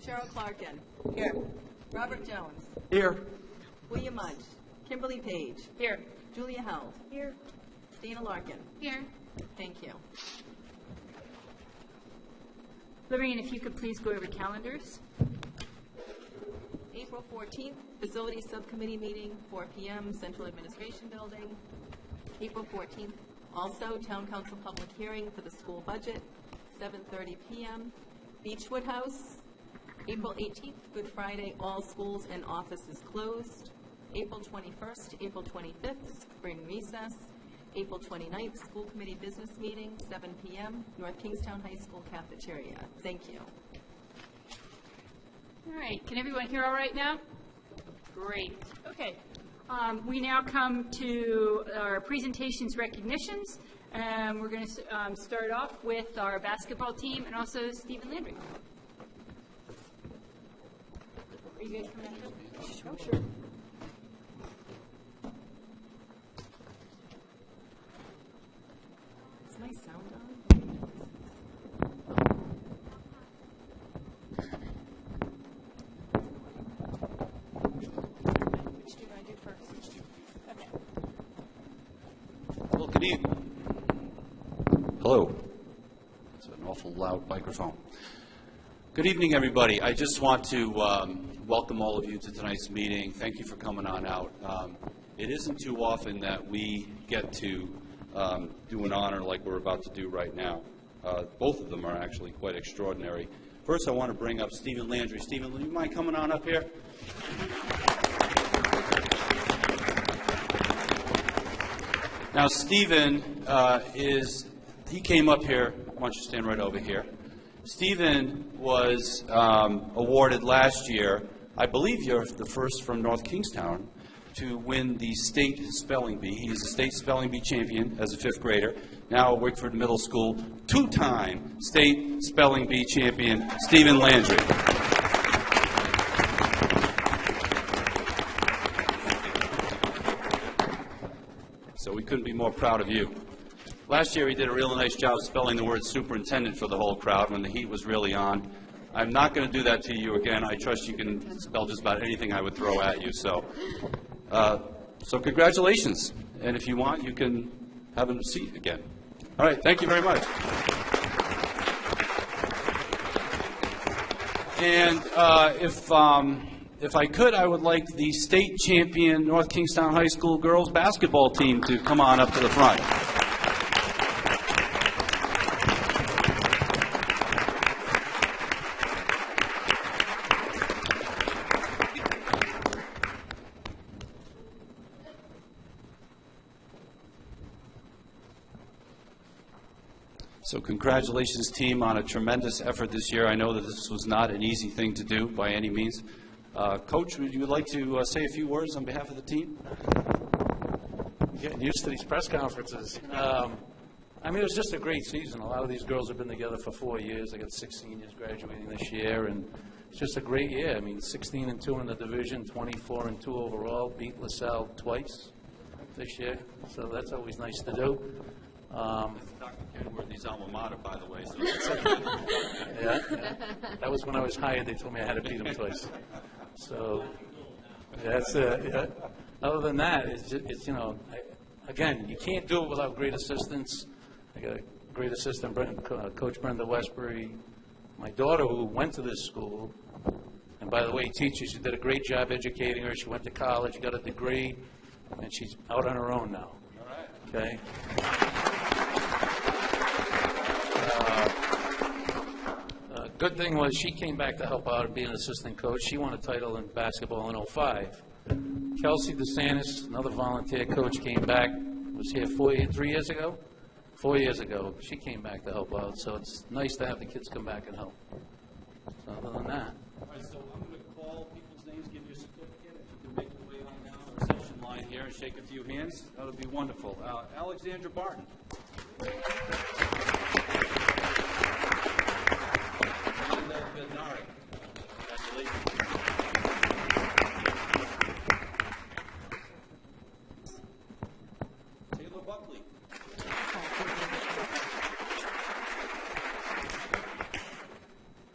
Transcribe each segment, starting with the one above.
Cheryl Clarkin. Here. Robert Jones. Here. William Mudge. Kimberly Page. Here. Julia Held. Here. Dana Larkin. Here. Thank you. Lorraine, if you could please go over calendars. April 14th, Facilities Subcommittee meeting, 4 p.m., Central Administration Building. April 14th, also Town Council public hearing for the school budget, 7:30 p.m., Beechwood House. April 18th, Good Friday, all schools and offices closed. April 21st, April 25th, spring recess. April 29th, school committee business meeting, 7 p.m., North Kingstown High School cafeteria. Thank you. All right, can everyone hear all right now? Great. Okay. We now come to our presentations recognitions, and we're going to start off with our basketball team and also Stephen Landry. Are you guys coming up? Oh, sure. Is my sound on? Which do I do first? Okay. Well, good evening. Hello. It's an awful loud microphone. Good evening, everybody. I just want to welcome all of you to tonight's meeting. Thank you for coming on out. It isn't too often that we get to do an honor like we're about to do right now. Both of them are actually quite extraordinary. First, I want to bring up Stephen Landry. Stephen, do you mind coming on up here? Now, Stephen he came up here. Why don't you stand right over here? Stephen was awarded last year, I believe you're the first from North Kingstown, to win the state spelling bee. He's a state spelling bee champion as a fifth grader. Now at Wickford Middle School, two-time state spelling bee champion, Stephen Landry. So we couldn't be more proud of you. Last year he did a really nice job spelling the word superintendent for the whole crowd when the heat was really on. I'm not going to do that to you again. I trust you can spell just about anything I would throw at you. So congratulations. And if you want, you can have a seat again. All right. Thank you very much. And if I could, I would like the state champion North Kingstown High School girls basketball team to come on up to the front. So congratulations, team, on a tremendous effort this year. I know that this was not an easy thing to do by any means. Coach, would you like to say a few words on behalf of the team? Getting used to these press conferences. I mean, it was just a great season. A lot of these girls have been together for 4 years. I got 6 seniors graduating this year, and it's just a great year. I mean, 16-2 in the division, 24-2 overall. Beat LaSalle twice this year, so that's always nice to do. Dr. Kenworthy's alma mater, by the way. So Yeah, that was when I was hired. They told me I had to beat them twice. So that's it. Yeah. Other than that, it's you know, again, you can't do it without great assistance. I got a great assistant, Coach Brenda Westbury. My daughter, who went to this school, and by the way, teachers, she did a great job educating her. She went to college, got a degree, and she's out on her own now. all right. Okay. Good thing was she came back to help out and be an assistant coach. She won a title in basketball in 2005. Kelsey DeSantis, another volunteer coach, came back, was here 3 years ago? 4 years ago. She came back to help out, so it's nice to have the kids come back and help. So other than that. All right, so I'm going to call people's names, give you a certificate. If you can make your way on down the reception line here and shake a few hands, that would be wonderful. Alexandra Barton. Bednarik. Congratulations. Taylor Buckley.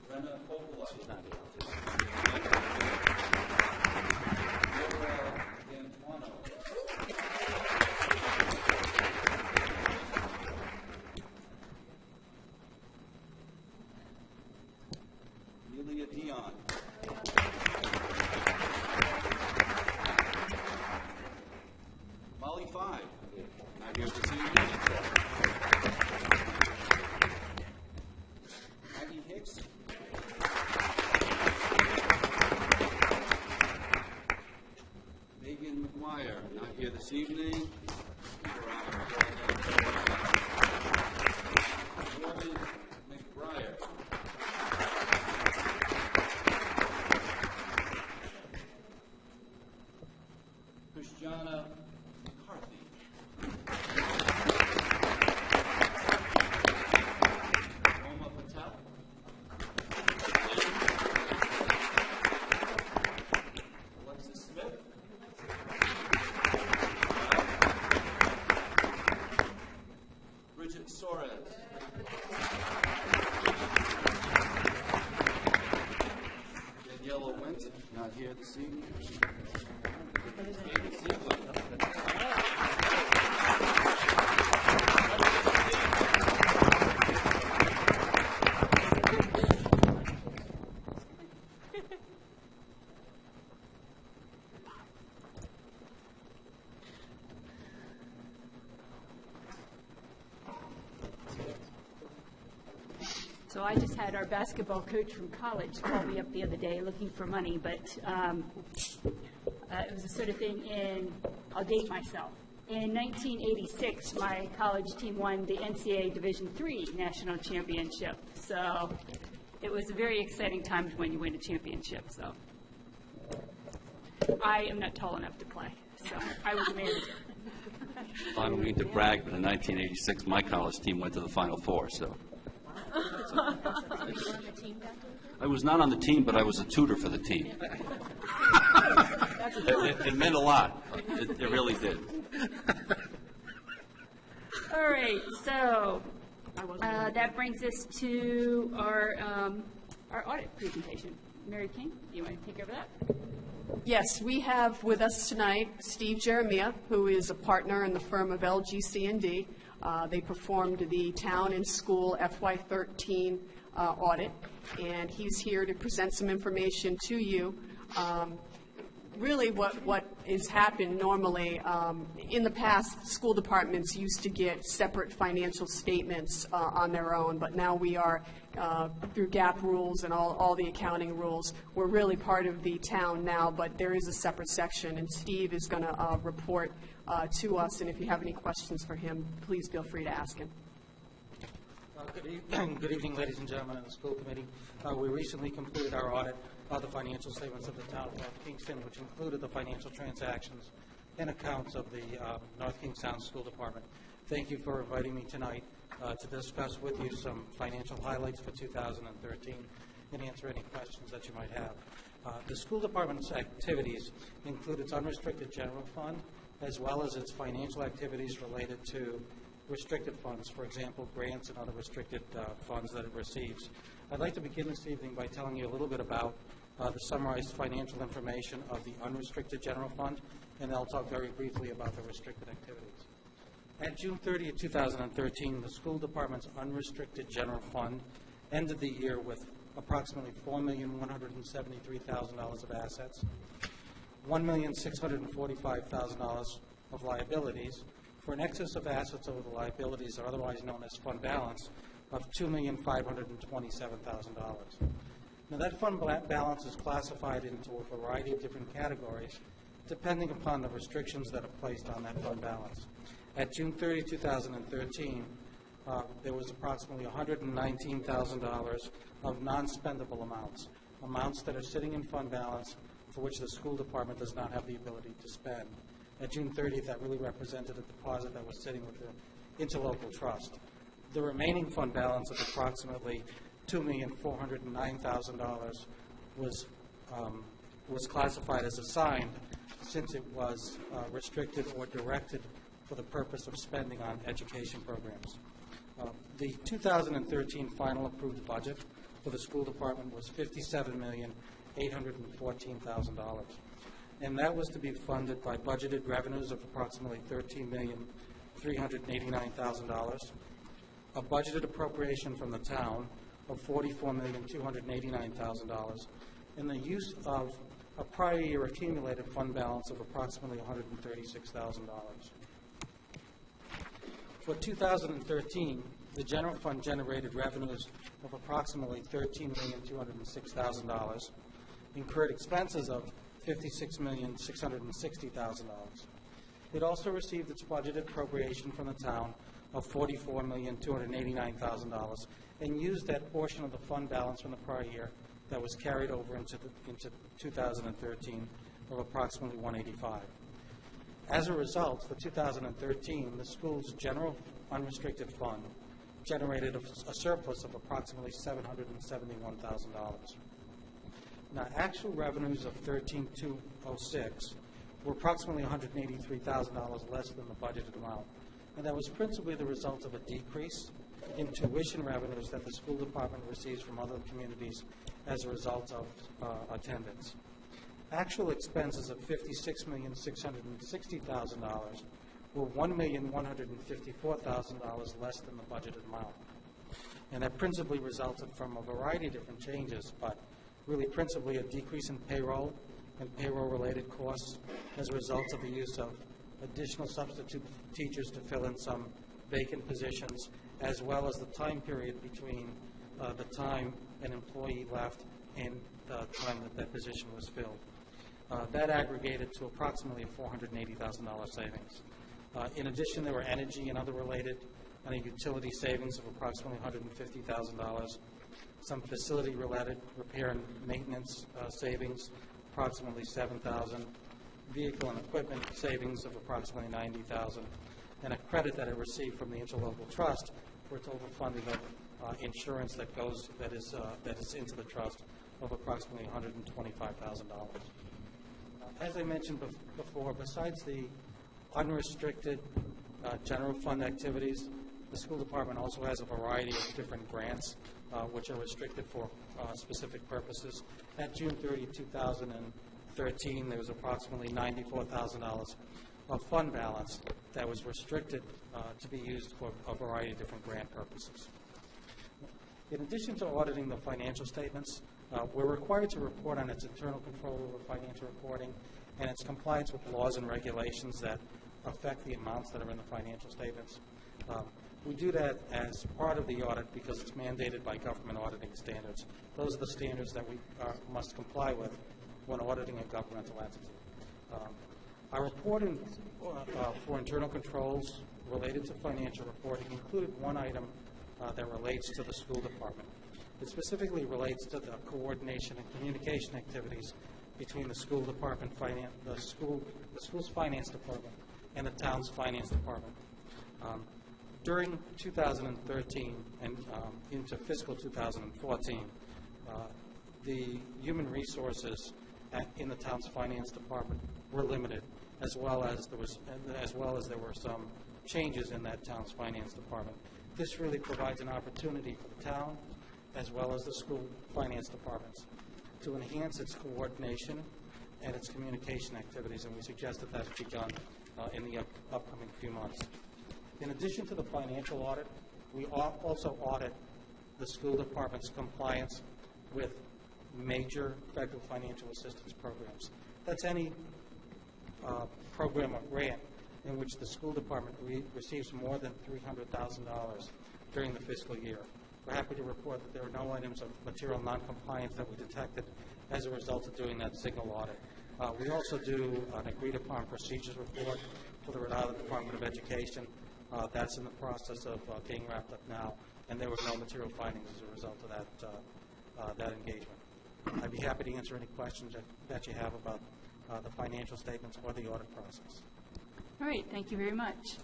Brenna Coppola. here this evening. Jordan McBriar. Christiana McCarthy. Roma Patel. Alexis Smith. Bridget Soares. Daniela Wint, not here this evening. David Ziegler. So I just had our basketball coach from college call me up the other day looking for money, but it was the sort of thing I'll date myself. In 1986, my college team won the NCAA Division III National Championship. So it was a very exciting time when you win a championship. So I am not tall enough to play, so I was a manager. I don't mean to brag, but in 1986, my college team went to the Final Four, so. I was not on the team, but I was a tutor for the team. It meant a lot. It really did. All right, so that brings us to our audit presentation. Mary King, do you want to take over that? Yes, we have with us tonight Steve Jeremia, who is a partner in the firm of LGC&D. They performed the town and school FY13 audit, and he's here to present some information to you. Really what has happened normally, in the past, school departments used to get separate financial statements on their own, but now we are, through GAAP rules and all the accounting rules, we're really part of the town now, but there is a separate section, and Steve is going to report to us, and if you have any questions for him, please feel free to ask him. Good evening, ladies and gentlemen of the school committee. We recently completed our audit of the financial statements of the town of North Kingston, which included the financial transactions and accounts of the North Kingstown School Department. Thank you for inviting me tonight to discuss with you some financial highlights for 2013 and answer any questions that you might have. The school department's activities include its unrestricted general fund, as well as its financial activities related to restricted funds, for example, grants and other restricted funds that it receives. I'd like to begin this evening by telling you a little bit about the summarized financial information of the unrestricted general fund, and then I'll talk very briefly about the restricted activities. At June 30th, 2013, the school department's unrestricted general fund ended the year with approximately $4,173,000 of assets, $1,645,000 of liabilities, for an excess of assets over the liabilities, or otherwise known as fund balance, of $2,527,000. Now, that fund balance is classified into a variety of different categories, depending upon the restrictions that are placed on that fund balance. At June 30, 2013, there was approximately $119,000 of non-spendable amounts that are sitting in fund balance for which the school department does not have the ability to spend. At June 30th, that really represented a deposit that was sitting with the interlocal trust. The remaining fund balance of approximately $2,409,000 was classified as assigned, since it was restricted or directed for the purpose of spending on education programs. The 2013 final approved budget for the school department was $57,814,000. And that was to be funded by budgeted revenues of approximately $13,389,000, a budgeted appropriation from the town of $44,289,000, and the use of a prior year accumulated fund balance of approximately $136,000. For 2013, the general fund generated revenues of approximately $13,206,000, incurred expenses of $56,660,000. It also received its budgeted appropriation from the town of $44,289,000 and used that portion of the fund balance from the prior year that was carried over into 2013 of approximately $185. As a result, for 2013, the school's general unrestricted fund generated a surplus of approximately $771,000. Now, actual revenues of $13,206 were approximately $183,000 less than the budgeted amount, and that was principally the result of a decrease in tuition revenues that the school department receives from other communities as a result of attendance. Actual expenses of $56,660,000 were $1,154,000 less than the budgeted amount. And that principally resulted from a variety of different changes, but really principally a decrease in payroll and payroll-related costs as a result of the use of additional substitute teachers to fill in some vacant positions, as well as the time period between the time an employee left and the time that position was filled. That aggregated to approximately a $480,000 savings. In addition, there were energy and other related utility savings of approximately $150,000, some facility-related repair and maintenance savings, approximately $7,000, vehicle and equipment savings of approximately $90,000, and a credit that it received from the interlocal trust for its overfunding of insurance that is into the trust of approximately $125,000. As I mentioned before, besides the unrestricted general fund activities, the school department also has a variety of different grants which are restricted for specific purposes. At June 30, 2013, there was approximately $94,000 of fund balance that was restricted to be used for a variety of different grant purposes. In addition to auditing the financial statements, we're required to report on its internal control over financial reporting and its compliance with laws and regulations that affect the amounts that are in the financial statements. We do that as part of the audit because it's mandated by government auditing standards. Those are the standards that we must comply with when auditing a governmental entity. Our reporting for internal controls related to financial reporting included one item that relates to the school department. It specifically relates to the coordination and communication activities between the school department, the school's finance department, and the town's finance department. During 2013 and into fiscal 2014, the human resources in the town's finance department were limited, as well as there were some changes in that town's finance department. This really provides an opportunity for the town, as well as the school finance departments, to enhance its coordination and its communication activities, and we suggest that that be done in the upcoming few months. In addition to the financial audit, we also audit the school department's compliance with major federal financial assistance programs. That's any program or grant in which the school department receives more than $300,000 during the fiscal year. We're happy to report that there are no items of material noncompliance that we detected as a result of doing that single audit. We also do an agreed-upon procedures report for the Rhode Island Department of Education. That's in the process of being wrapped up now, and there were no material findings as a result of that engagement. I'd be happy to answer any questions that you have about the financial statements or the audit process. All right, thank you very much.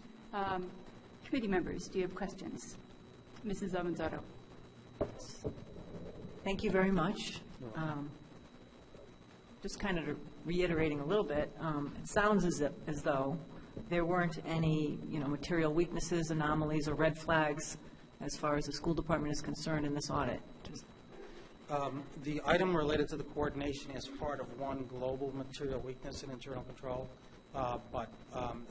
Committee members, do you have questions? Mrs. Avanzato. Thank you very much. Just kind of reiterating a little bit, it sounds as though there weren't any, material weaknesses, anomalies, or red flags as far as the school department is concerned in this audit. The item related to the coordination is part of one global material weakness in internal control, but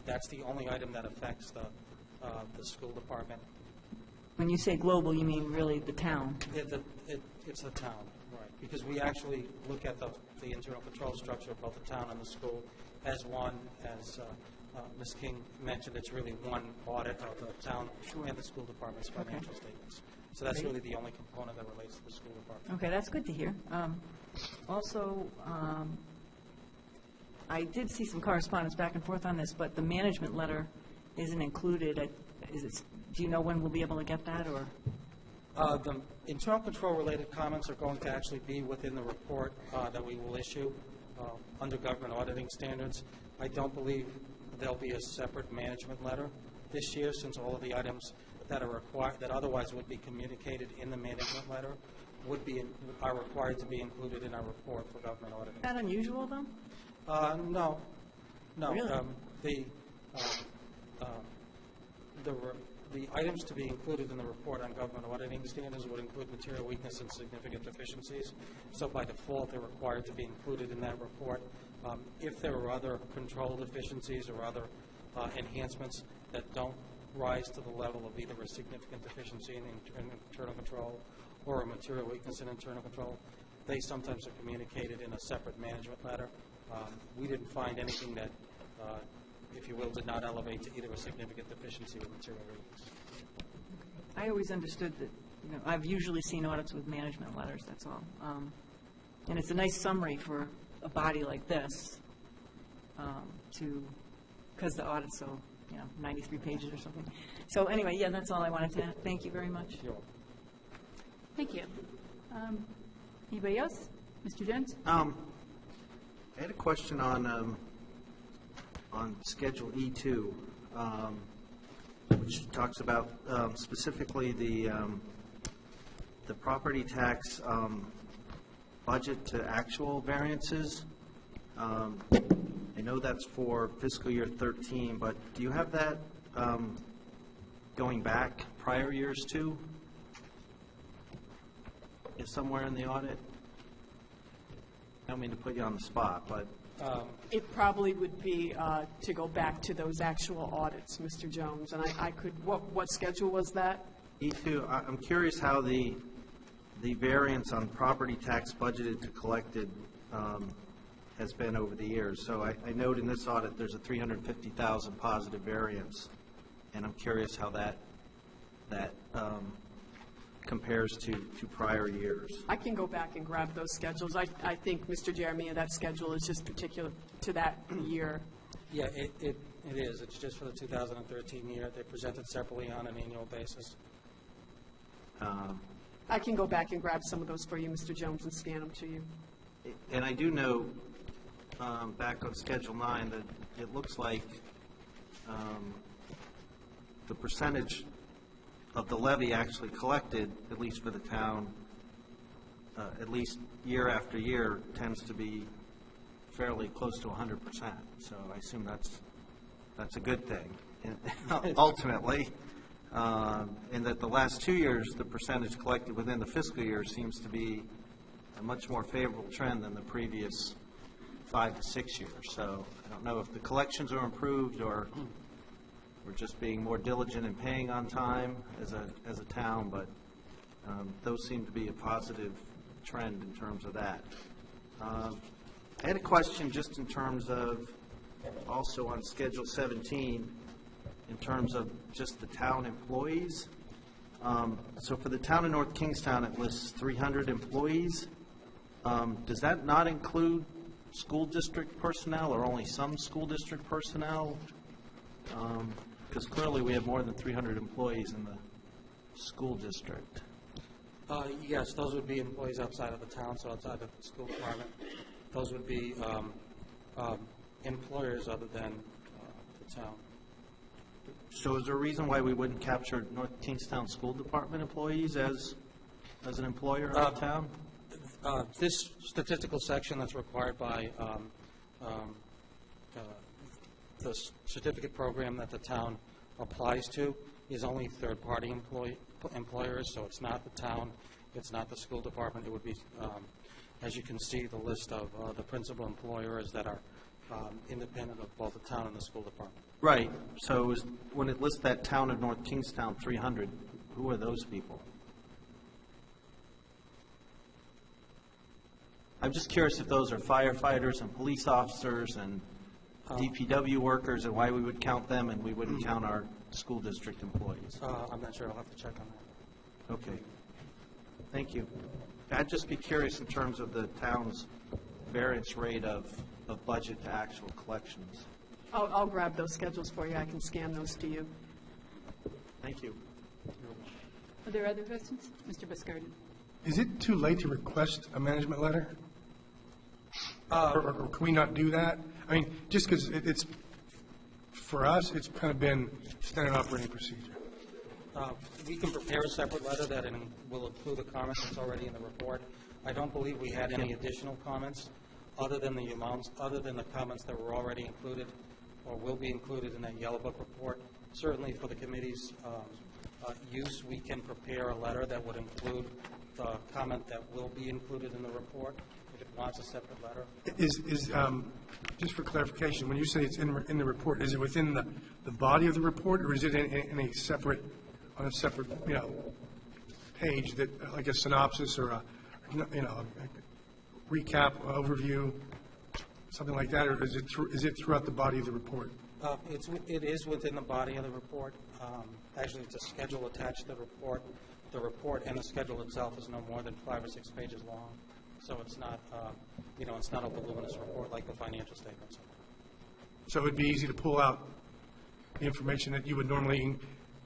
that's the only item that affects the school department. When you say global, you mean really the town? It's the town, right, because we actually look at the internal control structure of both the town and the school as one, as Ms. King mentioned, it's really one audit of the town and the school department's financial statements. So that's really the only component that relates to the school department. Okay, that's good to hear. Also, I I did see some correspondence back and forth on this, but the management letter isn't included. Do you know when we'll be able to get that, or? The internal control-related comments are going to actually be within the report that we will issue under government auditing standards. I don't believe there'll be a separate management letter this year, since all of the items that are required, that otherwise would be communicated in the management letter, are required to be included in our report for government auditing. Is that unusual, though? No. Really? The items to be included in the report on government auditing standards would include material weakness and significant deficiencies. So by default, they're required to be included in that report. If there are other control deficiencies or other enhancements that don't rise to the level of either a significant deficiency in internal control or a material weakness in internal control, they sometimes are communicated in a separate management letter. We didn't find anything that, if you will, did not elevate to either a significant deficiency or material weakness. I always understood that, I've usually seen audits with management letters, that's all. And it's a nice summary for a body like this because the audit's so, 93 pages or something. So anyway, yeah, that's all I wanted to add. Thank you very much. You're welcome. Thank you. Anybody else? Mr. Jones? I had a question on Schedule E2, which talks about specifically the property tax budget to actual variances. I know that's for fiscal year 13, but do you have that going back prior years too? Is somewhere in the audit? I don't mean to put you on the spot, but It probably would be to go back to those actual audits, Mr. Jones, and I could, what schedule was that? E2, I'm curious how the variance on property tax budgeted to collected has been over the years. So I note in this audit there's a $350,000 positive variance, and I'm curious how that compares to prior years. I can go back and grab those schedules. I think, Mr. Jeremiah, that schedule is just particular to that year. Yeah, it is. It's just for the 2013 year. They're presented separately on an annual basis. I can go back and grab some of those for you, Mr. Jones, and scan them to you. And I do know, back on Schedule 9, that it looks like the percentage of the levy actually collected, at least for the town, at least year after year, tends to be fairly close to 100%. So I assume that's a good thing, ultimately. And that the last 2 years, the percentage collected within the fiscal year seems to be a much more favorable trend than the previous 5 to 6 years. So I don't know if the collections are improved or we're just being more diligent in paying on time as a town, but those seem to be a positive trend in terms of that. I had a question just in terms of, also on Schedule 17, in terms of just the town employees. So for the town of North Kingstown, it lists 300 employees. Does that not include school district personnel or only some school district personnel? Because clearly we have more than 300 employees in the school district. Yes, those would be employees outside of the town, so outside of the school department. Those would be employers other than the town. So is there a reason why we wouldn't capture North Kingstown School Department employees as an employer of the town? This statistical section that's required by the certificate program that the town applies to is only third-party employers, so it's not the town, it's not the school department. It would be, as you can see, the list of the principal employers that are independent of both the town and the school department. Right. So when it lists that town of North Kingstown 300, who are those people? I'm just curious if those are firefighters and police officers and DPW workers, and why we would count them and we wouldn't count our school district employees. I'm not sure. I'll have to check on that. Okay. Thank you. I'd just be curious in terms of the town's variance rate of of budget to actual collections. I'll grab those schedules for you. I can scan those to you. Thank you. Are there other questions? Mr. Biscardi? Is it too late to request a management letter? Or can we not do that? I mean, just because it's, for us, it's kind of been standard operating procedure. We can prepare a separate letter that will include the comments that's already in the report. I don't believe we had any additional comments other than the amounts, other than the comments that were already included or will be included in that Yellow Book report. Certainly for the committee's use, we can prepare a letter that would include the comment that will be included in the report if it wants a separate letter. Just for clarification, when you say it's in the report, is it within the body of the report, or is it in a separate, on a separate, page that, like a synopsis or a recap, overview, something like that, or is it throughout the body of the report? It is within the body of the report. Actually, it's a schedule attached to the report. The report and the schedule itself is no more than 5 or 6 pages long. So it's not, it's not a voluminous report like the financial statements. So it'd be easy to pull out the information that you would normally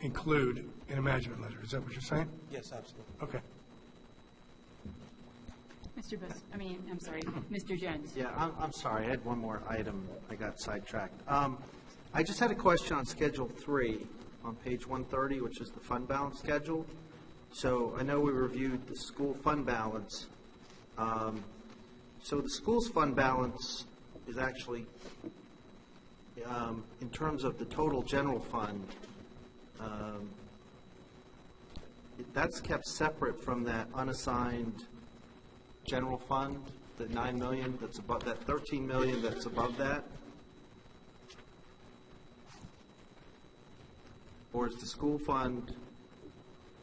include in a management letter. Is that what you're saying? Yes, absolutely. Okay. Mr. Jones? Yeah, I'm sorry. I had one more item. I got sidetracked. I just had a question on Schedule 3 on page 130, which is the fund balance schedule. So I know we reviewed the school fund balance. So the school's fund balance is actually, in terms of the total general fund, that's kept separate from that unassigned general fund, the $9 million that's above, that $13 million that's above that? Or is the school fund,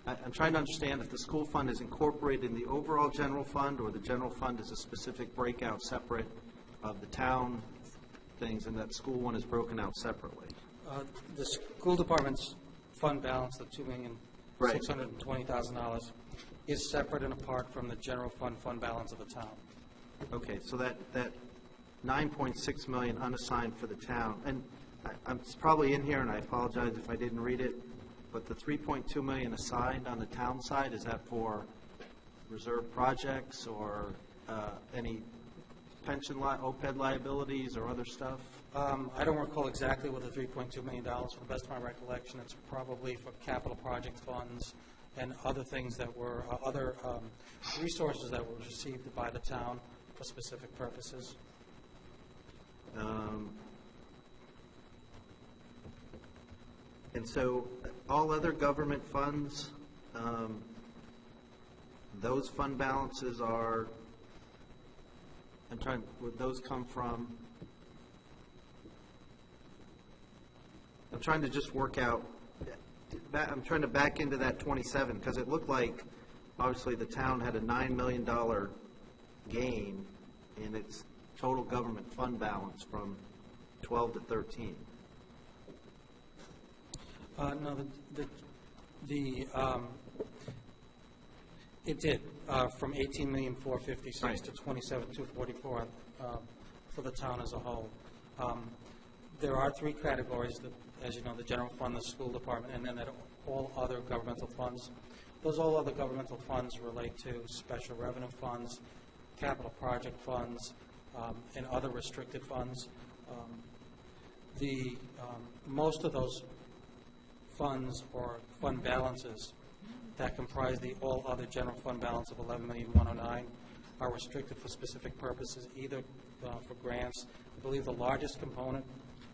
I'm trying to understand if the school fund is incorporated in the overall general fund, or the general fund is a specific breakout separate of the town things, and that school one is broken out separately. The school department's fund balance, the $2,620,000, is separate and apart from the general fund balance of the town. Okay, so that $9.6 million unassigned for the town, and it's probably in here, and I apologize if I didn't read it, but the $3.2 million assigned on the town side, is that for reserve projects or any pension OPEB liabilities or other stuff? I don't recall exactly what the $3.2 million, for the best of my recollection, it's probably for capital project funds and other things that were, other resources that were received by the town for specific purposes. And so all other government funds, those fund balances are, would those come from? I'm trying to just work out, I'm trying to back into that 27, because it looked like, obviously, the town had a $9 million gain in its total government fund balance from 12 to 13. No, it did, from $18,456,000 Right. to $27,244 for the town as a whole. There are 3 categories, as you know, the general fund, the school department, and then all other governmental funds. Those all other governmental funds relate to special revenue funds, capital project funds, and other restricted funds. Most of those funds or fund balances that comprise the all other general fund balance of $11,109,000 are restricted for specific purposes, either for grants. I believe the largest component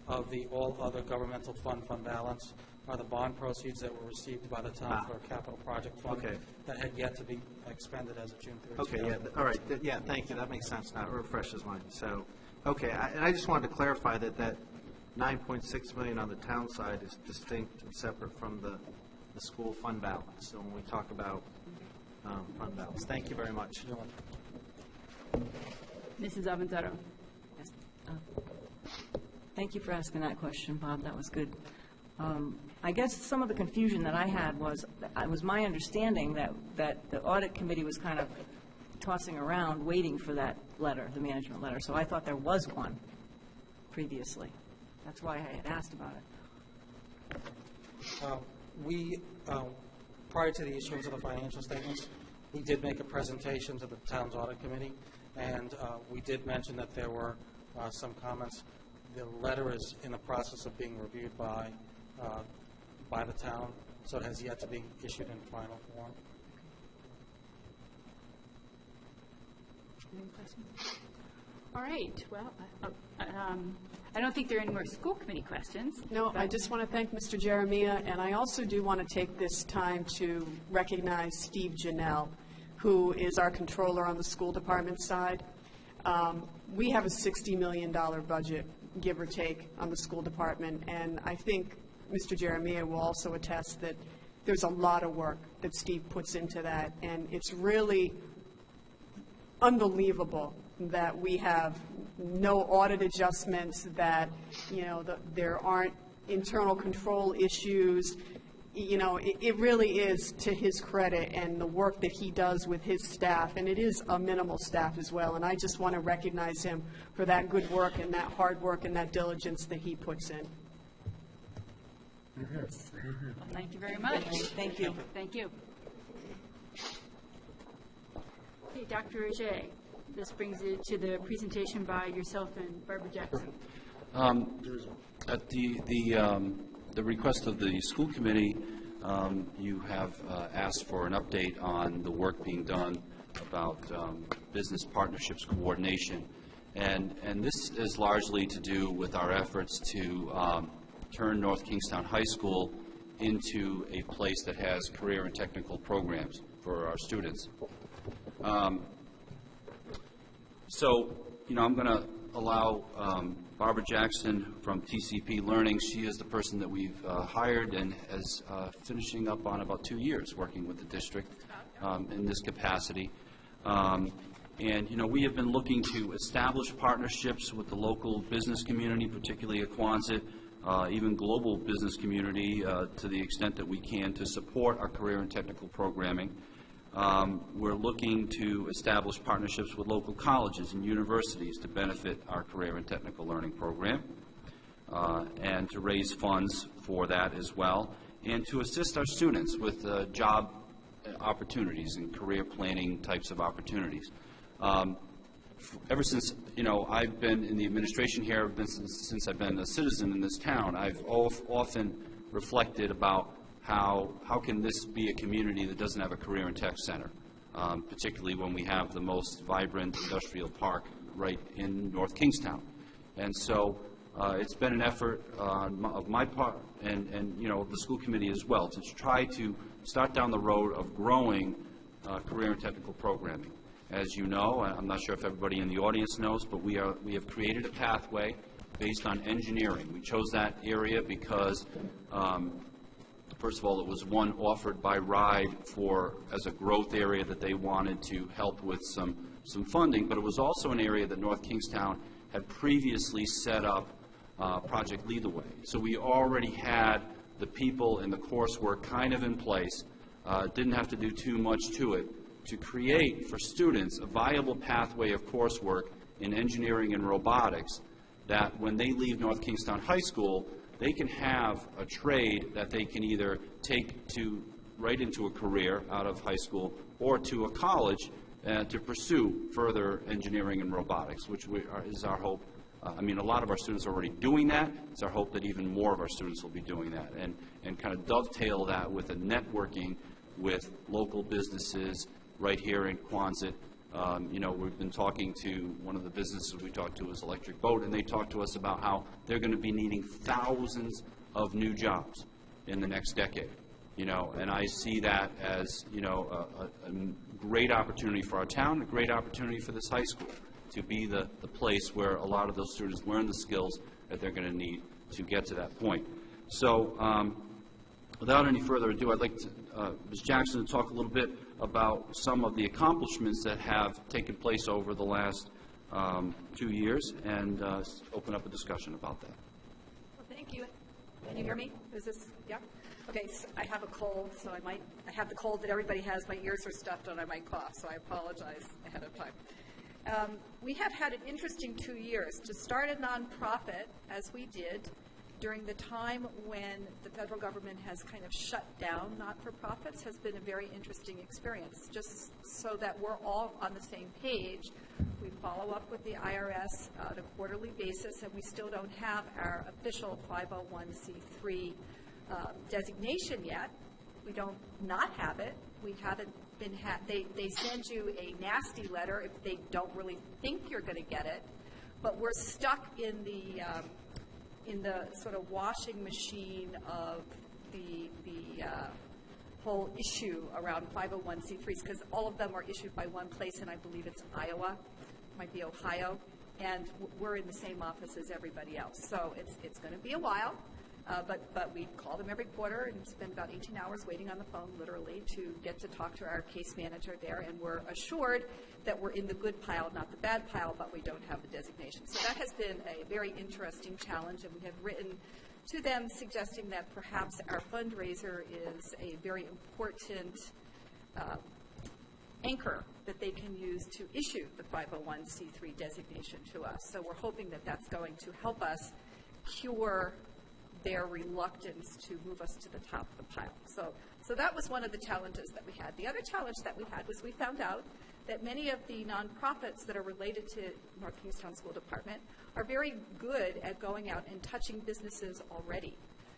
of the all other governmental fund balance are the bond proceeds that were received by the town for a capital project fund that had yet to be expended as of June 30th. Okay, yeah, all right, yeah, thank you, that makes sense now, it refreshes mine. So, okay, and I just wanted to clarify that $9.6 million on the town side is distinct and separate from the school fund balance. So when we talk about fund balance, thank you very much. Mrs. Avanzaro? Yes. Thank you for asking that question, Bob. That was good. I guess some of the confusion that I had was, it was my understanding that the audit committee was kind of tossing around, waiting for that letter, the management letter. So I thought there was one previously. That's why I had asked about it. We, prior to the issuance of the financial statements, we did make a presentation to the town's audit committee, and we did mention that there were some comments. The letter is in the process of being reviewed by the town, so it has yet to be issued in final form. Any questions? All right, well, I don't think there are any more school committee questions. No, I just want to thank Mr. Jeremiah, and I also do want to take this time to recognize Steve Janelle, who is our controller on the school department side. We have a $60 million budget, give or take, on the school department, and I think Mr. Jeremiah will also attest that there's a lot of work that Steve puts into that, and it's really unbelievable that we have no audit adjustments, that, you know, there aren't internal control issues. You know, it really is to his credit and the work that he does with his staff, and it is a minimal staff as well, and I just want to recognize him for that good work and that hard work and that diligence that he puts in. Well, thank you very much. Thank you. Thank you. Okay, Dr. Ajay, this brings it to the presentation by yourself and Barbara Jackson. At the request of the school committee, you have asked for an update on the work being done about business partnerships coordination. And this is largely to do with our efforts to turn North Kingstown High School into a place that has career and technical programs for our students. So, you know, I'm going to allow Barbara Jackson from TCP Learning. She is the person that we've hired and is finishing up on about 2 years working with the district in this capacity. And, you know, we have been looking to establish partnerships with the local business community, particularly Aquansit, even global business community to the extent that we can to support our career and technical programming. We're looking to establish partnerships with local colleges and universities to benefit our career and technical learning program, and to raise funds for that as well, and to assist our students with job opportunities and career planning types of opportunities. Ever since, you know, I've been in the administration here, since I've been a citizen in this town, I've often reflected about how can this be a community that doesn't have a career and tech center, particularly when we have the most vibrant industrial park right in North Kingstown. And so it's been an effort of my part and you know, the school committee as well, to try to start down the road of growing career and technical programming. As you know, I'm not sure if everybody in the audience knows, but we have created a pathway based on engineering. We chose that area because first of all, it was one offered by RIDE as a growth area that they wanted to help with some funding, but it was also an area that North Kingstown had previously set up Project Lead the Way. So we already had the people and the coursework kind of in place, didn't have to do too much to it, to create for students a viable pathway of coursework in engineering and robotics that when they leave North Kingstown High School, they can have a trade that they can either take right into a career out of high school or to a college to pursue further engineering and robotics, which is our hope. I mean, a lot of our students are already doing that. It's our hope that even more of our students will be doing that and kind of dovetail that with a networking with local businesses right here in Quonset. You know, we've been talking to one of the businesses we talked to is Electric Boat, and they talked to us about how they're going to be needing thousands of new jobs in the next decade. You know, and I see that as, you know, a great opportunity for our town, a great opportunity for this high school to be the place where a lot of those students learn the skills that they're going to need to get to that point. So without any further ado, I'd like to, Ms. Jackson, to talk a little bit about some of the accomplishments that have taken place over the last 2 years and open up a discussion about that. Well, thank you. Can you hear me? Is this, yeah? Okay, so I have a cold, so I have the cold that everybody has. My ears are stuffed and I might cough, so I apologize ahead of time. We have had an interesting 2 years. To start a nonprofit, as we did, during the time when the federal government has kind of shut down not-for-profits has been a very interesting experience. Just so that we're all on the same page, we follow up with the IRS on a quarterly basis, and we still don't have our official 501c3 designation yet. We don't not have it. We haven't been they send you a nasty letter if they don't really think you're going to get it, but we're stuck in the sort of washing machine of the whole issue around 501c3s, because all of them are issued by one place, and I believe it's Iowa, might be Ohio, and we're in the same office as everybody else. So it's going to be a while, but we call them every quarter and spend about 18 hours waiting on the phone, literally, to get to talk to our case manager there, and we're assured that we're in the good pile, not the bad pile, but we don't have the designation. So that has been a very interesting challenge, and we have written to them suggesting that perhaps our fundraiser is a very important anchor that they can use to issue the 501c3 designation to us. So we're hoping that that's going to help us cure their reluctance to move us to the top of the pile. So that was one of the challenges that we had. The other challenge that we had was we found out that many of the nonprofits that are related to North Kingstown School Department are very good at going out and touching businesses already.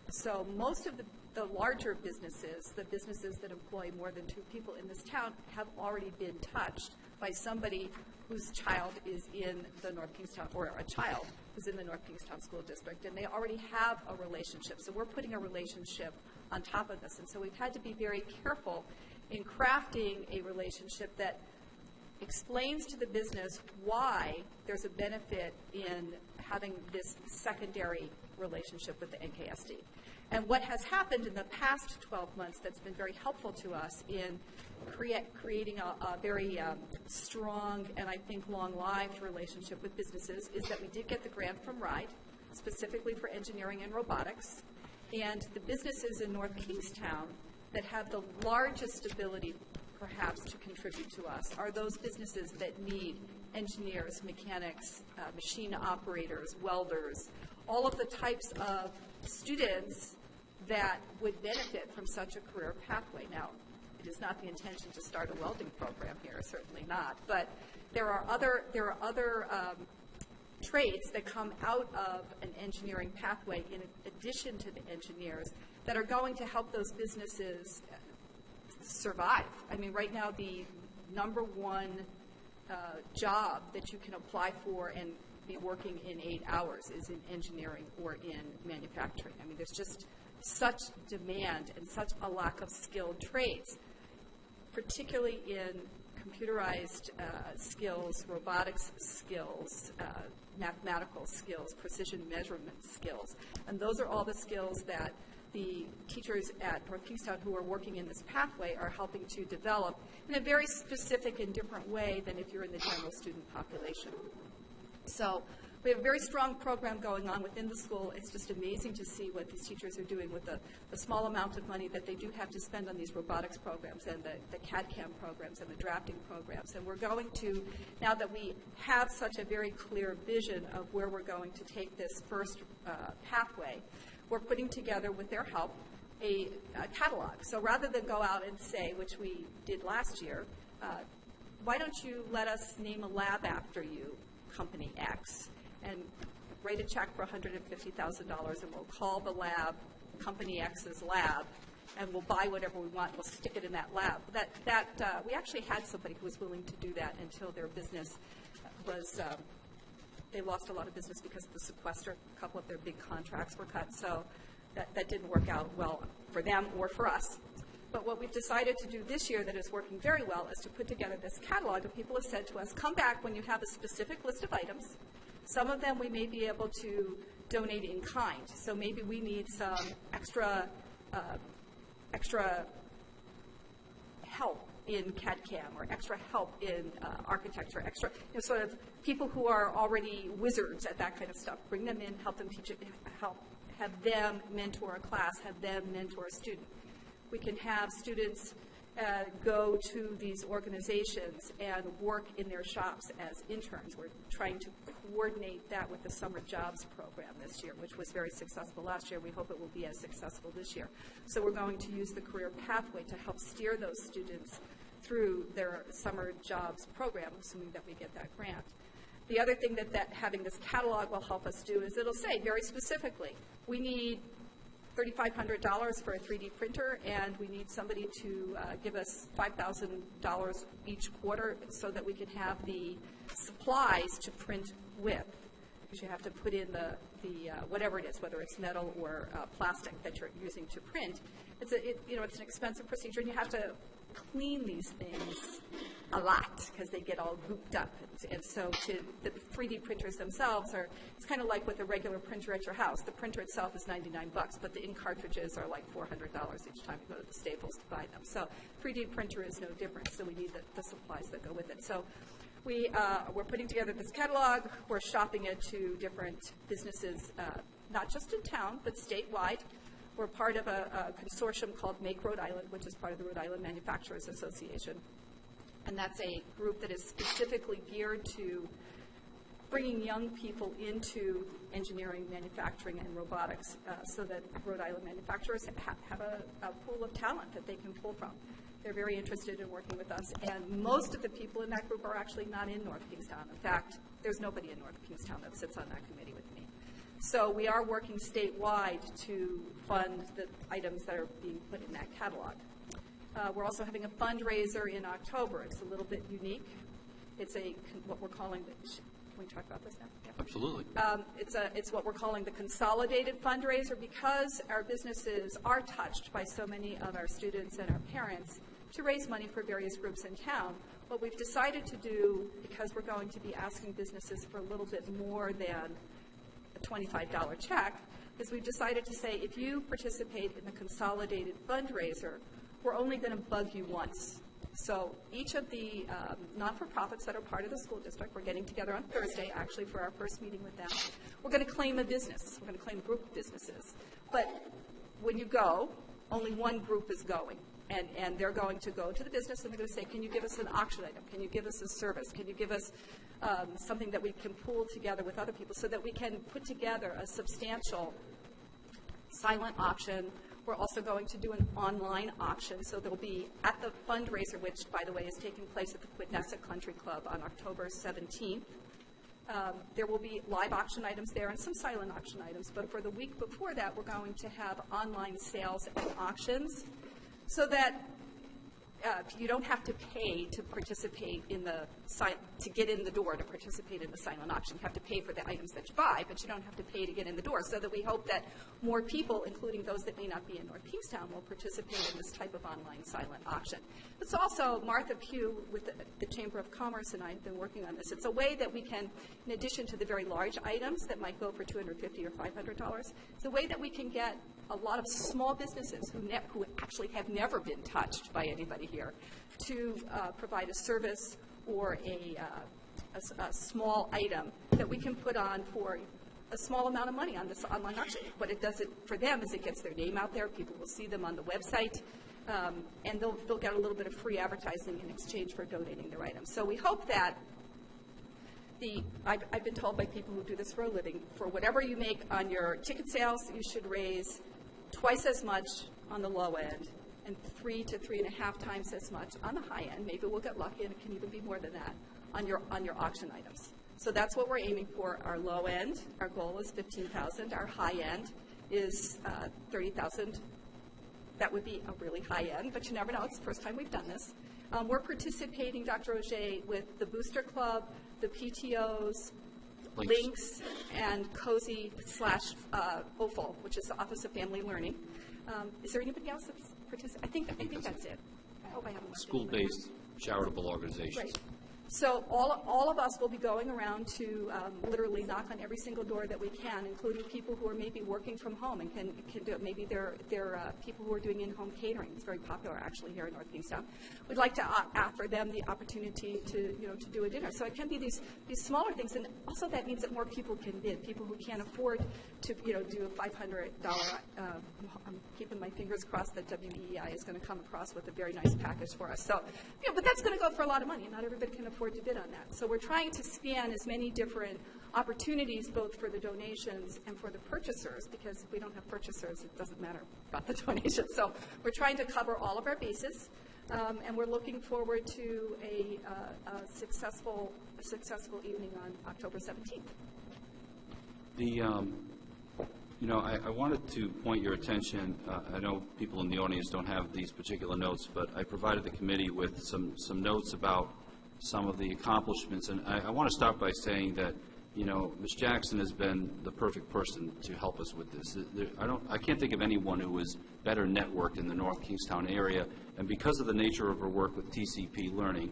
So most of the larger businesses, the businesses that employ more than 2 people in this town, have already been touched by somebody whose child is in the North Kingstown, or a child who's in the North Kingstown School District, and they already have a relationship. So we're putting a relationship on top of this. And so we've had to be very careful in crafting a relationship that explains to the business why there's a benefit in having this secondary relationship with the NKSD. And what has happened in the past 12 months that's been very helpful to us in creating a very strong and I think long-lived relationship with businesses is that we did get the grant from RIDE, specifically for engineering and robotics. And the businesses in North Kingstown that have the largest ability perhaps to contribute to us are those businesses that need engineers, mechanics, machine operators, welders, all of the types of students that would benefit from such a career pathway. Now, it is not the intention to start a welding program here, certainly not, but there are other trades that come out of an engineering pathway in addition to the engineers that are going to help those businesses survive. I mean, right now the number one job that you can apply for and be working in 8 hours is in engineering or in manufacturing. I mean, there's just such demand and such a lack of skilled trades, particularly in computerized skills, robotics skills, mathematical skills, precision measurement skills. And those are all the skills that the teachers at North Kingstown who are working in this pathway are helping to develop in a very specific and different way than if you're in the general student population. So we have a very strong program going on within the school. It's just amazing to see what these teachers are doing with the small amount of money that they do have to spend on these robotics programs and the CAD/CAM programs and the drafting programs. And we're going to, now that we have such a very clear vision of where we're going to take this first pathway, we're putting together, with their help, a catalog. So rather than go out and say, which we did last year, why don't you let us name a lab after you, Company X, and write a check for $150,000, and we'll call the lab Company X's lab, and we'll buy whatever we want, we'll stick it in that lab. We actually had somebody who was willing to do that until their business was, they lost a lot of business because of the sequester. A couple of their big contracts were cut, so that didn't work out well for them or for us. But what we've decided to do this year that is working very well is to put together this catalog, and people have said to us, come back when you have a specific list of items. Some of them we may be able to donate in kind. So maybe we need some extra help in CAD/CAM or extra help in architecture, extra, sort of people who are already wizards at that kind of stuff. Bring them in, help them teach it, have them mentor a class, have them mentor a student. We can have students go to these organizations and work in their shops as interns. We're trying to coordinate that with the summer jobs program this year, which was very successful last year. We hope it will be as successful this year. So we're going to use the career pathway to help steer those students through their summer jobs program, assuming that we get that grant. The other thing that having this catalog will help us do is it'll say very specifically, we need $3,500 for a 3D printer, and we need somebody to give us $5,000 each quarter so that we can have the supplies to print with. Because you have to put in the whatever it is, whether it's metal or plastic that you're using to print. It's an expensive procedure, and you have to clean these things a lot because they get all gooped up. And so the 3D printers themselves it's kind of like with a regular printer at your house. The printer itself is $99, but the ink cartridges are like $400 each time you go to the Staples to buy them. So 3D printer is no different, so we need the supplies that go with it. So we're putting together this catalog. We're shopping it to different businesses, not just in town, but statewide. We're part of a consortium called Make Rhode Island, which is part of the Rhode Island Manufacturers Association. And that's a group that is specifically geared to bringing young people into engineering, manufacturing, and robotics so that Rhode Island manufacturers have a pool of talent that they can pull from. They're very interested in working with us. And most of the people in that group are actually not in North Kingstown. In fact, there's nobody in North Kingstown that sits on that committee with me. So we are working statewide to fund the items that are being put in that catalog. We're also having a fundraiser in October. It's a little bit unique. It's what we're calling can we talk about this now? Yeah. Absolutely. It's what we're calling the consolidated fundraiser because our businesses are touched by so many of our students and our parents to raise money for various groups in town. What we've decided to do, because we're going to be asking businesses for a little bit more than a $25 check, is we've decided to say if you participate in the consolidated fundraiser, we're only going to bug you once. So each of the not-for-profits that are part of the school district, we're getting together on Thursday, actually, for our first meeting with them. We're going to claim a business. We're going to claim a group of businesses. But when you go, only one group is going. And they're going to go to the business, and they're going to say, can you give us an auction item? Can you give us a service? Can you give us something that we can pool together with other people so that we can put together a substantial silent auction? We're also going to do an online auction, so there'll be at the fundraiser, which, by the way, is taking place at the Quidnessett Country Club on October 17th. There will be live auction items there and some silent auction items, but for the week before that, we're going to have online sales and auctions so that you don't have to pay to participate in to get in the door to participate in the silent auction. You have to pay for the items that you buy, but you don't have to pay to get in the door, so that we hope that more people, including those that may not be in North Kingstown, will participate in this type of online silent auction. It's also, Martha Pugh with the Chamber of Commerce and I have been working on this. It's a way that we can, in addition to the very large items that might go for $250 or $500, it's a way that we can get a lot of small businesses who actually have never been touched by anybody here to provide a service or a small item that we can put on for a small amount of money on this online auction. What it does for them is it gets their name out there. People will see them on the website, and they'll get a little bit of free advertising in exchange for donating their items. So we hope that I've been told by people who do this for a living, for whatever you make on your ticket sales, you should raise twice as much on the low end and 3 to 3.5 times as much on the high end. Maybe we'll get lucky and it can even be more than that on your auction items. So that's what we're aiming for. Our low end, our goal is $15,000. Our high end is $30,000. That would be a really high end, but you never know. It's the first time we've done this. We're participating, Dr. Auger, with the Booster Club, the PTOs, Links, and COSI/OFL, which is the Office of Family Learning. Is there anybody else that's participating? I think that's it. I hope I haven't left anybody. School-based charitable organizations. Right. So all of us will be going around to literally knock on every single door that we can, including people who are maybe working from home and can do it. Maybe they're people who are doing in-home catering. It's very popular actually here in North Kingstown. We'd like to offer them the opportunity to do a dinner. So it can be these smaller things, and also that means that more people can bid. People who can't afford to do a $500. I'm keeping my fingers crossed that WEI is going to come across with a very nice package for us. So, but that's going to go for a lot of money. Not everybody can afford to bid on that. So we're trying to span as many different opportunities, both for the donations and for the purchasers, because if we don't have purchasers, it doesn't matter about the donations. So we're trying to cover all of our bases, and we're looking forward to a successful evening on October 17th. I wanted to point your attention, I know people in the audience don't have these particular notes, but I provided the committee with some notes about some of the accomplishments, and I want to start by saying that, Ms. Jackson has been the perfect person to help us with this. I can't think of anyone who is better networked in the North Kingstown area, and because of the nature of her work with TCP Learning,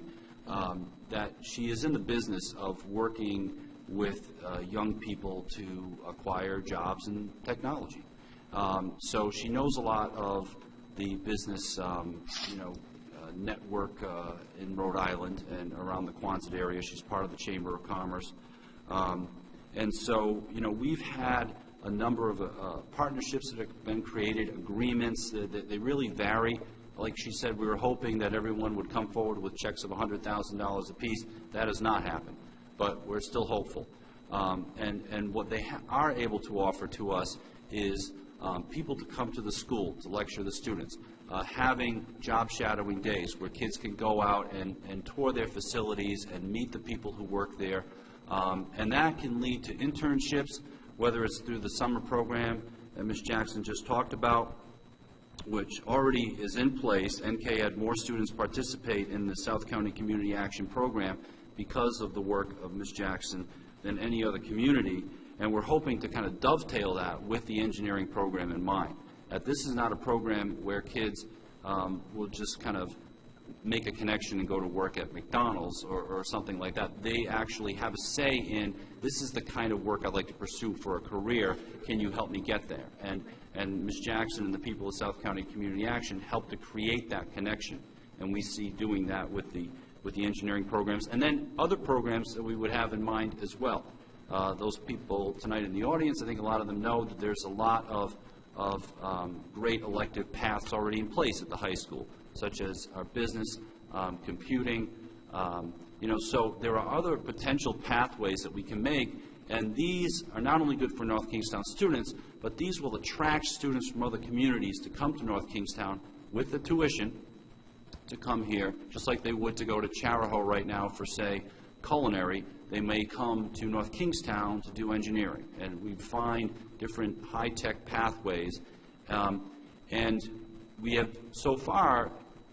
that she is in the business of working with young people to acquire jobs in technology. So she knows a lot of the business, network in Rhode Island and around the Quonset area. She's part of the Chamber of Commerce. And so, we've had a number of partnerships that have been created, agreements that they really vary. Like she said, we were hoping that everyone would come forward with checks of $100,000 apiece. That has not happened, but we're still hopeful. And what they are able to offer to us is people to come to the school to lecture the students, having job shadowing days where kids can go out and tour their facilities and meet the people who work there. And that can lead to internships, whether it's through the summer program that Ms. Jackson just talked about, which already is in place. NK had more students participate in the South County Community Action Program because of the work of Ms. Jackson than any other community, and we're hoping to kind of dovetail that with the engineering program in mind. This is not a program where kids will just kind of make a connection and go to work at McDonald's or something like that. They actually have a say in, this is the kind of work I'd like to pursue for a career. Can you help me get there? And Ms. Jackson and the people of South County Community Action help to create that connection, and we see doing that with the engineering programs, and then other programs that we would have in mind as well. Those people tonight in the audience, I think a lot of them know that there's a lot of great elective paths already in place at the high school, such as our business, computing, so there are other potential pathways that we can make, and these are not only good for North Kingstown students, but these will attract students from other communities to come to North Kingstown with the tuition to come here, just like they would to go to Charahoe right now for, say, culinary. They may come to North Kingstown to do engineering, and we find different high-tech pathways. And we have so far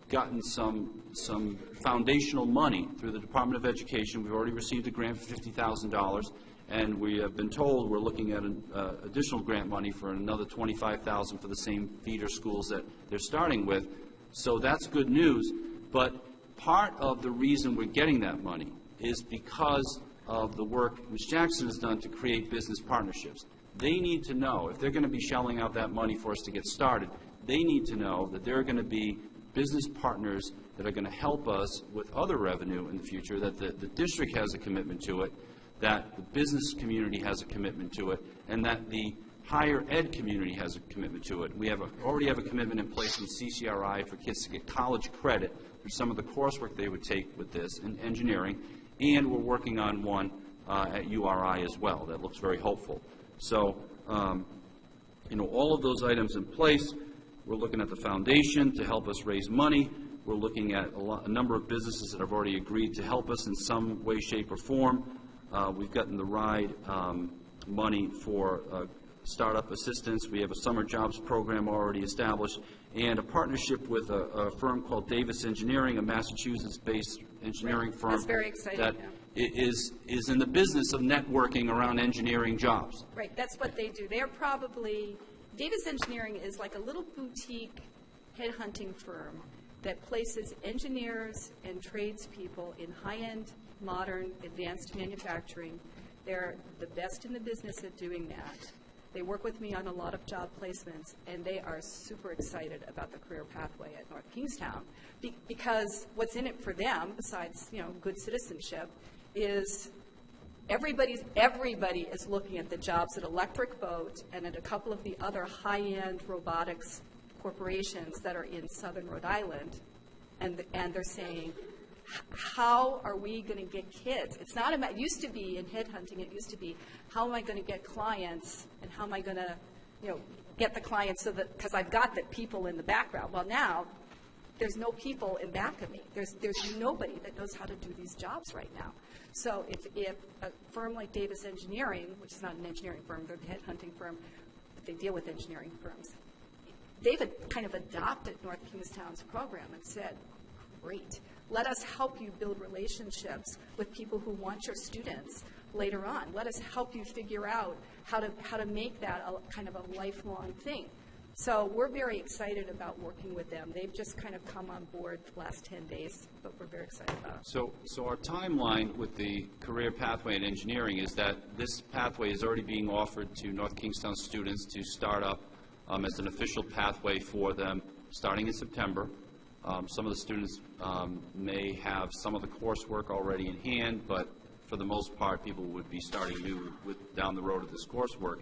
gotten some foundational money through the Department of Education. We've already received a grant for $50,000, and we have been told we're looking at an additional grant money for another $25,000 for the same feeder schools that they're starting with. So that's good news, but part of the reason we're getting that money is because of the work Ms. Jackson has done to create business partnerships. They need to know, if they're going to be shelling out that money for us to get started, they need to know that there are going to be business partners that are going to help us with other revenue in the future, that the district has a commitment to it, that the business community has a commitment to it, and that the higher ed community has a commitment to it. We already have a commitment in place in CCRI for kids to get college credit for some of the coursework they would take with this in engineering, and we're working on one at URI as well. That looks very hopeful. So, all of those items in place. We're looking at the foundation to help us raise money. We're looking at a number of businesses that have already agreed to help us in some way, shape, or form. We've gotten the RIDE money for startup assistance. We have a summer jobs program already established, and a partnership with a firm called Davis Engineering, a Massachusetts-based engineering firm. That's very exciting. That is in the business of networking around engineering jobs. Right, that's what they do. They're probably, Davis Engineering is like a little boutique headhunting firm that places engineers and tradespeople in high-end modern, advanced manufacturing. They're the best in the business at doing that. They work with me on a lot of job placements, and they are super excited about the career pathway at North Kingstown because what's in it for them, besides, you know, good citizenship, is everybody is looking at the jobs at Electric Boat and at a couple of the other high-end robotics corporations that are in southern Rhode Island, and they're saying, how are we going to get kids? It's not about, it used to be in headhunting, it used to be, how am I going to get clients, and how am I going to, you know, get the clients so that, because I've got the people in the background. Well, now, there's no people in back of me. There's nobody that knows how to do these jobs right now. So if a firm like Davis Engineering, which is not an engineering firm, they're a headhunting firm, but they deal with engineering firms, they've kind of adopted North Kingstown's program and said, great, let us help you build relationships with people who want your students later on. Let us help you figure out how to make that a kind of a lifelong thing. So we're very excited about working with them. They've just kind of come on board the last 10 days, but we're very excited about it. So our timeline with the career pathway in engineering is that this pathway is already being offered to North Kingstown students to start up as an official pathway for them starting in September. Some of the students may have some of the coursework already in hand, but for the most part, people would be starting new down the road of this coursework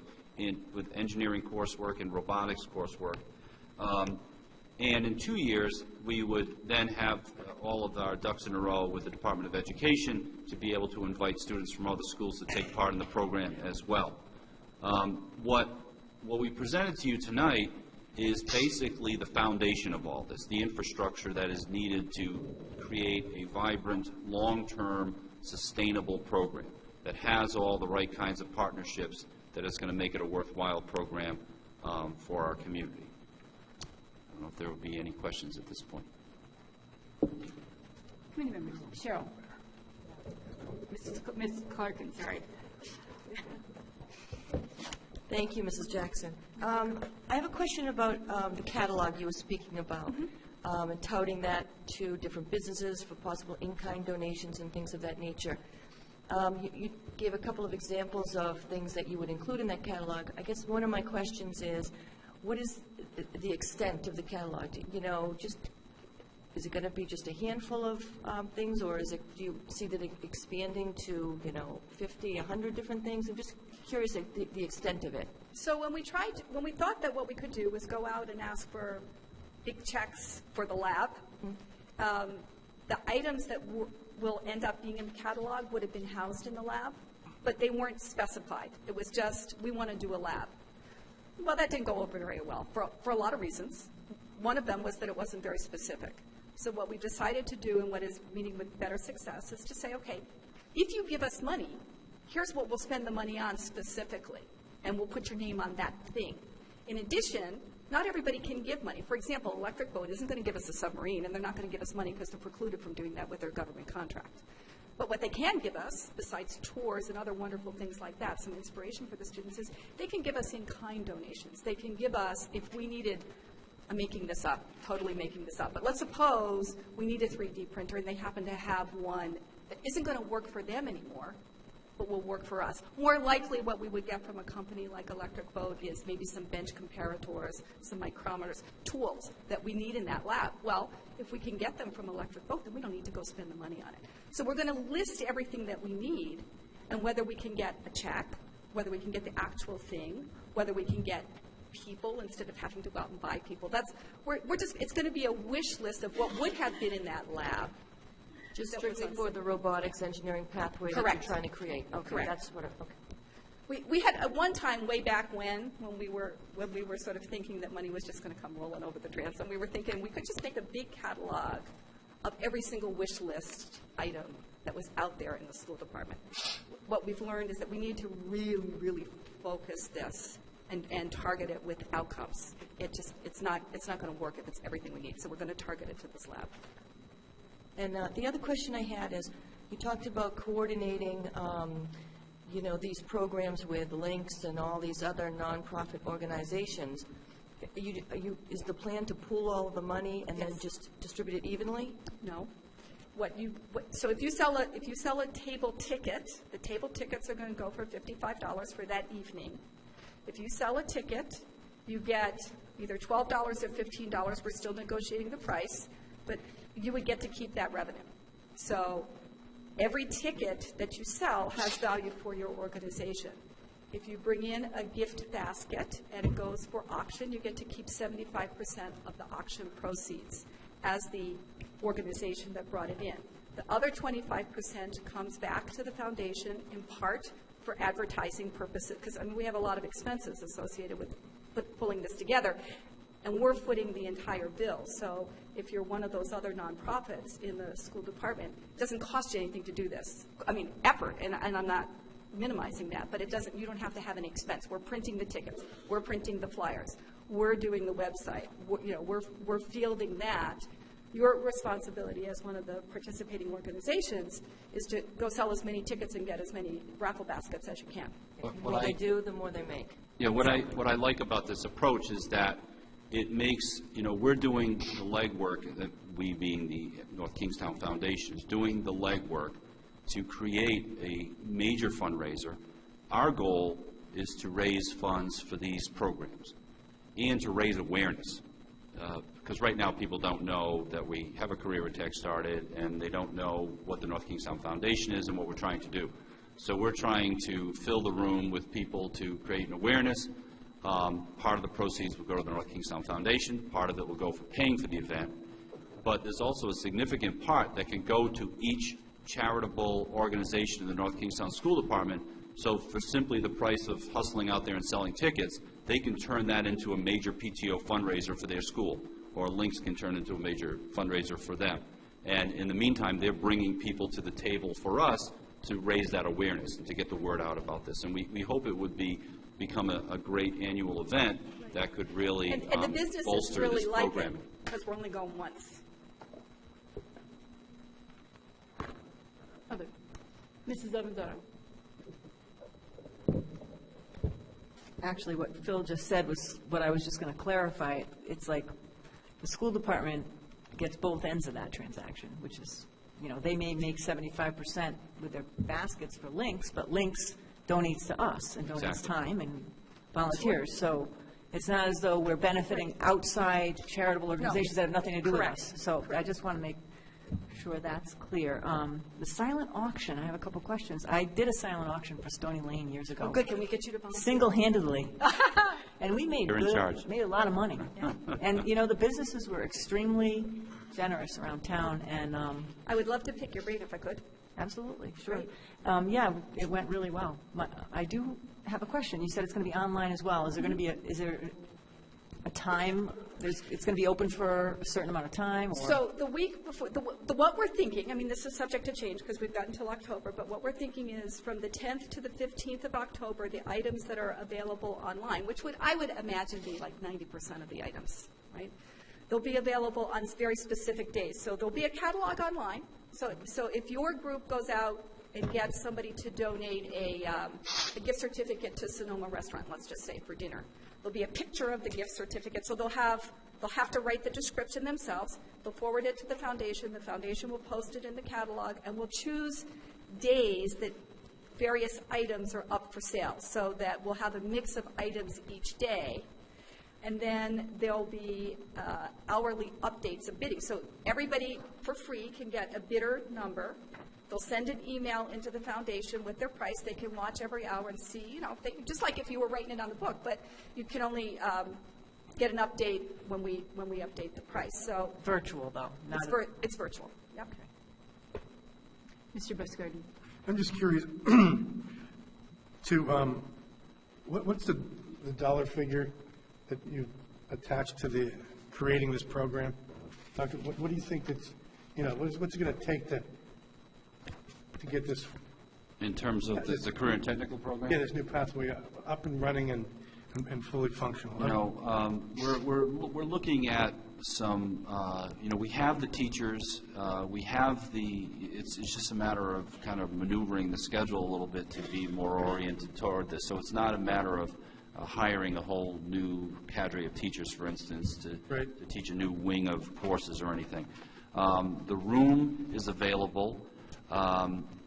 with engineering coursework and robotics coursework. And in 2 years, we would then have all of our ducks in a row with the Department of Education to be able to invite students from other schools to take part in the program as well. What we presented to you tonight is basically the foundation of all this, the infrastructure that is needed to create a vibrant, long-term, sustainable program that has all the right kinds of partnerships that is going to make it a worthwhile program for our community. I don't know if there will be any questions at this point. Committee members, Cheryl. Ms. Clarkin, sorry. Thank you, Mrs. Jackson. I have a question about the catalog you were speaking about, and touting that to different businesses for possible in-kind donations and things of that nature. You gave a couple of examples of things that you would include in that catalog. I guess one of my questions is, what is the extent of the catalog? You know, is it going to be just a handful of things, or do you see that expanding to, 50, 100 different things? I'm just curious the extent of it. So when we thought that what we could do was go out and ask for big checks for the lab, the items that will end up being in the catalog would have been housed in the lab, but they weren't specified. It was just, we want to do a lab. Well, that didn't go over very well for a lot of reasons. One of them was that it wasn't very specific. So what we decided to do, and what is meeting with better success, is to say, okay, if you give us money, here's what we'll spend the money on specifically, and we'll put your name on that thing. In addition, not everybody can give money. For example, Electric Boat isn't going to give us a submarine, and they're not going to give us money because they're precluded from doing that with their government contract. But what they can give us, besides tours and other wonderful things like that, some inspiration for the students, is they can give us in-kind donations. They can give us, if we needed, I'm making this up, totally making this up, but let's suppose we need a 3D printer and they happen to have one that isn't going to work for them anymore, but will work for us. More likely what we would get from a company like Electric Boat is maybe some bench comparators, some micrometers, tools that we need in that lab. Well, if we can get them from Electric Boat, then we don't need to go spend the money on it. So we're going to list everything that we need, and whether we can get a check, whether we can get the actual thing, whether we can get people instead of having to go out and buy people. It's going to be a wish list of what would have been in that lab. Just strictly for the robotics engineering pathway that you're trying to create. Okay, correct. That's what. Okay. We had at one time way back when we were sort of thinking that money was just going to come rolling over the transom. We were thinking we could just make a big catalog of every single wish list item that was out there in the school department. What we've learned is that we need to really, really focus this and target it with outcomes. It's not going to work if it's everything we need. So we're going to target it to this lab. And the other question I had is, you talked about coordinating, these programs with Links and all these other nonprofit organizations. Is the plan to pool all of the money and then just distribute it evenly? No. So if you sell a table ticket, the table tickets are going to go for $55 for that evening. If you sell a ticket, you get either $12 or $15. We're still negotiating the price, but you would get to keep that revenue. So every ticket that you sell has value for your organization. If you bring in a gift basket and it goes for auction, you get to keep 75% of the auction proceeds as the organization that brought it in. The other 25% comes back to the foundation in part for advertising purposes, because we have a lot of expenses associated with pulling this together, and we're footing the entire bill. So if you're one of those other nonprofits in the school department, it doesn't cost you anything to do this. Effort, and I'm not minimizing that, but you don't have to have any expense. We're printing the tickets. We're printing the flyers. We're doing the website. We're fielding that. Your responsibility as one of the participating organizations is to go sell as many tickets and get as many raffle baskets as you can. The more they do, the more they make. Yeah, what I like about this approach is that it makes, we're doing the legwork, that we being the North Kingstown Foundation, is doing the legwork to create a major fundraiser. Our goal is to raise funds for these programs and to raise awareness. Because right now people don't know that we have a Career in Tech started, and they don't know what the North Kingstown Foundation is and what we're trying to do. So we're trying to fill the room with people to create an awareness. Part of the proceeds will go to the North Kingstown Foundation. Part of it will go for paying for the event. But there's also a significant part that can go to each charitable organization in the North Kingstown School Department. So for simply the price of hustling out there and selling tickets, they can turn that into a major PTO fundraiser for their school, or Links can turn into a major fundraiser for them. And in the meantime, they're bringing people to the table for us to raise that awareness and to get the word out about this. And we hope it would become a great annual event that could really and the businesses bolster really this programming. Like it, because we're only going once. Mrs. Avanzado. Actually, what Phil just said was what I was just going to clarify. It's like the school department gets both ends of that transaction, which is, they may make 75% with their baskets for Links, but Links donates to us and donates time and volunteers. So it's not as though we're benefiting outside charitable organizations that have nothing to do with us. So I just want to make sure that's clear. The silent auction, I have a couple questions. I did a silent auction for Stony Lane years ago. Oh, good. Can we get you to volunteer? Single-handedly. And we made You're in charge. made a lot of money. Yeah. And, the businesses were extremely generous around town. And I would love to pick your brain if I could. Absolutely, sure. Yeah, it went really well. I do have a question. You said it's going to be online as well. Is there going to be is there a time? It's going to be open for a certain amount of time? Or? So the week before, what we're thinking, this is subject to change because we've got until October, but what we're thinking is from the 10th to the 15th of October, the items that are available online, which I would imagine be like 90% of the items, right? They'll be available on very specific days. So there'll be a catalog online. So if your group goes out and gets somebody to donate a gift certificate to Sonoma Restaurant, let's just say, for dinner, there'll be a picture of the gift certificate. So they'll have to write the description themselves. They'll forward it to the foundation. The foundation will post it in the catalog, and we'll choose days that various items are up for sale, so that we'll have a mix of items each day. And then there'll be hourly updates of bidding. So everybody, for free, can get a bidder number. They'll send an email into the foundation with their price. They can watch every hour and see, just like if you were writing it on the book, but you can only get an update when we update the price. So virtual, though. It's virtual. Yep. Okay. Mr. Busgarden. I'm just curious to what's the dollar figure that you've attached to the creating this program? Doctor, what do you think that's, what's it going to take to get this? In terms of the career and technical program? Yeah, this new pathway up and running and fully functional. We're looking at some, we have the teachers, it's just a matter of kind of maneuvering the schedule a little bit to be more oriented toward this. So it's not a matter of hiring a whole new cadre of teachers, for instance, to teach a new wing of courses or anything. The room is available.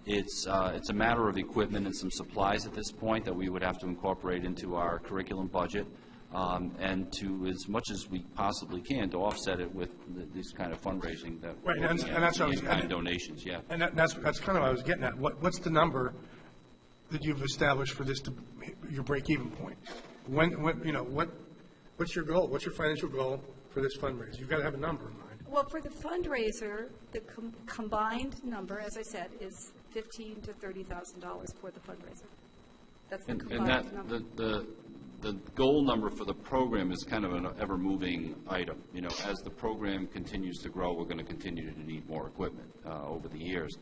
It's a matter of equipment and some supplies at this point that we would have to incorporate into our curriculum budget, and to, as much as we possibly can, to offset it with this kind of fundraising that. Right, and that's what I was- in-kind donations, yeah. And that's kind of what I was getting at. What's the number that you've established for this to, your break-even point? What's your goal? What's your financial goal for this fundraiser? You've got to have a number in mind. Well, for the fundraiser, the combined number, as I said, is $15,000 to $30,000 for the fundraiser. That's the And combined that, number. the goal number for the program is kind of an ever-moving item. You know, as the program continues to grow, we're going to continue to need more equipment over the years.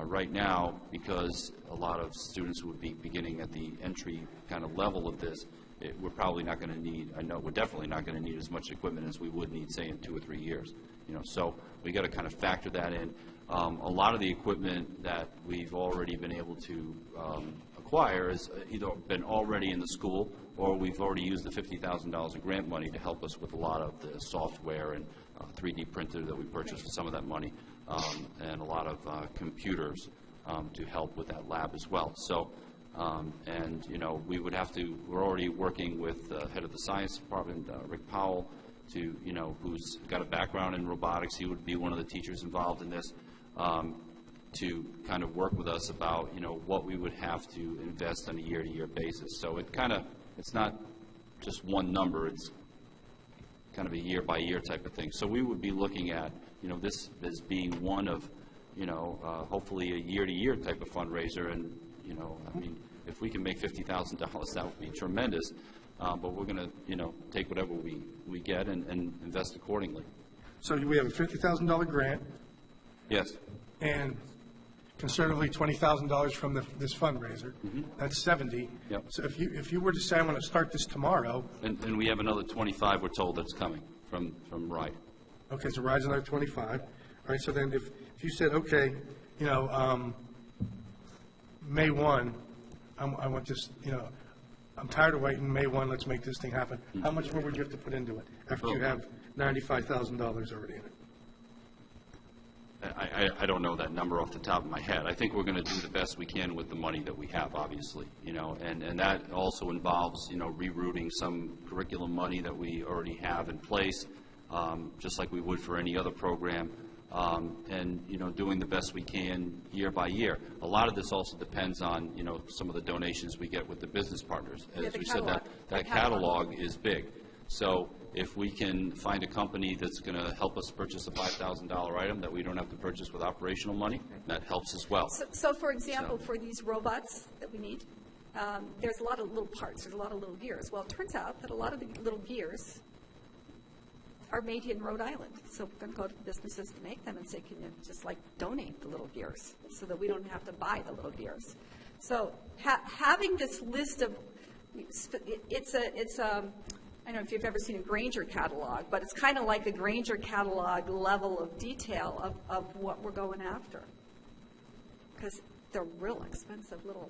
Right now, because a lot of students would be beginning at the entry kind of level of this, we're probably not going to need, I know we're definitely not going to need as much equipment as we would need, say, in 2 or 3 years. You know, so we got to kind of factor that in. A lot of the equipment that we've already been able to acquire has either been already in the school, or we've already used the $50,000 of grant money to help us with a lot of the software and 3D printer that we purchased with some of that money, and a lot of computers to help with that lab as well. So, and, you know, we would have to, we're already working with the head of the science department, Rick Powell, to, you know, who's got a background in robotics. He would be one of the teachers involved in this, to kind of work with us about, you know, what we would have to invest on a year-to-year basis. So it kind of, it's not just one number, it's kind of a year-by-year type of thing. So we would be looking at, you know, this as being one of, you know, hopefully a year-to-year type of fundraiser. And, you know, I mean, if we can make $50,000, that would be tremendous. But we're going to, you know, take whatever we get and invest accordingly. So we have a $50,000 grant. Yes. And conservatively $20,000 from this fundraiser. Mm-hmm. That's 70. Yep. So if you were to say, I want to start this tomorrow. And we have another 25, we're told, that's coming from RIDE. Okay, so RIDE's another 25. All right, so then if you said, okay, you know, May 1, I want this, you know, I'm tired of waiting, May 1, let's make this thing happen. Mm-hmm. How much more would you have to put into it after you have $95,000 already in it? I don't know that number off the top of my head. I think we're going to do the best we can with the money that we have, obviously, you know, and that also involves, you know, rerouting some curriculum money that we already have in place, just like we would for any other program, and, you know, doing the best we can year by year. A lot of this also depends on, you know, some of the donations we get with the business partners. As we said, that catalog is big. So if we can find a company that's going to help us purchase a $5,000 item that we don't have to purchase with operational money, that helps as well. So for example, for these robots that we need, there's a lot of little parts, there's a lot of little gears. Well, it turns out that a lot of the little gears are made in Rhode Island. So we're going to go to businesses to make them and say, can you just like donate the little gears so that we don't have to buy the little gears. So having this list of, it's I don't know if you've ever seen a Grainger catalog, but it's kind of like a Grainger catalog level of detail of what we're going after. Because they're real expensive little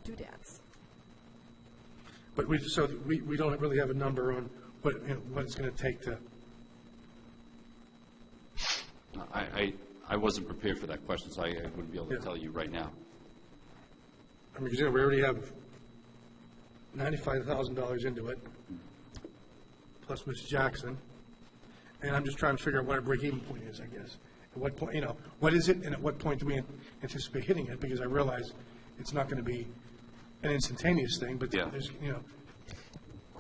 doodads. But we don't really have a number on what it's going to take to. I wasn't prepared for that question, so I wouldn't be able to tell you right now. I mean, because, you know, we already have $95,000 into it, plus Mrs. Jackson, and I'm just trying to figure out what our break-even point is, I guess. At what point, you know, what is it, and at what point do we anticipate hitting it? Because I realize it's not going to be an instantaneous thing, but there's, you know,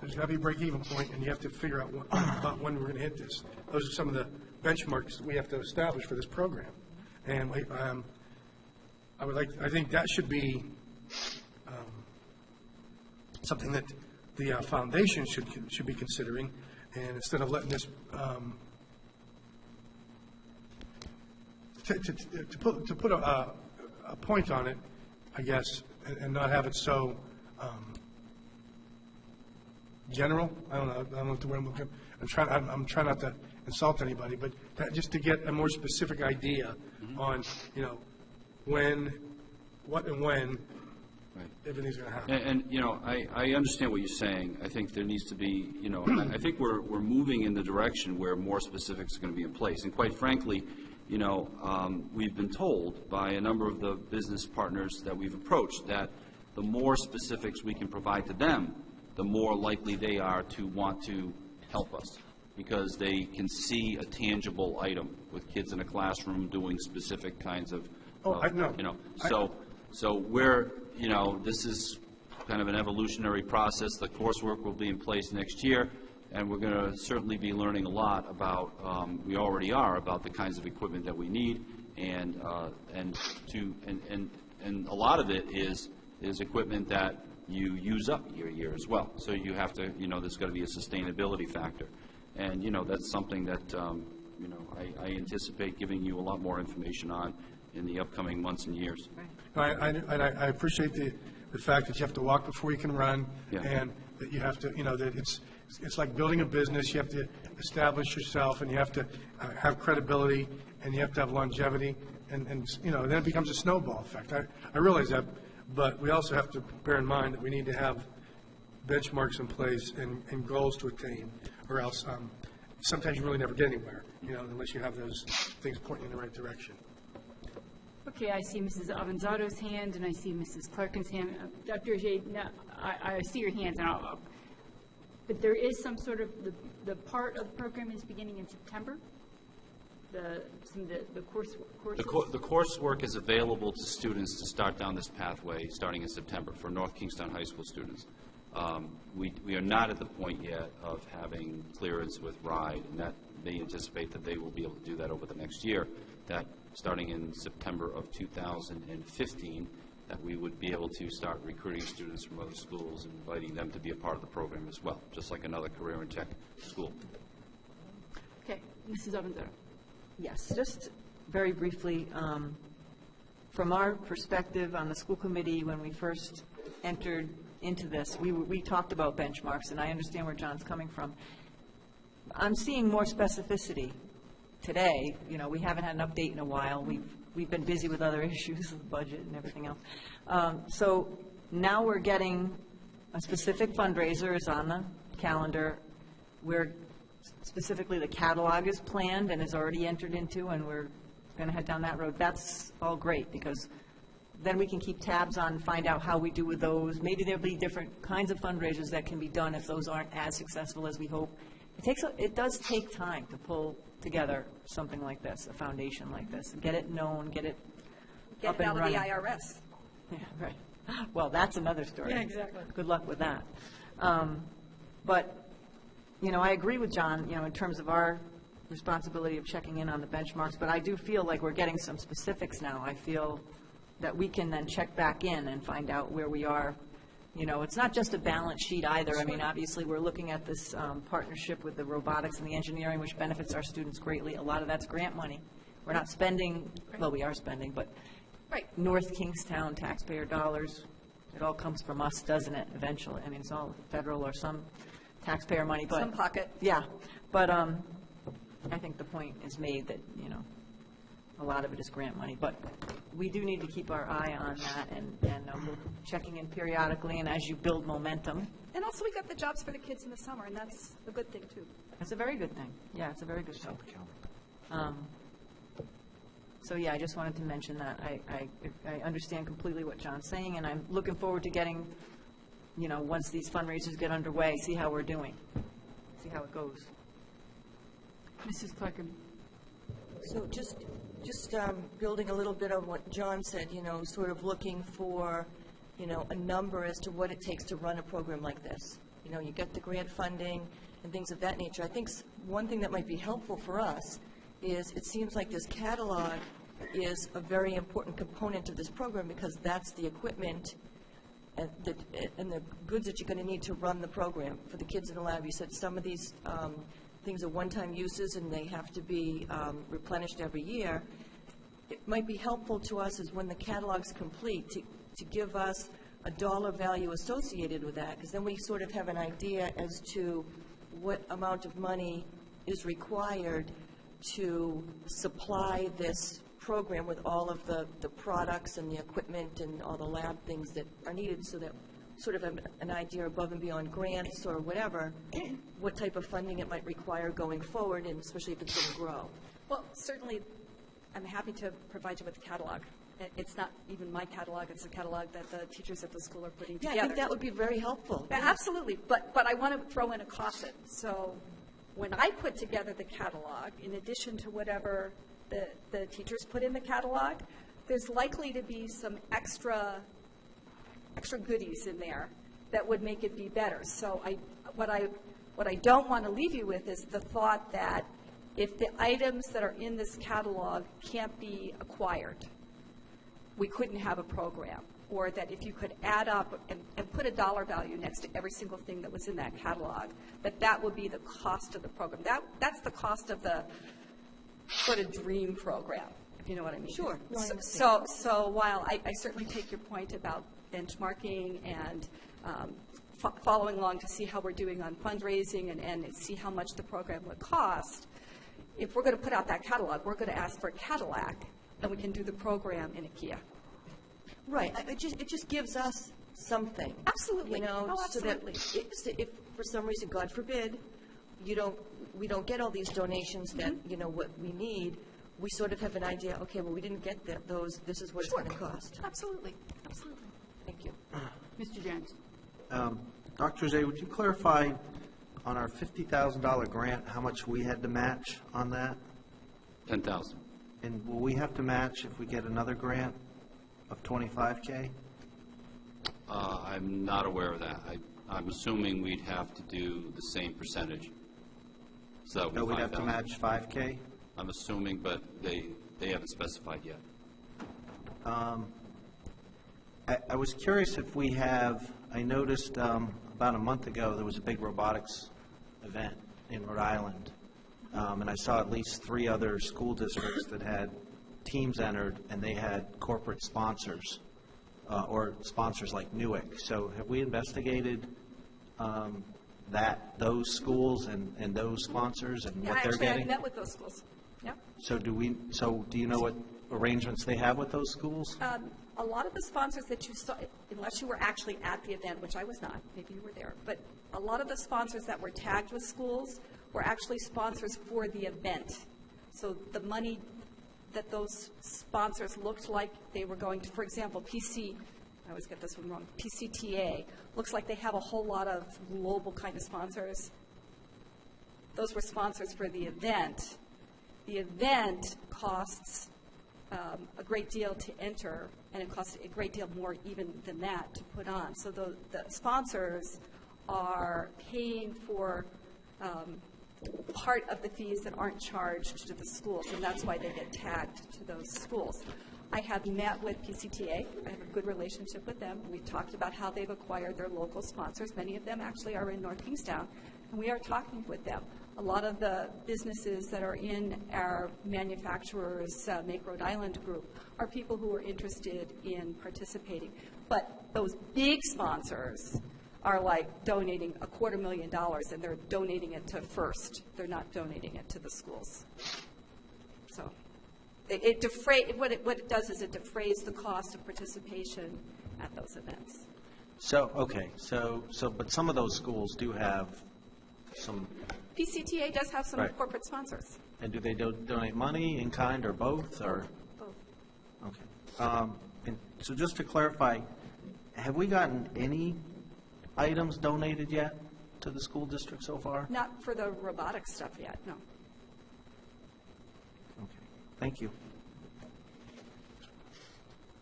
there's got to be a break-even point, and you have to figure out about when we're going to hit this. Those are some of the benchmarks that we have to establish for this program. And I think that should be something that the foundation should be considering, and instead of letting this to put a point on it, I guess, and not have it so general. I don't know what the word I'm looking for. I'm trying not to insult anybody, but just to get a more specific idea on, you know, what and when everything's going to happen. And, you know, I understand what you're saying. I think there needs to be, you know, I think we're moving in the direction where more specifics are going to be in place. And quite frankly, you know, we've been told by a number of the business partners that we've approached that the more specifics we can provide to them, the more likely they are to want to help us, because they can see a tangible item with kids in a classroom doing specific kinds of, I know. you know. So we're, you know, this is kind of an evolutionary process. The coursework will be in place next year, and we're going to certainly be learning a lot about, we already are, about the kinds of equipment that we need, and a lot of it is equipment that you use up year to year as well. So you have to, you know, there's got to be a sustainability factor. And, you know, that's something that, you know, I anticipate giving you a lot more information on in the upcoming months and years. I appreciate the fact that you have to walk before you can run, Yeah. and that you have to, you know, that it's like building a business. You have to establish yourself, and you have to have credibility, and you have to have longevity, and you know, then it becomes a snowball effect. I realize that, but we also have to bear in mind that we need to have benchmarks in place and goals to attain, or else sometimes you really never get anywhere, you know, unless you have those things pointing in the right direction. Okay, I see Mrs. Avanzado's hand, and I see Mrs. Clarkin's hand. Dr. Ajay, now, I see your hands, and but there is some sort of, the part of the program is beginning in September? The courses? The coursework is available to students to start down this pathway starting in September for North Kingstown High School students. We are not at the point yet of having clearance with RIDE, and that they anticipate that they will be able to do that over the next year, that starting in September of 2015, that we would be able to start recruiting students from other schools and inviting them to be a part of the program as well, just like another career and tech school. Okay, Mrs. Avanzado. Yes, just very briefly, from our perspective on the school committee, when we first entered into this, we talked about benchmarks, and I understand where John's coming from. I'm seeing more specificity today. You know, we haven't had an update in a while. We've been busy with other issues, the budget and everything else. So now we're getting a specific fundraiser is on the calendar. We're specifically, the catalog is planned and is already entered into, and we're going to head down that road. That's all great, because then we can keep tabs on, find out how we do with those. Maybe there'll be different kinds of fundraisers that can be done if those aren't as successful as we hope. It does take time to pull together something like this, a foundation like this, and get it known, get it up and running. Get it out of the IRS. Yeah, right. Well, that's another story. Yeah, exactly. Good luck with that. But, you know, I agree with John, you know, in terms of our responsibility of checking in on the benchmarks, but I do feel like we're getting some specifics now. I feel that we can then check back in and find out where we are. You know, it's not just a balance sheet either. I mean, obviously, we're looking at this partnership with the robotics and the engineering, which benefits our students greatly. A lot of that's grant money. We're not spending, well, we are spending, but North Kingstown taxpayer dollars, it all comes from us, doesn't it, eventually? I mean, it's all federal or some taxpayer money, but... Some pocket. Yeah, but I think the point is made that, you know, a lot of it is grant money, but we do need to keep our eye on that, and we're checking in periodically, and as you build momentum. And also, we got the jobs for the kids in the summer, and that's a good thing, too. That's a very good thing. Yeah, it's a very good thing. So, yeah, I just wanted to mention that. I understand completely what John's saying, and I'm looking forward to getting, you know, once these fundraisers get underway, see how we're doing, see how it goes. Mrs. Clarkin. So just building a little bit on what John said, you know, sort of looking for, you know, a number as to what it takes to run a program like this. You know, you get the grant funding and things of that nature. I think one thing that might be helpful for us is it seems like this catalog is a very important component of this program, because that's the equipment and the goods that you're going to need to run the program. For the kids in the lab, you said some of these things are one-time uses and they have to be replenished every year. It might be helpful to us is when the catalog's complete to give us a dollar value associated with that, because then we sort of have an idea as to what amount of money is required to supply this program with all of the products and the equipment and all the lab things that are needed so that sort of an idea above and beyond grants or whatever, what type of funding it might require going forward, and especially if it's going to grow. Well, certainly, I'm happy to provide you with a catalog. It's not even my catalog, it's a catalog that the teachers at the school are putting Yeah, together. I think that would be very helpful. Absolutely, but I want to throw in a caution. So when I put together the catalog, in addition to whatever the teachers put in the catalog, there's likely to be some extra goodies in there that would make it be better. So what I don't want to leave you with is the thought that if the items that are in this catalog can't be acquired, we couldn't have a program, or that if you could add up and put a dollar value next to every single thing that was in that catalog, that would be the cost of the program. That's the cost of the sort of dream program, if you know what I mean. Sure. No, I So while I certainly take your point about benchmarking and following along to see how we're doing on fundraising and see how much the program would cost, if we're going to put out that catalog, we're going to ask for a Cadillac, and we can do the program in a Kia. Right. It just gives us something. Absolutely. You know, Oh, absolutely. so that if for some reason, God forbid, we don't get all these donations that, you know, what we need, we sort of have an idea, okay, well, we didn't get those, this is what it's going to cost. Absolutely. Absolutely. Thank you. Mr. Jones? Dr. Zay, would you clarify on our $50,000 grant, how much we had to match on that? 10,000. And will we have to match if we get another grant of $25K? I'm not aware of that. I'm assuming we'd have to do the same percentage. So that would No, be we'd have to 5,000. match 5K? I'm assuming, but they haven't specified yet. I was curious if we have, I noticed about a month ago, there was a big robotics event in Rhode Island. And I saw at least 3 other school districts that had teams entered, and they had corporate sponsors, or sponsors like Newick. So have we investigated those schools and those sponsors and what they're Actually, getting? I've met with those schools. Yeah. So do you know what arrangements they have with those schools? A lot of the sponsors that you saw, unless you were actually at the event, which I was not, maybe you were there, but a lot of the sponsors that were tagged with schools were actually sponsors for the event. So the money that those sponsors looked like they were going to, for example, I always get this one wrong, PCTA, looks like they have a whole lot of global kind of sponsors. Those were sponsors for the event. The event costs a great deal to enter, and it costs a great deal more even than that to put on. So the sponsors are paying for part of the fees that aren't charged to the schools, and that's why they get tagged to those schools. I have met with PCTA. I have a good relationship with them. We've talked about how they've acquired their local sponsors. Many of them actually are in North Kingstown, and we are talking with them. A lot of the businesses that are in our manufacturers Make Rhode Island group are people who are interested in participating. But those big sponsors are like donating $250,000, and they're donating it to First. They're not donating it to the schools. So what it does is it defrays the cost of participation at those events. So, okay, but some of those schools do have some, PCTA does have some Right. corporate sponsors. and do they donate money in kind or both, or? Both. Okay. And so just to clarify, have we gotten any items donated yet to the school district so far? Not for the robotics stuff yet, no. Okay. Thank you.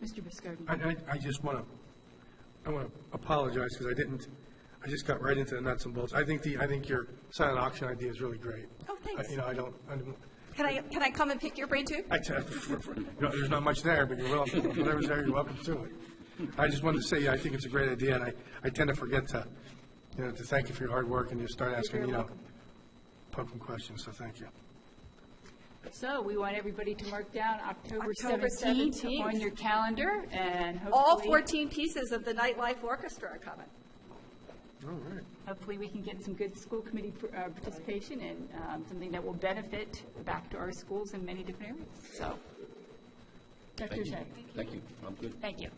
Mr. Biscardi? I just want to apologize because I just got right into the nuts and bolts. I think your silent auction idea is really great. Oh, thanks. I don't, Can I come and pick your brain too? there's not much there, but you're welcome. Whatever's there, you're welcome to it. I just wanted to say, I think it's a great idea, and I tend to forget to thank you for your hard work and just start asking, poking questions, so thank you. So we want everybody to mark down October October 17th on your calendar, and All hopefully, 14 pieces of the Nightlife Orchestra are coming. All right. hopefully we can get some good school committee participation and something that will benefit back to our schools in many different areas. So Dr. Thank you. Shea? Thank you. I'm good. Thank you.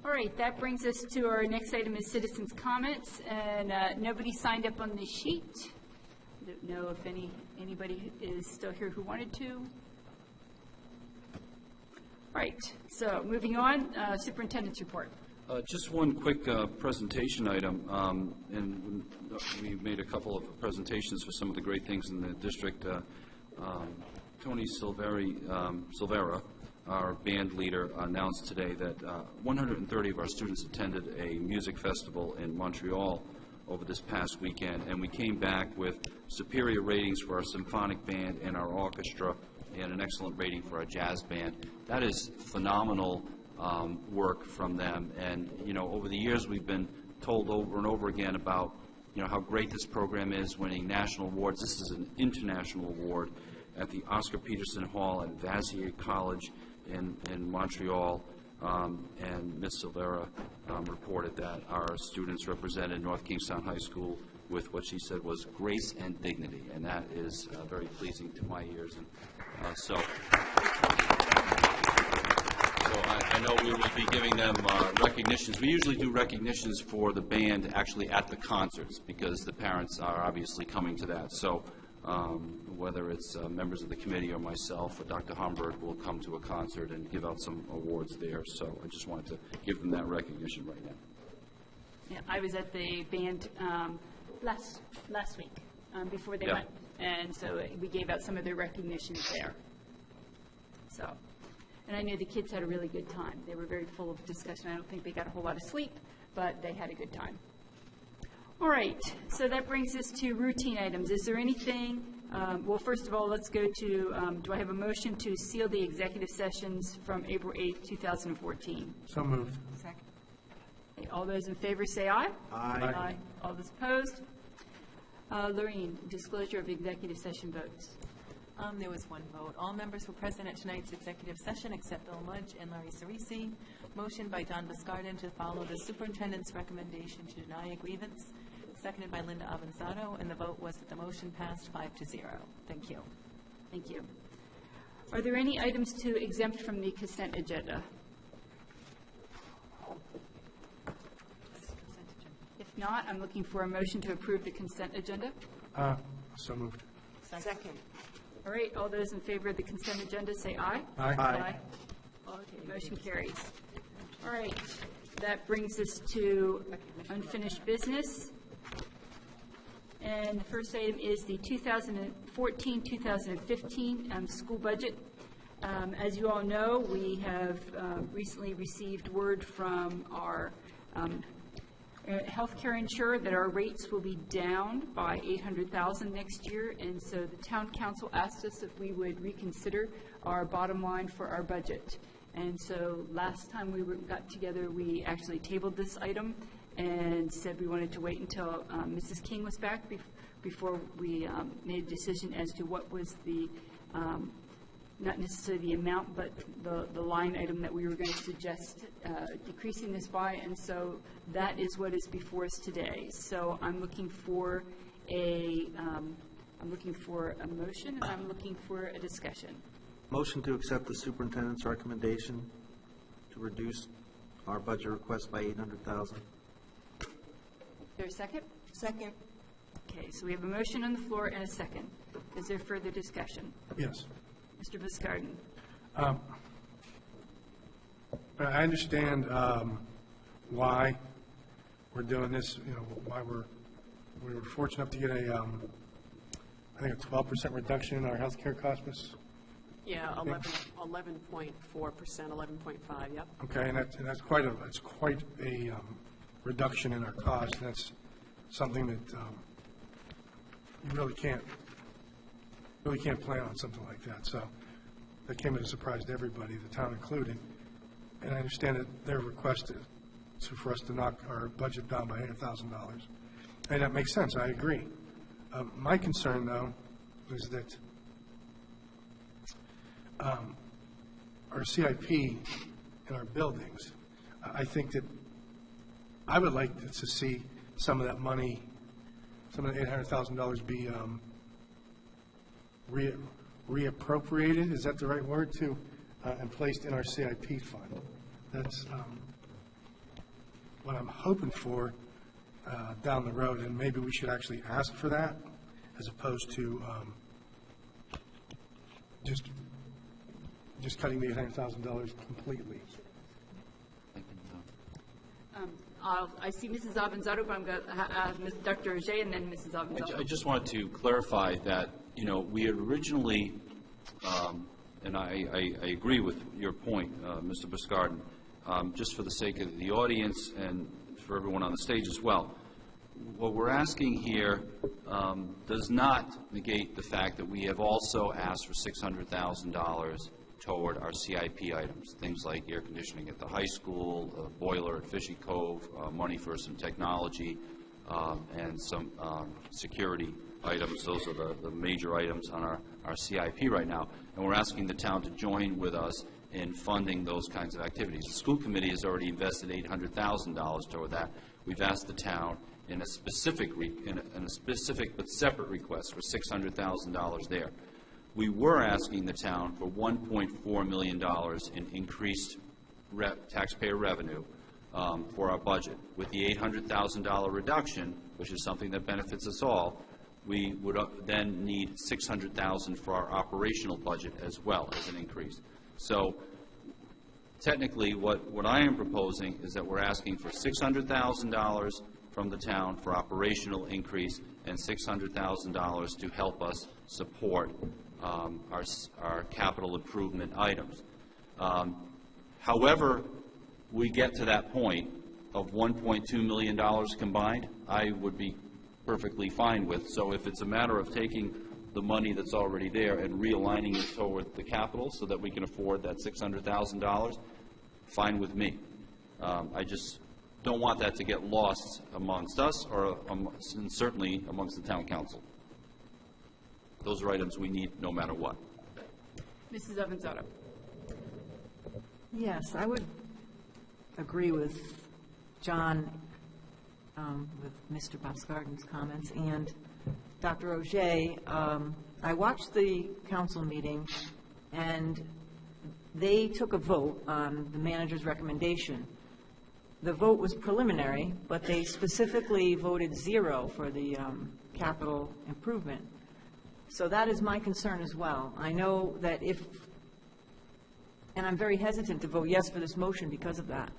All right, that brings us to our next item is citizens' comments, and nobody signed up on the sheet. I don't know if anybody is still here who wanted to. All right, so moving on, superintendent's report. Just one quick presentation item, and we made a couple of presentations for some of the great things in the district. Tony Silvera, our band leader, announced today that 130 of our students attended a music festival in Montreal over this past weekend, and we came back with superior ratings for our symphonic band and our orchestra, and an excellent rating for our jazz band. That is phenomenal work from them, and over the years we've been told over and over again about how great this program is, winning national awards. This is an international award at the Oscar Peterson Hall at Vassier College in Montreal, and Ms. Silvera reported that our students represented North Kingstown High School with what she said was grace and dignity, and that is very pleasing to my ears. And so I know we will be giving them recognitions. We usually do recognitions for the band actually at the concerts because the parents are obviously coming to that. So whether it's members of the committee or myself or Dr. Homburg will come to a concert and give out some awards there. So I just wanted to give them that recognition right now. Yeah, I was at the band last week before they went, and so we gave out some of their recognitions there. So, and I knew the kids had a really good time. They were very full of discussion. I don't think they got a whole lot of sleep, but they had a good time. All right, so that brings us to routine items. Is there anything, well, first of all, let's go to, do I have a motion to seal the executive sessions from April 8th, 2014? So moved. Second. Okay, all those in favor say aye. Aye. All those opposed? Lorraine, disclosure of executive session votes. There was one vote. All members were present at tonight's executive session except Bill Mudge and Larry Cerisi. Motion by Don Biscardin to follow the superintendent's recommendation to deny a grievance. Seconded by Linda Avanzato, and the vote was that the motion passed 5-0. Thank you. Thank you. Are there any items to exempt from the consent agenda? If not, I'm looking for a motion to approve the consent agenda. So moved. Second. All right, all those in favor of the consent agenda say aye. Aye. Okay, motion carries. All right, that brings us to unfinished business. And the first item is the 2014-2015 school budget. As you all know, we have recently received word from our healthcare insurer that our rates will be down by $800,000 next year, and so the town council asked us if we would reconsider our bottom line for our budget. And so last time we got together, we actually tabled this item and said we wanted to wait until Mrs. King was back before we made a decision as to what was the, not necessarily the amount, but the line item that we were going to suggest decreasing this by, and so that is what is before us today. So I'm looking for a motion, and I'm looking for a discussion. Motion to accept the superintendent's recommendation to reduce our budget request by $800,000. Is there a second? Second. Okay, so we have a motion on the floor and a second. Is there further discussion? Yes. Mr. Biscardin. I understand why we're doing this, why we were fortunate enough to get I think a 12% reduction in our healthcare costs, Ms. Yeah, 11.4%, 11.5, yep. Okay, and that's quite a reduction in our costs, and that's something that you really can't plan on something like that. So that came as a surprise to everybody, the town included. And I understand that their request is for us to knock our budget down by $800,000, and that makes sense. I agree. My concern, though, is that our CIP in our buildings, I think that I would like to see some of that money, some of the $800,000 be reappropriated. Is that the right word? To and placed in our CIP fund. That's what I'm hoping for down the road, and maybe we should actually ask for that as opposed to just cutting the $800,000 completely. I see Mrs. Avanzato, but I'm going to Dr. Ajay and then Mrs. Avanzato. I just wanted to clarify that, we had originally, and I agree with your point, Mr. Buscardin, just for the sake of the audience and for everyone on the stage as well. What we're asking here does not negate the fact that we have also asked for $600,000 toward our CIP items, things like air conditioning at the high school, a boiler at Fishy Cove, money for some technology, and some security items. Those are the major items on our CIP right now. And we're asking the town to join with us in funding those kinds of activities. The school committee has already invested $800,000 toward that. We've asked the town in a specific but separate request for $600,000 there. We were asking the town for $1.4 million in increased taxpayer revenue for our budget. With the $800,000 reduction, which is something that benefits us all, we would then need $600,000 for our operational budget as well as an increase. So technically, what I am proposing is that we're asking for $600,000 from the town for operational increase and $600,000 to help us support our capital improvement items. However we get to that point of $1.2 million combined, I would be perfectly fine with. So if it's a matter of taking the money that's already there and realigning it toward the capital so that we can afford that $600,000, fine with me. I just don't want that to get lost amongst us or and certainly amongst the town council. Those are items we need no matter what. Mrs. Avanzato. Yes, I would agree with John, with Mr. Buscardin's comments, and Dr. Auger. I watched the council meeting, and they took a vote on the manager's recommendation. The vote was preliminary, but they specifically voted 0 for the capital improvement. So that is my concern as well. I know that and I'm very hesitant to vote yes for this motion because of that.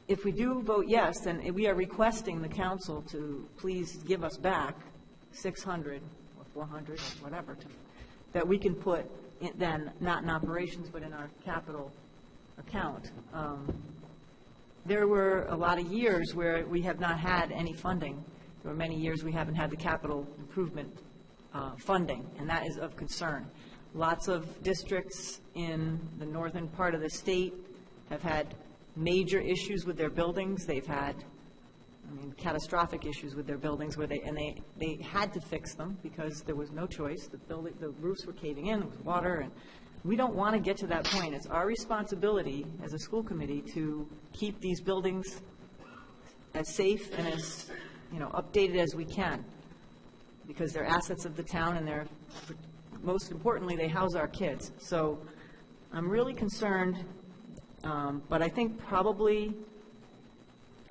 If we do vote yes, then we are requesting the council to please give us back 600 or 400 or whatever that we can put then not in operations but in our capital account. There were a lot of years where we have not had any funding. There were many years we haven't had the capital improvement funding, and that is of concern. Lots of districts in the northern part of the state have had major issues with their buildings. They've had, catastrophic issues with their buildings where they had to fix them because there was no choice. The roofs were caving in, there was water, and we don't want to get to that point. It's our responsibility as a school committee to keep these buildings as safe and as updated as we can, because they're assets of the town and most importantly, they house our kids. So I'm really concerned, but I think probably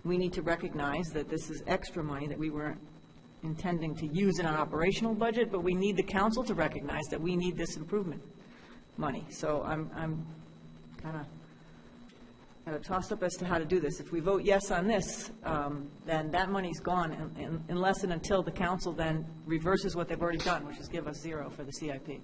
we need to recognize that this is extra money that we weren't intending to use in an operational budget, but we need the council to recognize that we need this improvement money. So I'm kind of at a toss-up as to how to do this. If we vote yes on this, then that money's gone unless and until the council then reverses what they've already done, which is give us 0 for the CIP.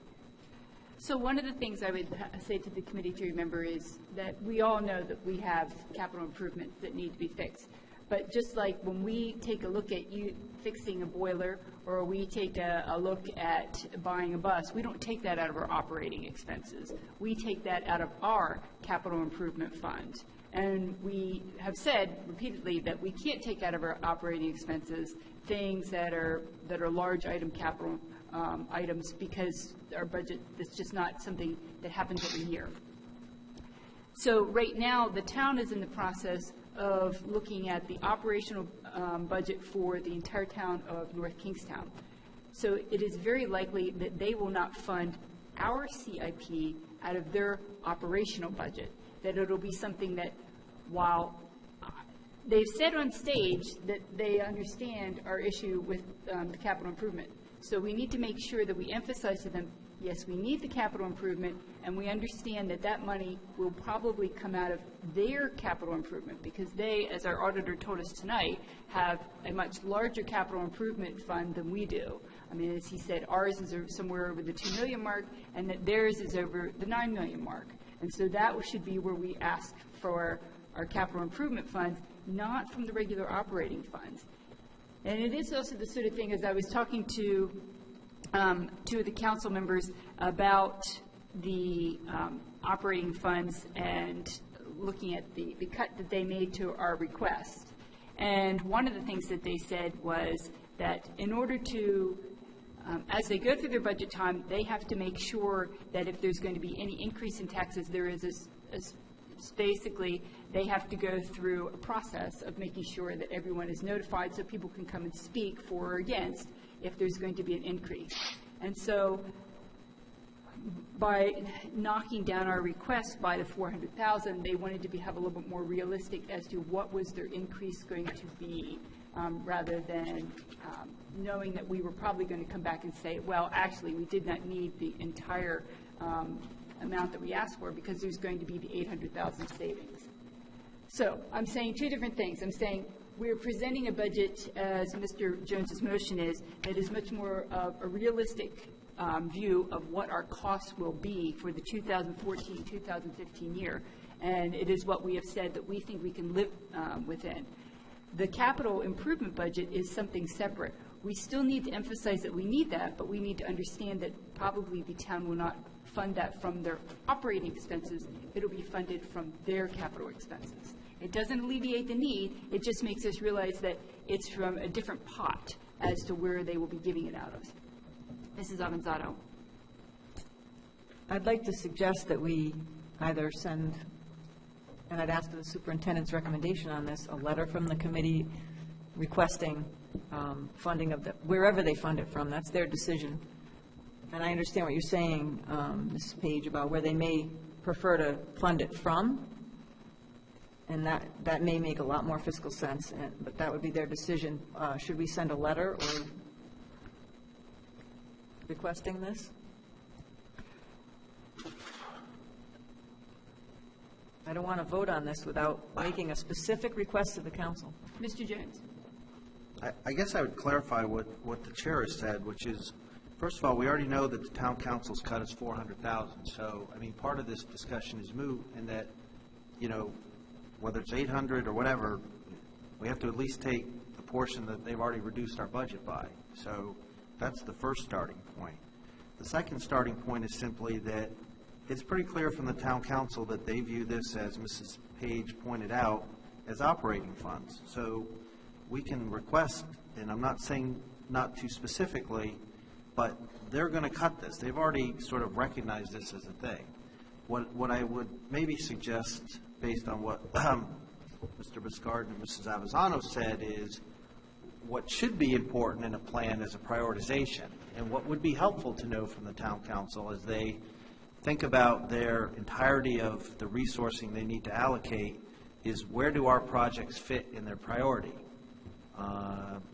So one of the things I would say to the committee to remember is that we all know that we have capital improvements that need to be fixed. But just like when we take a look at you fixing a boiler or we take a look at buying a bus, we don't take that out of our operating expenses. We take that out of our capital improvement fund. And we have said repeatedly that we can't take out of our operating expenses things that are large item capital items because our budget is just not something that happens every year. So right now, the town is in the process of looking at the operational budget for the entire town of North Kingstown. So it is very likely that they will not fund our CIP out of their operational budget, that it'll be something that, while they've said on stage that they understand our issue with the capital improvement. So we need to make sure that we emphasize to them, yes, we need the capital improvement, and we understand that that money will probably come out of their capital improvement, because they, as our auditor told us tonight, have a much larger capital improvement fund than we do. I mean, as he said, ours is somewhere over the 2 million mark, and that theirs is over the 9 million mark. And so that should be where we ask for our capital improvement funds, not from the regular operating funds. And it is also the sort of thing, as I was talking to two of the council members about the operating funds and looking at the cut that they made to our request. And one of the things that they said was that in order to, as they go through their budget time, they have to make sure that if there's going to be any increase in taxes, there is basically, they have to go through a process of making sure that everyone is notified so people can come and speak for or against if there's going to be an increase. And so by knocking down our request by the $400,000, they wanted to have a little bit more realistic as to what was their increase going to be, rather than knowing that we were probably going to come back and say, well, actually, we did not need the entire amount that we asked for, because there's going to be the $800,000 savings. So I'm saying two different things. I'm saying we're presenting a budget, as Mr. Jones's motion is, that is much more of a realistic view of what our costs will be for the 2014-2015 year. And it is what we have said that we think we can live within. The capital improvement budget is something separate. We still need to emphasize that we need that, but we need to understand that probably the town will not fund that from their operating expenses. It'll be funded from their capital expenses. It doesn't alleviate the need. It just makes us realize that it's from a different pot as to where they will be giving it out of. Mrs. Avanzato. I'd like to suggest that we either send, and I'd ask for the superintendent's recommendation on this, a letter from the committee requesting funding of wherever they fund it from. That's their decision. And I understand what you're saying, Ms. Page, about where they may prefer to fund it from, and that may make a lot more fiscal sense, but that would be their decision. Should we send a letter or requesting this? I don't want to vote on this without making a specific request to the council. Mr. Jones. I guess I would clarify what the chair has said, which is, first of all, we already know that the town council's cut is $400,000. So, I mean, part of this discussion is moot, and that, you know, whether it's 800 or whatever, we have to at least take the portion that they've already reduced our budget by. So that's the first starting point. The second starting point is simply that it's pretty clear from the town council that they view this, as Mrs. Page pointed out, as operating funds. So we can request, and I'm not saying not too specifically, but they're going to cut this. They've already sort of recognized this as a thing. What I would maybe suggest, based on what Mr. Biscard and Mrs. Avanzato said, is what should be important in a plan is a prioritization. And what would be helpful to know from the town council as they think about their entirety of the resourcing they need to allocate is, where do our projects fit in their priority?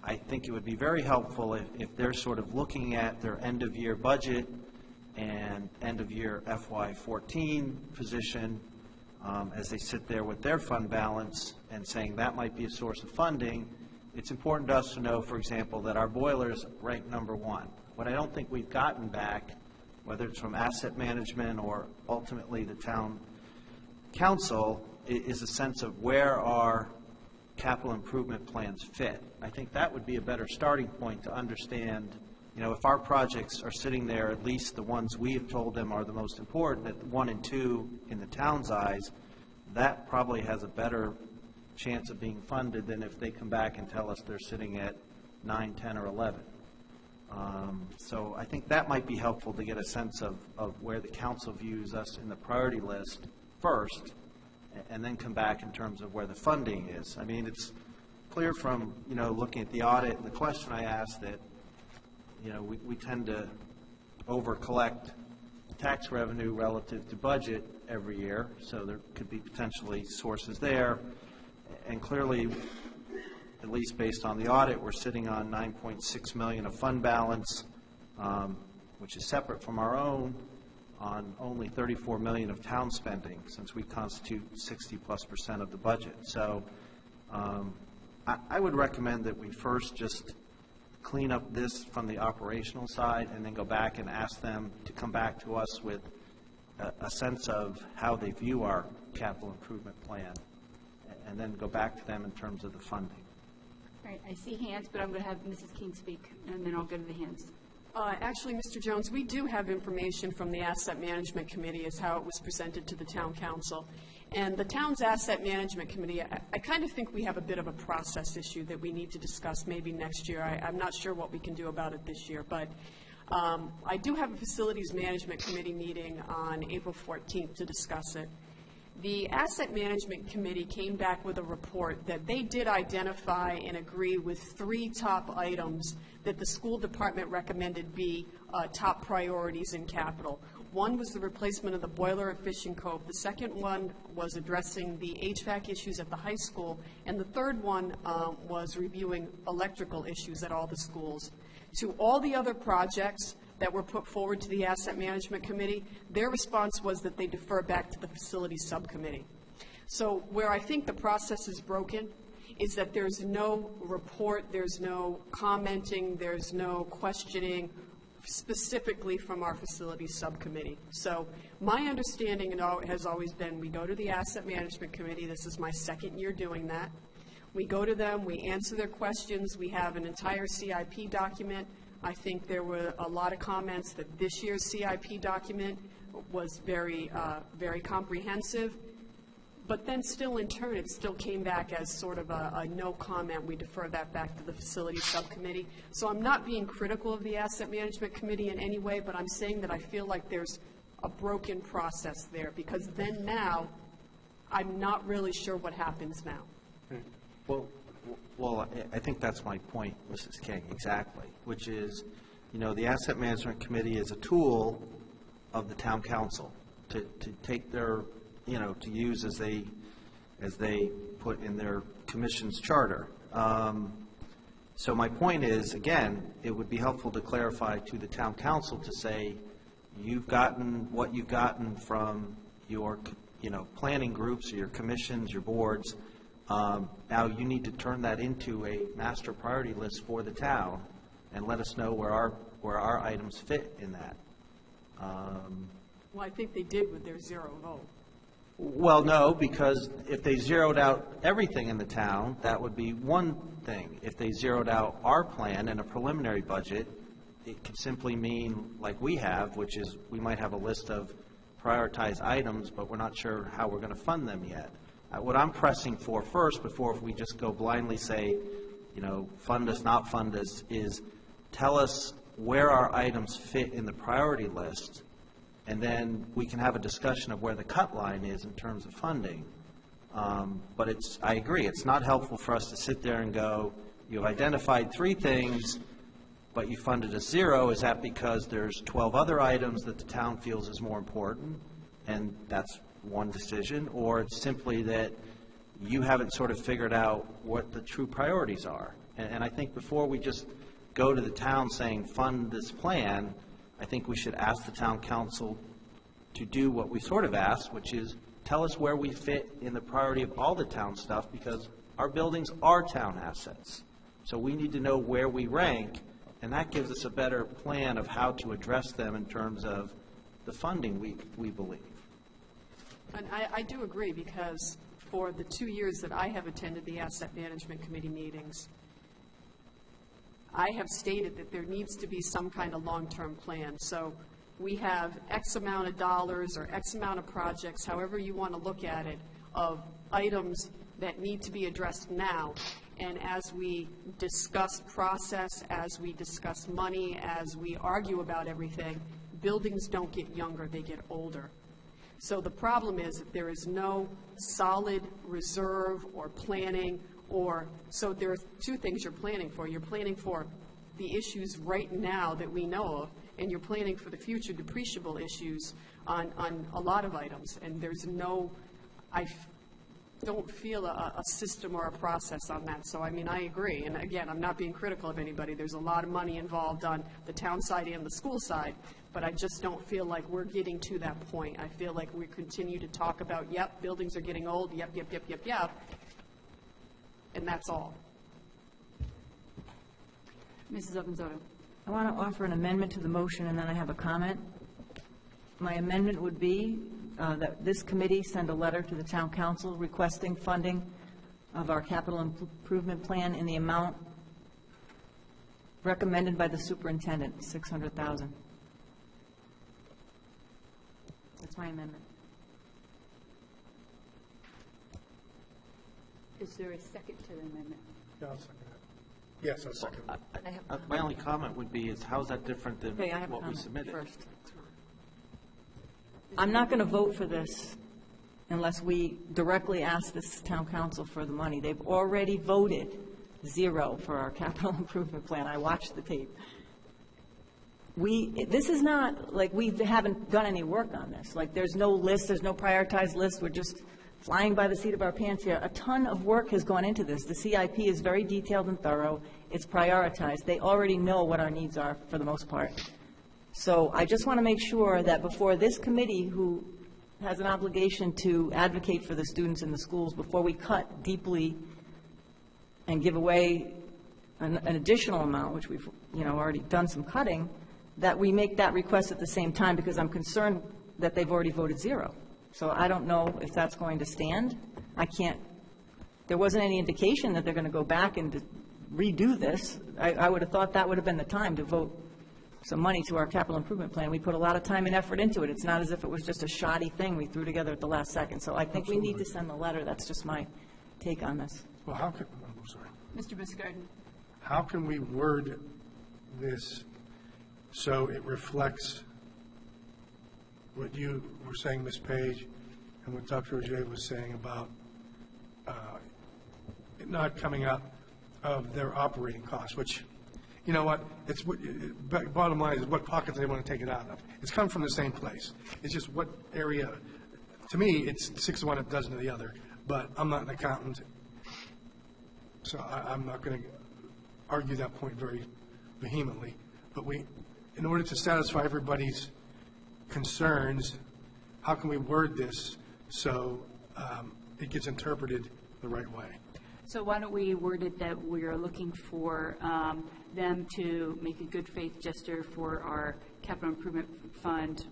I think it would be very helpful if they're sort of looking at their end-of-year budget and end-of-year FY14 position as they sit there with their fund balance and saying that might be a source of funding. It's important to us to know, for example, that our boilers rank number 1. What I don't think we've gotten back, whether it's from asset management or ultimately the town council, is a sense of where our capital improvement plans fit. I think that would be a better starting point to understand, you know, if our projects are sitting there, at least the ones we have told them are the most important, at 1 and 2 in the town's eyes, that probably has a better chance of being funded than if they come back and tell us they're sitting at 9, 10, or 11. So I think that might be helpful to get a sense of where the council views us in the priority list first, and then come back in terms of where the funding is. I mean, it's clear from, you know, looking at the audit and the question I asked that, you know, we tend to over-collect tax revenue relative to budget every year, so there could be potentially sources there. And clearly, at least based on the audit, we're sitting on $9.6 million of fund balance, which is separate from our own, on only $34 million of town spending, since we constitute 60+% of the budget. So I would recommend that we first just clean up this from the operational side and then go back and ask them to come back to us with a sense of how they view our capital improvement plan, and then go back to them in terms of the funding. All right, I see hands, but I'm going to have Mrs. King speak, and then I'll go to the hands. Actually, Mr. Jones, we do have information from the Asset Management Committee as how it was presented to the Town Council. And the town's Asset Management Committee, I kind of think we have a bit of a process issue that we need to discuss maybe next year. I'm not sure what we can do about it this year, but I do have a Facilities Management Committee meeting on April 14th to discuss it. The Asset Management Committee came back with a report that they did identify and agree with 3 top items that the school department recommended be top priorities in capital. One was the replacement of the boiler at Fishing Cove. The second one was addressing the HVAC issues at the high school. And the third one was reviewing electrical issues at all the schools. To all the other projects that were put forward to the Asset Management Committee, their response was that they defer back to the Facilities Subcommittee. So where I think the process is broken is that there's no report, there's no commenting, there's no questioning specifically from our Facilities Subcommittee. So my understanding has always been we go to the Asset Management Committee. This is my 2nd year doing that. We go to them, we answer their questions, we have an entire CIP document. I think there were a lot of comments that this year's CIP document was very comprehensive, but then still in turn, it still came back as sort of a no comment. We defer that back to the Facilities Subcommittee. So I'm not being critical of the Asset Management Committee in any way, but I'm saying that I feel like there's a broken process there, because then now, I'm not really sure what happens now. Well, I think that's my point, Mrs. King, exactly, which is, the Asset Management Committee is a tool of the Town Council to take their, to use as they put in their commission's charter. So my point is, again, it would be helpful to clarify to the Town Council to say, you've gotten what you've gotten from your, planning groups, or your commissions, your boards. Now you need to turn that into a master priority list for the town and let us know where our items fit in that. Well, I think they did with their 0 vote. Well, no, because if they zeroed out everything in the town, that would be one thing. If they zeroed out our plan and a preliminary budget, it could simply mean, like we have, which is we might have a list of prioritized items, but we're not sure how we're going to fund them yet. What I'm pressing for first, before we just go blindly say, fund us, not fund us, is tell us where our items fit in the priority list, and then we can have a discussion of where the cut line is in terms of funding. But I agree, it's not helpful for us to sit there and go, you've identified 3 things, but you funded us 0. Is that because there's 12 other items that the town feels is more important, and that's one decision, or it's simply that you haven't sort of figured out what the true priorities are. And I think before we just go to the town saying fund this plan, I think we should ask the Town Council to do what we sort of asked, which is tell us where we fit in the priority of all the town stuff, because our buildings are town assets. So we need to know where we rank, and that gives us a better plan of how to address them in terms of the funding we believe. And I do agree, because for the 2 years that I have attended the Asset Management Committee meetings, I have stated that there needs to be some kind of long-term plan. So we have X amount of dollars or X amount of projects, however you want to look at it, of items that need to be addressed now. And as we discuss process, as we discuss money, as we argue about everything, buildings don't get younger, they get older. So the problem is that there is no solid reserve or planning, so there are 2 things you're planning for. You're planning for the issues right now that we know of, and you're planning for the future depreciable issues on a lot of items, and there's no, don't feel a system or a process on that. So, I mean, I agree, and again, I'm not being critical of anybody. There's a lot of money involved on the town side and the school side, but I just don't feel like we're getting to that point. I feel like we continue to talk about, yep, buildings are getting old, yep, and that's all. Mrs. Avanzado. I want to offer an amendment to the motion, and then I have a comment. My amendment would be that this committee send a letter to the town council requesting funding of our capital improvement plan in the amount recommended by the superintendent, $600,000. That's my amendment. Is there a second to the amendment? Yeah, I'll second that. Yes, I'll second that. My only comment would be is how's that different than Okay, I have a what we comment submitted? first. I'm not going to vote for this unless we directly ask this town council for the money. They've already voted 0 for our capital improvement plan. I watched the tape. This is not like we haven't done any work on this. Like, there's no list, there's no prioritized list. We're just flying by the seat of our pants here. A ton of work has gone into this. The CIP is very detailed and thorough. It's prioritized. They already know what our needs are for the most part. So I just want to make sure that before this committee, who has an obligation to advocate for the students in the schools, before we cut deeply and give away an additional amount, which we've, already done some cutting, that we make that request at the same time, because I'm concerned that they've already voted 0. So I don't know if that's going to stand. There wasn't any indication that they're going to go back and to redo this. I would have thought that would have been the time to vote some money to our capital improvement plan. We put a lot of time and effort into it. It's not as if it was just a shoddy thing we threw together at the last second. So I think we need to send the letter. That's just my take on this. Well, I'm sorry. Mr. Biscarden. How can we word this so it reflects what you were saying, Ms. Page, and what Dr. Ogier was saying about it not coming out of their operating costs, which, you know what, it's what, bottom line is what pockets they want to take it out of. It's come from the same place. It's just what area. To me, it's 6 of one, a dozen of the other, but I'm not an accountant, so I'm not going to argue that point very vehemently. But in order to satisfy everybody's concerns, how can we word this so it gets interpreted the right way? So why don't we word it that we are looking for them to make a good faith gesture for our capital improvement fund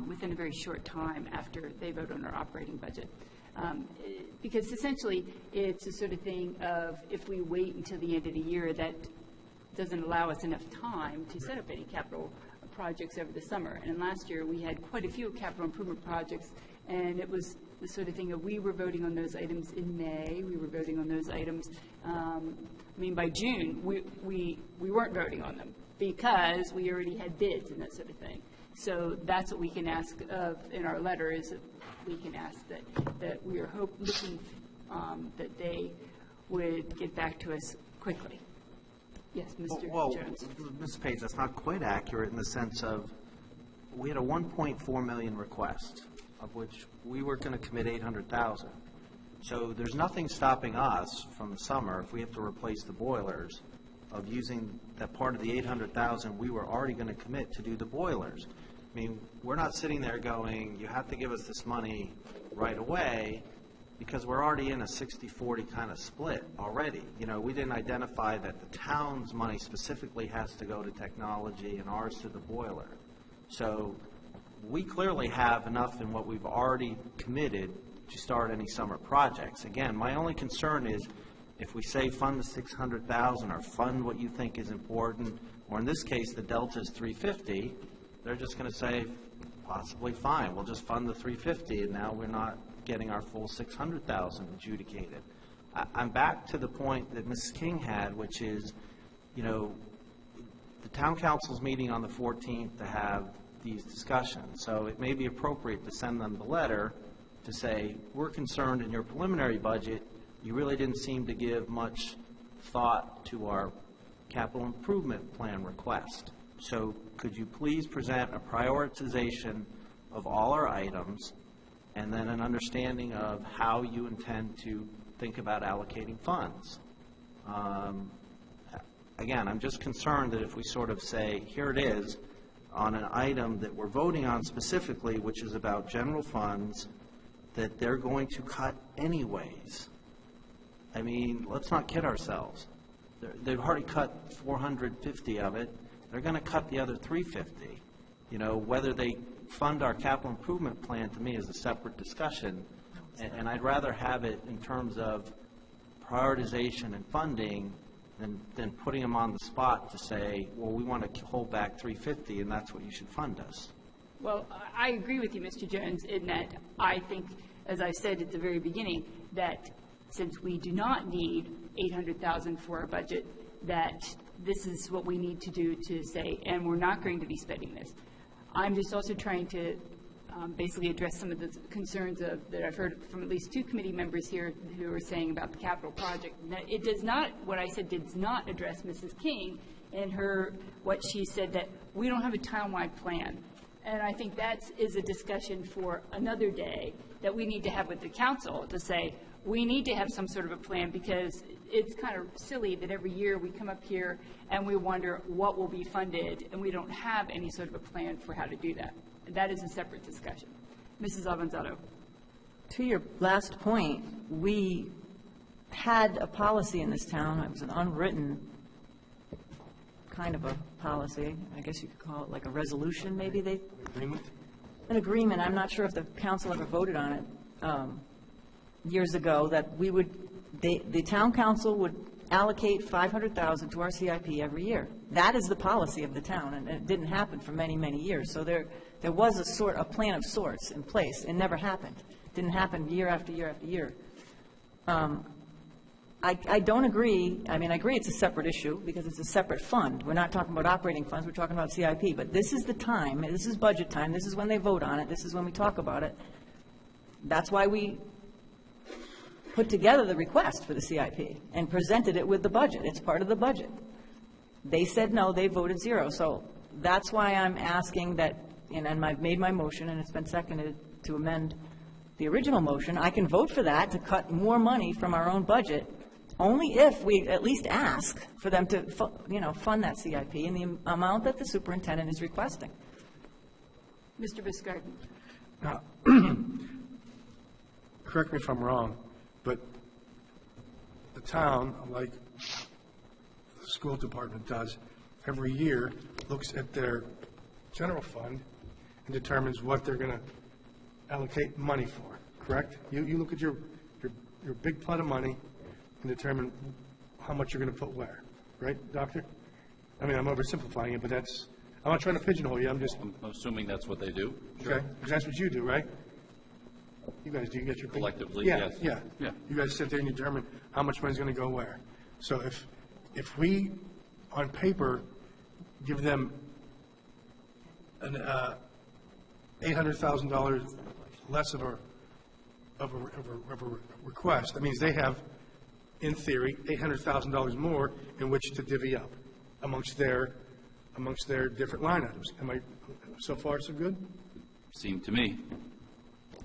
within a very short time after they vote on our operating budget. Because essentially, it's the sort of thing of if we wait until the end of the year, that doesn't allow us enough time to set up any capital projects over the summer. And last year, we had quite a few capital improvement projects, and it was the sort of thing of we were voting on those items in May. We were voting on those items. By June, we weren't voting on them because we already had bids and that sort of thing. So that's what we can ask of in our letter, is that we can ask that we are looking that they would get back to us quickly. Yes, Mr. Jones. Ms. Page, that's not quite accurate in the sense of we had a 1.4 million request, of which we were going to commit 800,000. So there's nothing stopping us from the summer, if we have to replace the boilers, of using that part of the 800,000 we were already going to commit to do the boilers. I mean, we're not sitting there going, you have to give us this money right away, because we're already in a 60-40 kind of split already. We didn't identify that the town's money specifically has to go to technology and ours to the boiler. So we clearly have enough in what we've already committed to start any summer projects. Again, my only concern is if we say fund the 600,000 or fund what you think is important, or in this case, the delta is 350, they're just going to say, possibly fine, we'll just fund the 350, and now we're not getting our full 600,000 adjudicated. I'm back to the point that Mrs. King had, which is, the town council's meeting on the 14th to have these discussions. So it may be appropriate to send them the letter to say, we're concerned in your preliminary budget, you really didn't seem to give much thought to our capital improvement plan request. So could you please present a prioritization of all our items and then an understanding of how you intend to think about allocating funds? Again, I'm just concerned that if we sort of say, here it is, on an item that we're voting on specifically, which is about general funds, that they're going to cut anyways. I mean, let's not kid ourselves. They've already cut 450 of it. They're going to cut the other 350. You know, whether they fund our capital improvement plan, to me, is a separate discussion. And I'd rather have it in terms of prioritization and funding than putting them on the spot to say, well, we want to hold back 350, and that's what you should fund us. Well, I agree with you, Mr. Jones, in that I think, as I said at the very beginning, that since we do not need $800,000 for our budget, that this is what we need to do to say, and we're not going to be spending this. I'm just also trying to basically address some of the concerns that I've heard from at least two committee members here who are saying about the capital project. Now, it does not, what I said does not address Mrs. King in what she said, that we don't have a townwide plan. And I think that is a discussion for another day that we need to have with the council to say, we need to have some sort of a plan, because it's kind of silly that every year we come up here and we wonder what will be funded, and we don't have any sort of a plan for how to do that. That is a separate discussion. Mrs. Avanzato. To your last point, we had a policy in this town. It was an unwritten kind of a policy. I guess you could call it like a resolution, maybe an agreement. I'm not sure if the council ever voted on it years ago, that the town council would allocate $500,000 to our CIP every year. That is the policy of the town, and it didn't happen for many, many years. So there was a plan of sorts in place. It never happened. It didn't happen year after year after year. I don't agree. I mean, I agree it's a separate issue because it's a separate fund. We're not talking about operating funds. We're talking about CIP. But this is the time. This is budget time. This is when they vote on it. This is when we talk about it. That's why we put together the request for the CIP and presented it with the budget. It's part of the budget. They said no. They voted zero. So that's why I'm asking that, and I've made my motion, and it's been seconded to amend the original motion. I can vote for that, to cut more money from our own budget, only if we at least ask for them to, fund that CIP in the amount that the superintendent is requesting. Mr. Biscardi. Now, correct me if I'm wrong, but the town, like the school department does, every year looks at their general fund and determines what they're going to allocate money for, correct? You look at your big pot of money and determine how much you're going to put where, right, Doctor? I mean, I'm oversimplifying it, but I'm not trying to pigeonhole you, I'm assuming that's what they do. Okay, because that's what you do, right? You guys do, you get your big... Collectively, yeah, yes. Yeah. You guys sit there and determine how much money's going to go where. So if we, on paper, give them an $800,000 less of a request, that means they have, in theory, $800,000 more in which to divvy up amongst their different line items. Am I, so far so good? Seemed to me,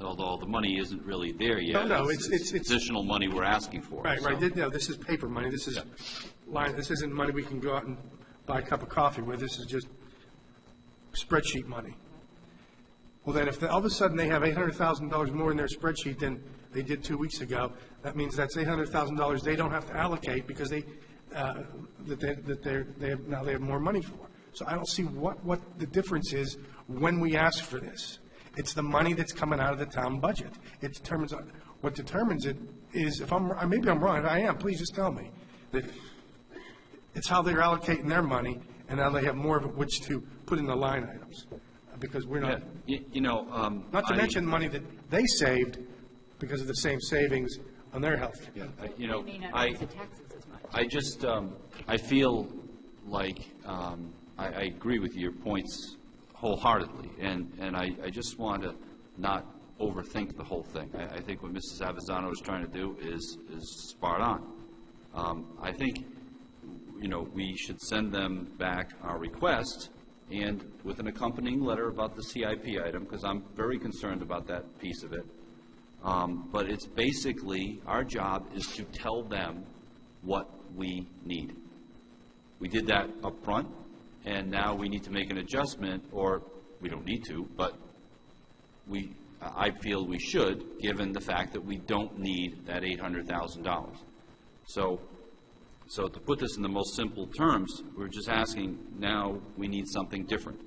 although the money isn't really there yet. No, it's additional money we're asking for. Right, so. right. No, this is paper money. This is This isn't money we can go out and buy a cup of coffee with. This is just spreadsheet money. Well, then, if all of a sudden they have $800,000 more in their spreadsheet than they did 2 weeks ago, that means that's $800,000 they don't have to allocate because they have more money for. So I don't see what the difference is when we ask for this. It's the money that's coming out of the town budget. What determines it is, maybe I'm wrong. If I am, please just tell me that it's how they're allocating their money and how they have more of it which to put in the line items. Because we're not, not to mention money that they saved because of the same savings on their health care. I feel like I agree with your points wholeheartedly, and I just want to not overthink the whole thing. I think what Mrs. Avanzato is trying to do is spot on. I think, we should send them back our request and with an accompanying letter about the CIP item, because I'm very concerned about that piece of it. But it's basically, our job is to tell them what we need. We did that up front, and now we need to make an adjustment, or we don't need to, but I feel we should, given the fact that we don't need that $800,000. So to put this in the most simple terms, we're just asking now we need something different.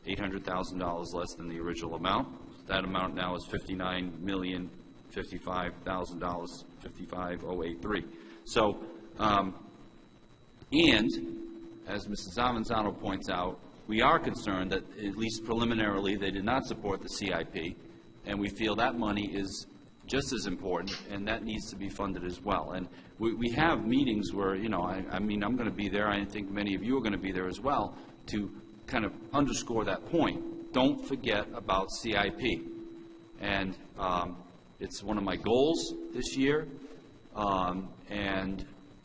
$800,000 less than the original amount. That amount now is $59,055,000, 55,083. So, and as Mrs. Avanzano points out, we are concerned that, at least preliminarily, they did not support the CIP, and we feel that money is just as important, and that needs to be funded as well. And we have meetings where, you know, I mean, I'm going to be there, I think many of you are going to be there as well, to kind of underscore that point. Don't forget about CIP. And it's one of my goals this year, and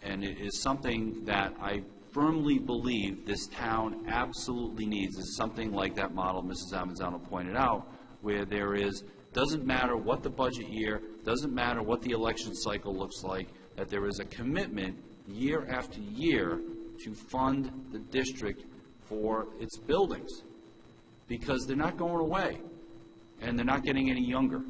it is something that I firmly believe this town absolutely needs, is something like that model Mrs. Avanzano pointed out, where there is, doesn't matter what the budget year, doesn't matter what the election cycle looks like, that there is a commitment year after year to fund the district for its buildings, because they're not going away, and they're not getting any younger.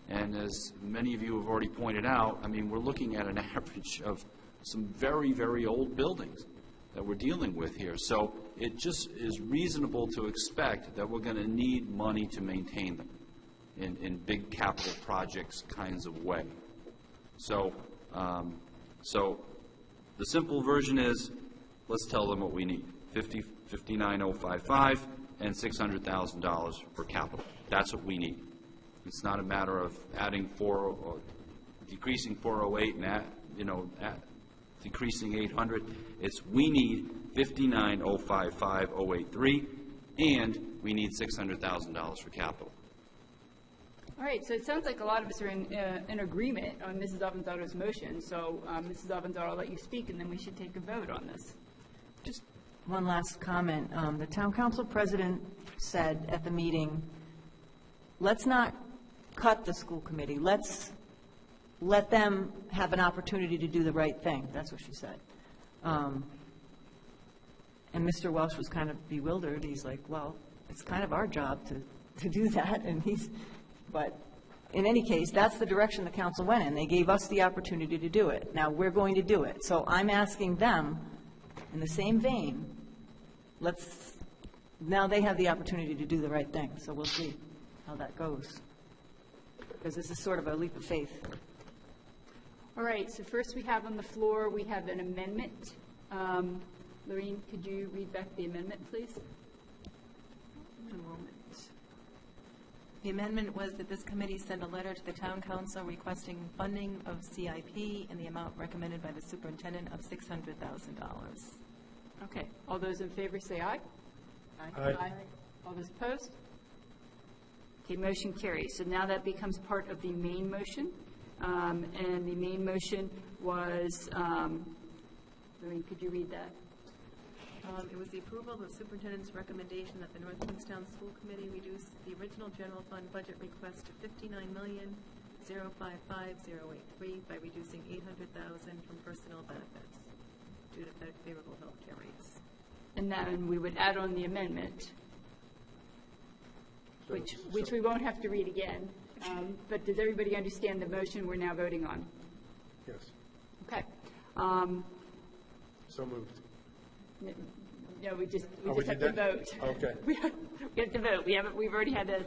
And as many of you have already pointed out, I mean, we're looking at an average of some very, very old buildings that we're dealing with here. So it just is reasonable to expect that we're going to need money to maintain them in big capital projects kinds of way. So, so the simple version is, let's tell them what we need: $59,055 and $600,000 for capital. That's what we need. It's not a matter of adding decreasing 408 and decreasing 800. It's we need $59,055,083, and we need $600,000 for capital. All right, so it sounds like a lot of us are in agreement on Mrs. Avanzano's motion. So, Mrs. Avanzano, I'll let you speak, and then we should take a vote on this. Just one last comment. The town council president said at the meeting, let's not cut the school committee. Let's let them have an opportunity to do the right thing. That's what she said. And Mr. Welsh was kind of bewildered. He's like, well, it's kind of our job to do that. But in any case, that's the direction the council went in. They gave us the opportunity to do it. Now, we're going to do it. So I'm asking them, in the same vein, now they have the opportunity to do the right thing. So we'll see how that goes, because this is sort of a leap of faith. All right, so first we have on the floor, we have an amendment. Lorraine, could you read back the amendment, please? One moment. The amendment was that this committee send a letter to the town council requesting funding of CIP in the amount recommended by the superintendent of $600,000. Okay, all those in favor say aye. Aye. All those opposed? Okay, motion carries. So now that becomes part of the main motion. And the main motion was, Lorraine, could you read that? It was the approval of the superintendent's recommendation that the North Kingstown School Committee reduce the original general fund budget request to $59,055,083 by reducing $800,000 from personnel benefits due to favorable health care rates. And then we would add on the amendment, which we won't have to read again. But does everybody understand the motion we're now voting on? Yes. Okay. So moved. No, we just we have did to vote. Okay. We have to vote. We've already had a,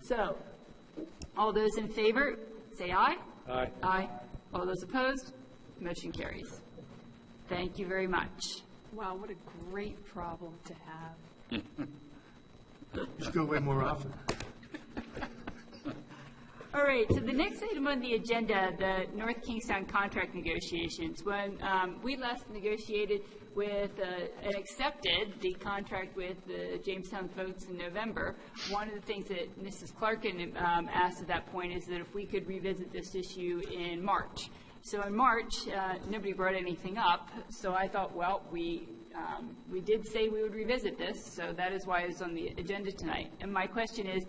so, all those in favor, say aye. Aye. Aye. All those opposed, motion carries. Thank you very much. Wow, what a great problem to have. Just go away more often. All right, so the next item on the agenda, the North Kingstown contract negotiations. When we last negotiated with and accepted the contract with the Jamestown folks in November, one of the things that Mrs. Clarkin asked at that point is that if we could revisit this issue in March. So in March, nobody brought anything up, so I thought, well, we we did say we would revisit this, so that is why it's on the agenda tonight. And my question is,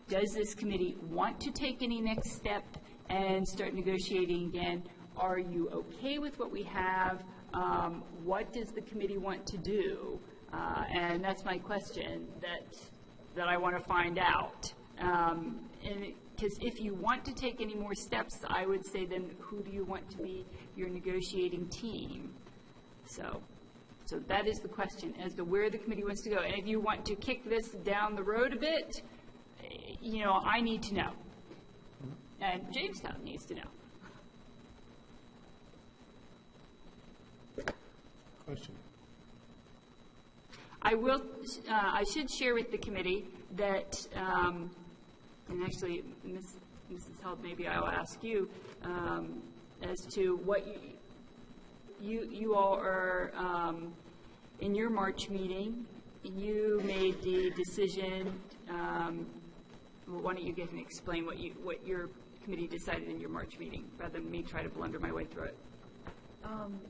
does this committee want to take any next step and start negotiating again? Are you okay with what we have? What does the committee want to do? And that's my question that I want to find out. Because if you want to take any more steps, I would say then who do you want to be your negotiating team? So that is the question as to where the committee wants to go. And if you want to kick this down the road a bit, I need to know. And Jamestown needs to know. Question. I should share with the committee that, and actually, Mrs. Held, maybe I'll ask you, as to what you all are, in your March meeting, you made the decision, well, why don't you guys explain what your committee decided in your March meeting, rather than me try to blunder my way through it.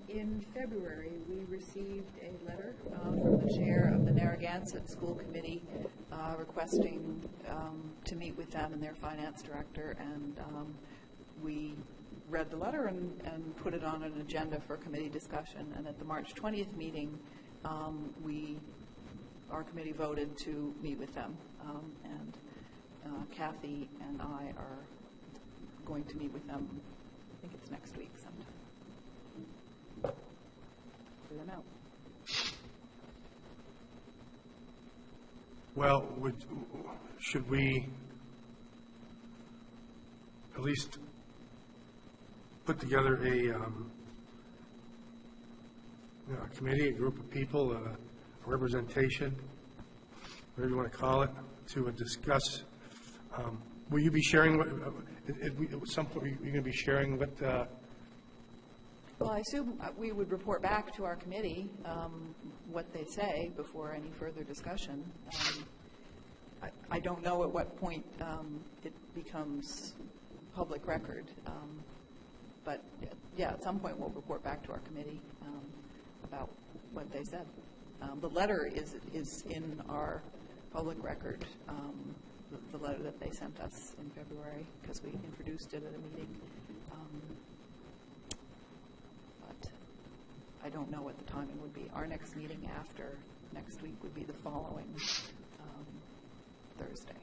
In February, we received a letter from the chair of the Narragansett School Committee requesting to meet with them and their finance director, and we read the letter and put it on an agenda for committee discussion. And at the March 20th meeting, our committee voted to meet with them, and Kathy and I are going to meet with them, I think it's next week sometime. Clear them out. Well, should we at least put together a committee, a group of people, a representation, whatever you want to call it, to discuss? Will you be sharing at some point? Are you going to be sharing what? Well, I assume we would report back to our committee what they say before any further discussion. I don't know at what point it becomes public record, but yeah, at some point we'll report back to our committee about what they said. The letter is in our public record, the letter that they sent us in February, because we introduced it at a meeting. But I don't know what the timing would be. Our next meeting after next week would be the following Thursday.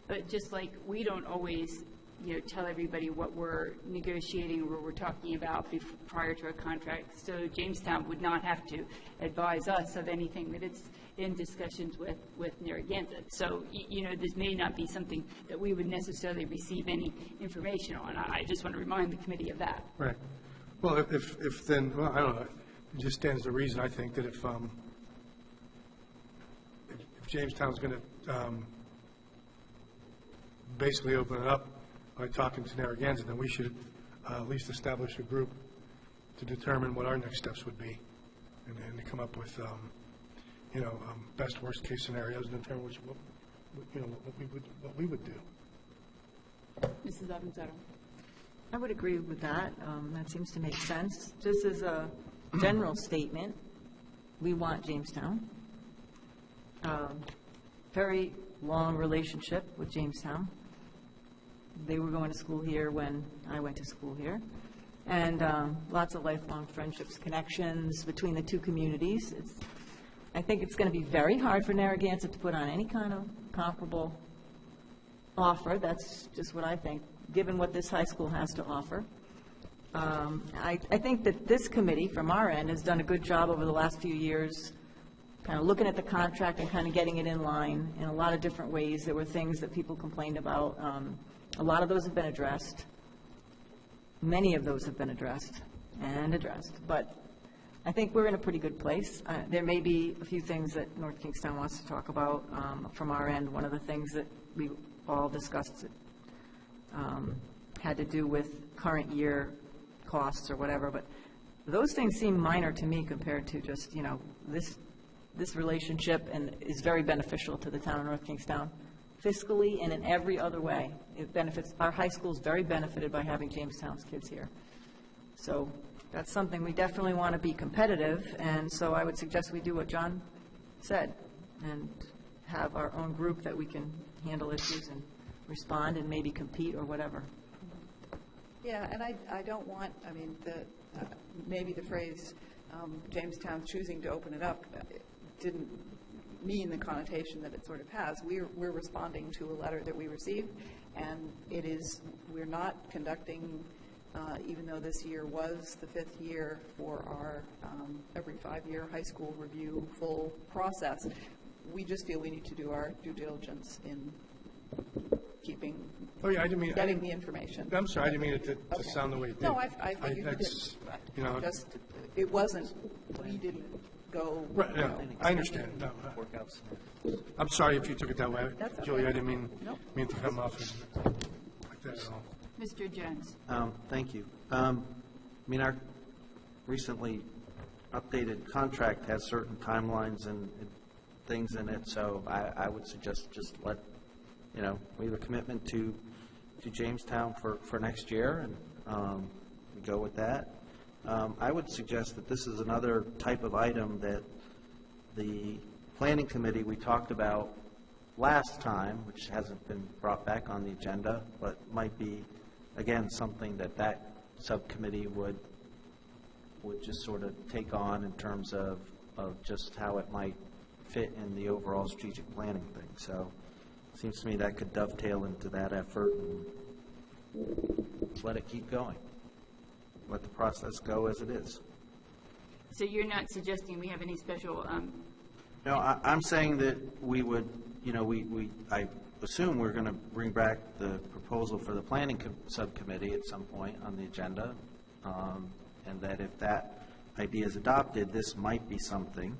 But just like we don't always, tell everybody what we're negotiating or what we're talking about prior to a contract, so Jamestown would not have to advise us of anything that it's in discussions with Narragansett. So, this may not be something that we would necessarily receive any information on. I just want to remind the committee of that. Right. Well, if then, well, I don't know. It just stands to reason, I think, that if Jamestown's going to basically open it up by talking to Narragansett, then we should at least establish a group to determine what our next steps would be, and to come up with, best worst case scenarios and determine what we would do. Mrs. Avanzaro. I would agree with that. That seems to make sense. Just as a general statement, we want Jamestown. Very long relationship with Jamestown. They were going to school here when I went to school here. And lots of lifelong friendships, connections between the two communities. I think it's going to be very hard for Narragansett to put on any kind of comparable offer. That's just what I think, given what this high school has to offer. I think that this committee, from our end, has done a good job over the last few years kind of looking at the contract and kind of getting it in line in a lot of different ways. There were things that people complained about. A lot of those have been addressed. Many of those have been addressed. But I think we're in a pretty good place. There may be a few things that North Kingstown wants to talk about from our end. One of the things that we all discussed had to do with current year costs or whatever, but those things seem minor to me compared to just, this relationship, and is very beneficial to the town of North Kingstown, fiscally and in every other way. It benefits, our high school is very benefited by having Jamestown's kids here. So That's something we definitely want to be competitive, and so I would suggest we do what John said, and have our own group that we can handle issues and respond and maybe compete or whatever. Yeah, and I don't want, I mean, maybe the phrase Jamestown choosing to open it up didn't mean the connotation that it sort of has. We're responding to a letter that we received, and we're not conducting, even though this year was the 5th year for our every 5-year high school review full process, we just feel we need to do our due diligence in keeping, getting the information. I'm sorry, I didn't mean it to sound the way it did. No, I figured you did. You know, Just, it wasn't, we didn't go. right, yeah, I understand. No, I'm sorry if you took it that way. That's okay. Julie, I didn't mean to come off like that at all. Mr. Jones? Thank you. I mean, our recently updated contract has certain timelines and things in it, so I would suggest just let, we have a commitment to Jamestown for next year, and we go with that. I would suggest that this is another type of item that the planning committee we talked about last time, which hasn't been brought back on the agenda, but might be, again, something that subcommittee would just sort of take on in terms of just how it might fit in the overall strategic planning thing. So it seems to me that could dovetail into that effort and let it keep going. Let the process go as it is. So you're not suggesting we have any special... No, I'm saying that we would, I assume we're going to bring back the proposal for the planning subcommittee at some point on the agenda, and that if that idea is adopted, this might be something,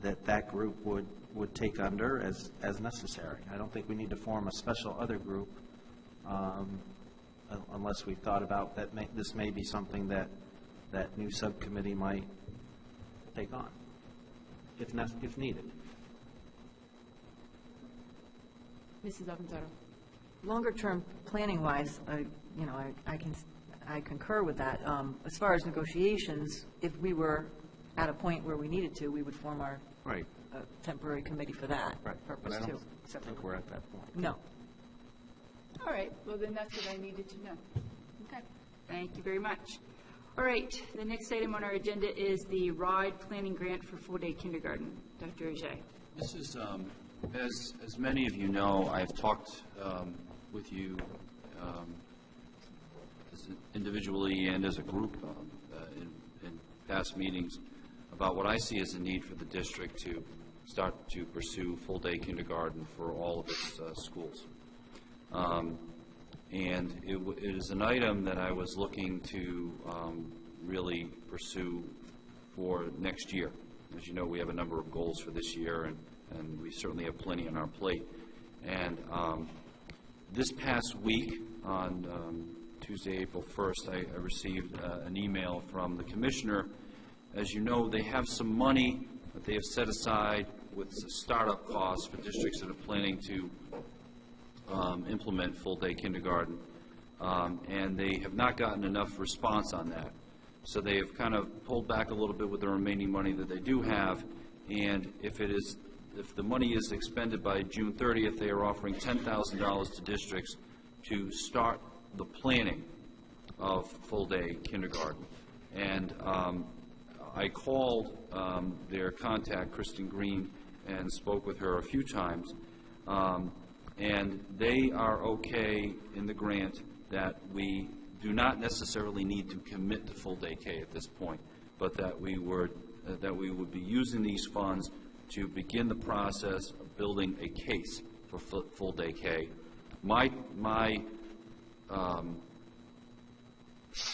that group would take under as necessary. I don't think we need to form a special other group unless we thought about that this may be something that new subcommittee might take on, if needed. Mrs. Avanzaro? Longer-term planning-wise, I concur with that. As far as negotiations, if we were at a point where we needed to, we would form our Right. temporary committee for that purpose, But I too. don't think we're at that point. No. All right, well, then that's what I needed to know. Okay, thank you very much. All right, the next item on our agenda is the RIDE Planning Grant for Full-Day Kindergarten. Dr. Ajay. This is, as many of you know, I've talked with you individually and as a group in past meetings about what I see as a need for the district to start to pursue full-day kindergarten for all of its schools. And it is an item that I was looking to really pursue for next year. As you know, we have a number of goals for this year, and we certainly have plenty on our plate. And this past week, on Tuesday, April 1st, I received an email from the commissioner. As you know, they have some money that they have set aside with startup costs for districts that are planning to implement full-day kindergarten, and they have not gotten enough response on that. So they have kind of pulled back a little bit with the remaining money that they do have, and if the money is expended by June 30th, they are offering $10,000 to districts to start the planning of full-day kindergarten. And I called their contact, Kristen Green, and spoke with her a few times, and they are okay in the grant that we do not necessarily need to commit to full-day K at this point, but that we would be using these funds to begin the process of building a case for full-day K. My I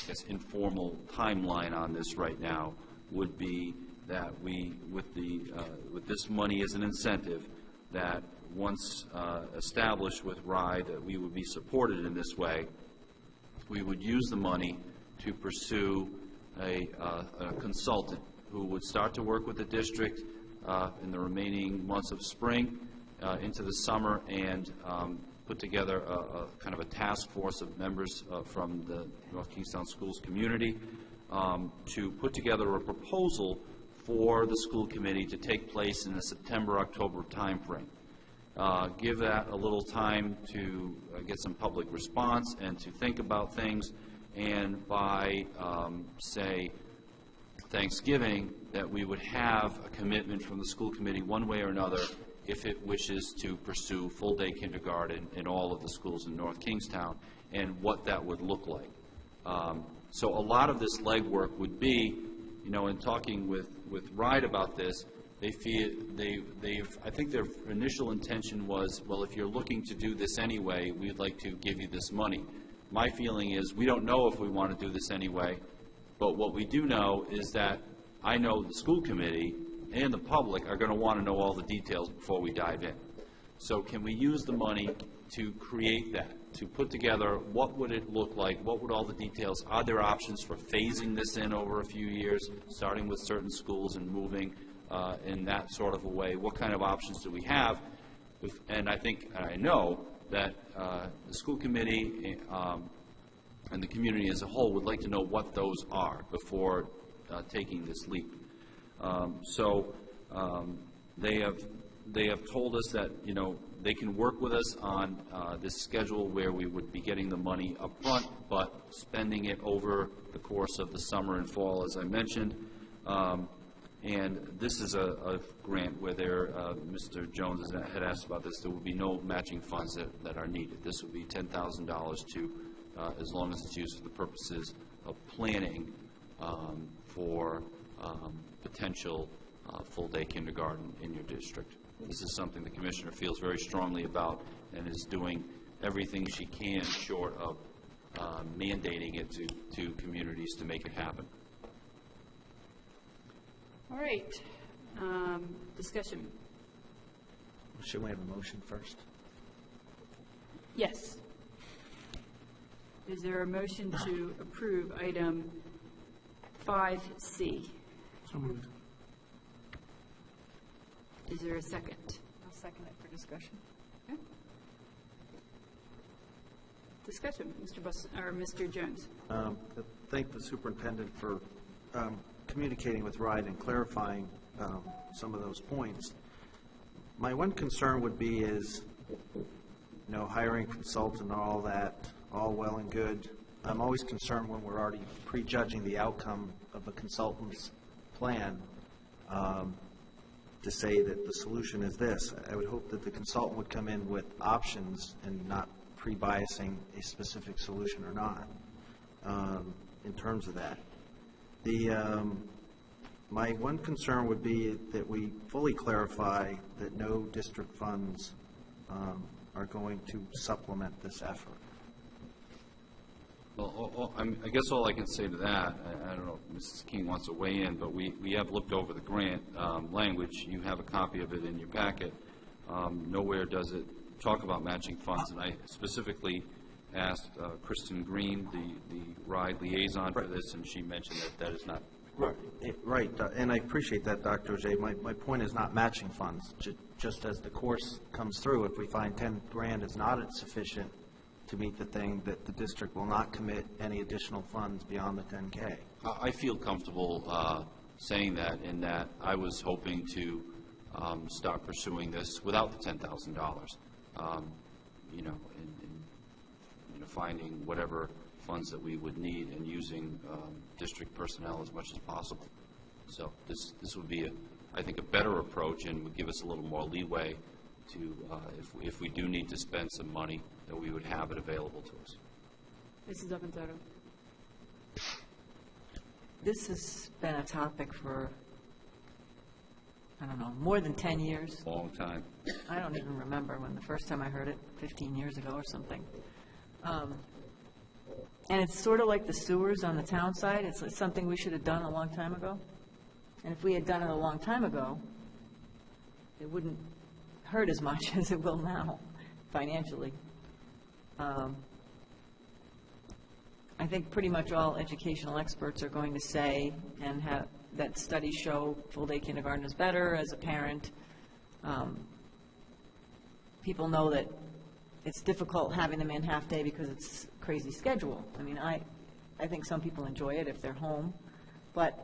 guess informal timeline on this right now would be that we, with this money as an incentive, that once established with RIDE that we would be supported in this way, we would use the money to pursue a consultant who would start to work with the district in the remaining months of spring into the summer and put together a kind of a task force of members from the North Kingstown Schools community to put together a proposal for the school committee to take place in the September-October timeframe. Give that a little time to get some public response and to think about things, and by, say, Thanksgiving, that we would have a commitment from the school committee one way or another if it wishes to pursue full-day kindergarten in all of the schools in North Kingstown, and what that would look like. So a lot of this legwork would be, you know, in talking with RIDE about this, they feel, I think their initial intention was, well, if you're looking to do this anyway, we'd like to give you this money. My feeling is, we don't know if we want to do this anyway, but what we do know is that I know the school committee and the public are going to want to know all the details before we dive in. So can we use the money to create that, to put together what would it look like, what would all the details, are there options for phasing this in over a few years, starting with certain schools and moving in that sort of a way? What kind of options do we have? And I think, I know that the school committee and the community as a whole would like to know what those are before taking this leap. They have told us that, you know, they can work with us on this schedule where we would be getting the money up front, but spending it over the course of the summer and fall, as I mentioned. And this is a grant where Mr. Jones had asked about this. There will be no matching funds that are needed. This would be $10,000 to, as long as it's used for the purposes of planning for potential full-day kindergarten in your district. This is something the Commissioner feels very strongly about and is doing everything she can short of mandating it to communities to make it happen. All right. Discussion. Should we have a motion first? Yes. Is there a motion to approve item 5C? So moved. Is there a second? I'll second it for discussion. Okay. Discussion, Mr. Jones. Thank the superintendent for communicating with RIDE and clarifying some of those points. My one concern would be is, you know, hiring a consultant and all that, all well and good. I'm always concerned when we're already prejudging the outcome of a consultant's plan to say that the solution is this. I would hope that the consultant would come in with options and not pre-biasing a specific solution or not in terms of that. My one concern would be that we fully clarify that no district funds are going to supplement this effort. Well, I guess all I can say to that, I don't know if Mrs. King wants to weigh in, but we have looked over the grant language. You have a copy of it in your packet. Nowhere does it talk about matching funds, and I specifically asked Kristen Green, the RIDE liaison for this, and she mentioned that is not correct. Right, and I appreciate that, Dr. Ojay. My point is not matching funds. Just as the course comes through, if we find 10 grand is not sufficient to meet the thing, that the district will not commit any additional funds beyond the 10K. I feel comfortable saying that, in that I was hoping to start pursuing this without the $10,000. You know, in finding whatever funds that we would need and using district personnel as much as possible. So this would be, I think, a better approach, and would give us a little more leeway to, if we do need to spend some money, that we would have it available to us. Mrs. Avanzato. This has been a topic for, I don't know, more than 10 years. Long time. I don't even remember when the first time I heard it, 15 years ago or something. And it's sort of like the sewers on the town side. It's something we should have done a long time ago. And if we had done it a long time ago, it wouldn't hurt as much as it will now, financially. I think pretty much all educational experts are going to say, and have, that studies show full-day kindergarten is better as a parent. People know that it's difficult having them in half-day because it's a crazy schedule. I mean, I think some people enjoy it if they're home. But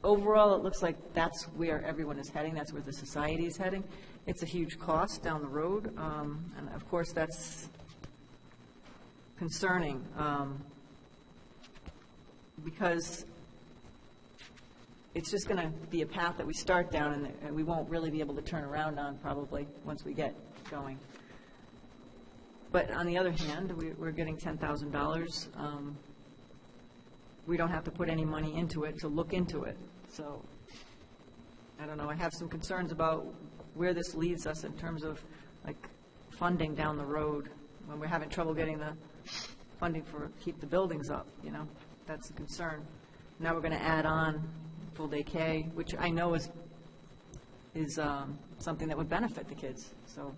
overall, it looks like that's where everyone is heading, that's where the society is heading. It's a huge cost down the road, and of course, that's concerning, because it's just going to be a path that we start down, and we won't really be able to turn around on probably once we get going. But on the other hand, we're getting $10,000. We don't have to put any money into it to look into it. So, I don't know, I have some concerns about where this leads us in terms of, like, funding down the road, when we're having trouble getting the funding for, keep the buildings up, you know, that's a concern. Now we're going to add on full-day K, which I know is something that would benefit the kids, so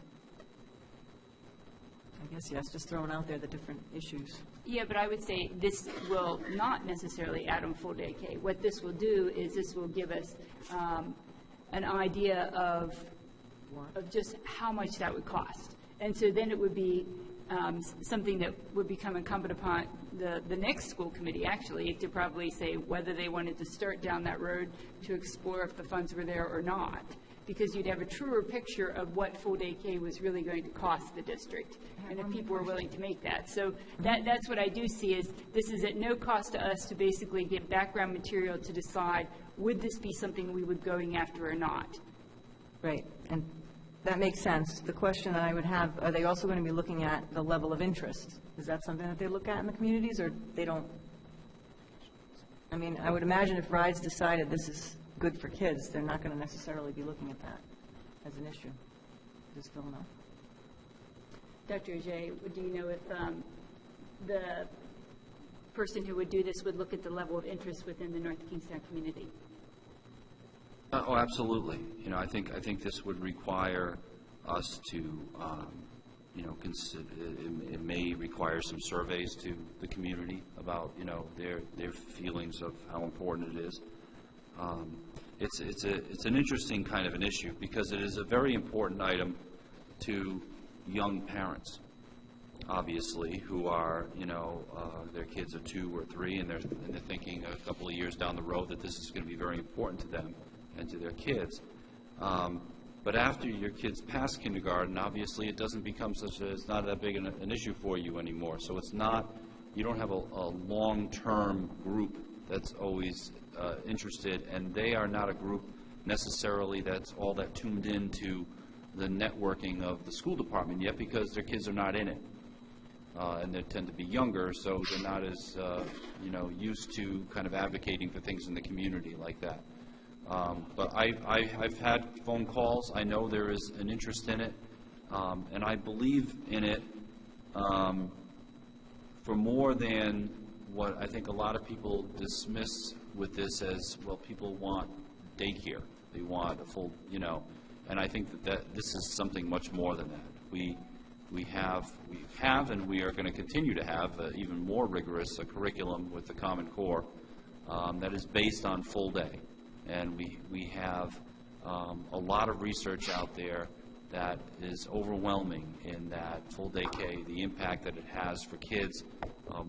I guess, yes, just throwing out there the different issues. Yeah, but I would say this will not necessarily add on full-day K. What this will do is this will give us an idea of just how much that would cost. And so then it would be something that would become incumbent upon the next school committee, actually, to probably say whether they wanted to start down that road to explore if the funds were there or not, because you'd have a truer picture of what full-day K was really going to cost the district, and if people were willing to make that. So that's what I do see is this is at no cost to us to basically get background material to decide, would this be something we would going after or not? Right, and that makes sense. The question I would have, are they also going to be looking at the level of interest? Is that something that they look at in the communities, or they don't? I mean, I would imagine if RIDES decided this is good for kids, they're not going to necessarily be looking at that as an issue. Just don't know. Dr. Ajay, do you know if the person who would do this would look at the level of interest within the North Kingstown community? Oh, absolutely. You know, I think this would require us to, you know, consider, it may require some surveys to the community about, you know, their feelings of how important it is. It's an interesting kind of an issue because it is a very important item to young parents, obviously, who are, you know, their kids are 2 or 3 and they're thinking a couple of years down the road that this is going to be very important to them and to their kids. But after your kids pass kindergarten, obviously it doesn't become it's not that big an issue for you anymore. So it's not, you don't have a long-term group that's always interested, and they are not a group necessarily that's all that tuned into the networking of the school department yet because their kids are not in it. And they tend to be younger, so they're not as, you know, used to kind of advocating for things in the community like that. But I've had phone calls. I know there is an interest in it, and I believe in it for more than what I think a lot of people dismiss with this as, well, people want daycare. They want a full, you know, and I think that this is something much more than that. We have and we are going to continue to have even more rigorous curriculum with the Common Core that is based on full day. And we have a lot of research out there that is overwhelming in that full-day K, the impact that it has for kids,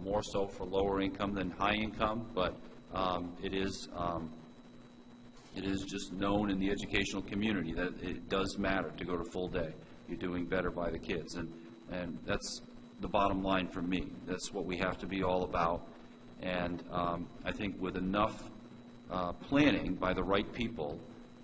more so for lower income than high income, but it is just known in the educational community that it does matter to go to full day. You're doing better by the kids, and that's the bottom line for me. That's what we have to be all about, and I think with enough planning by the right people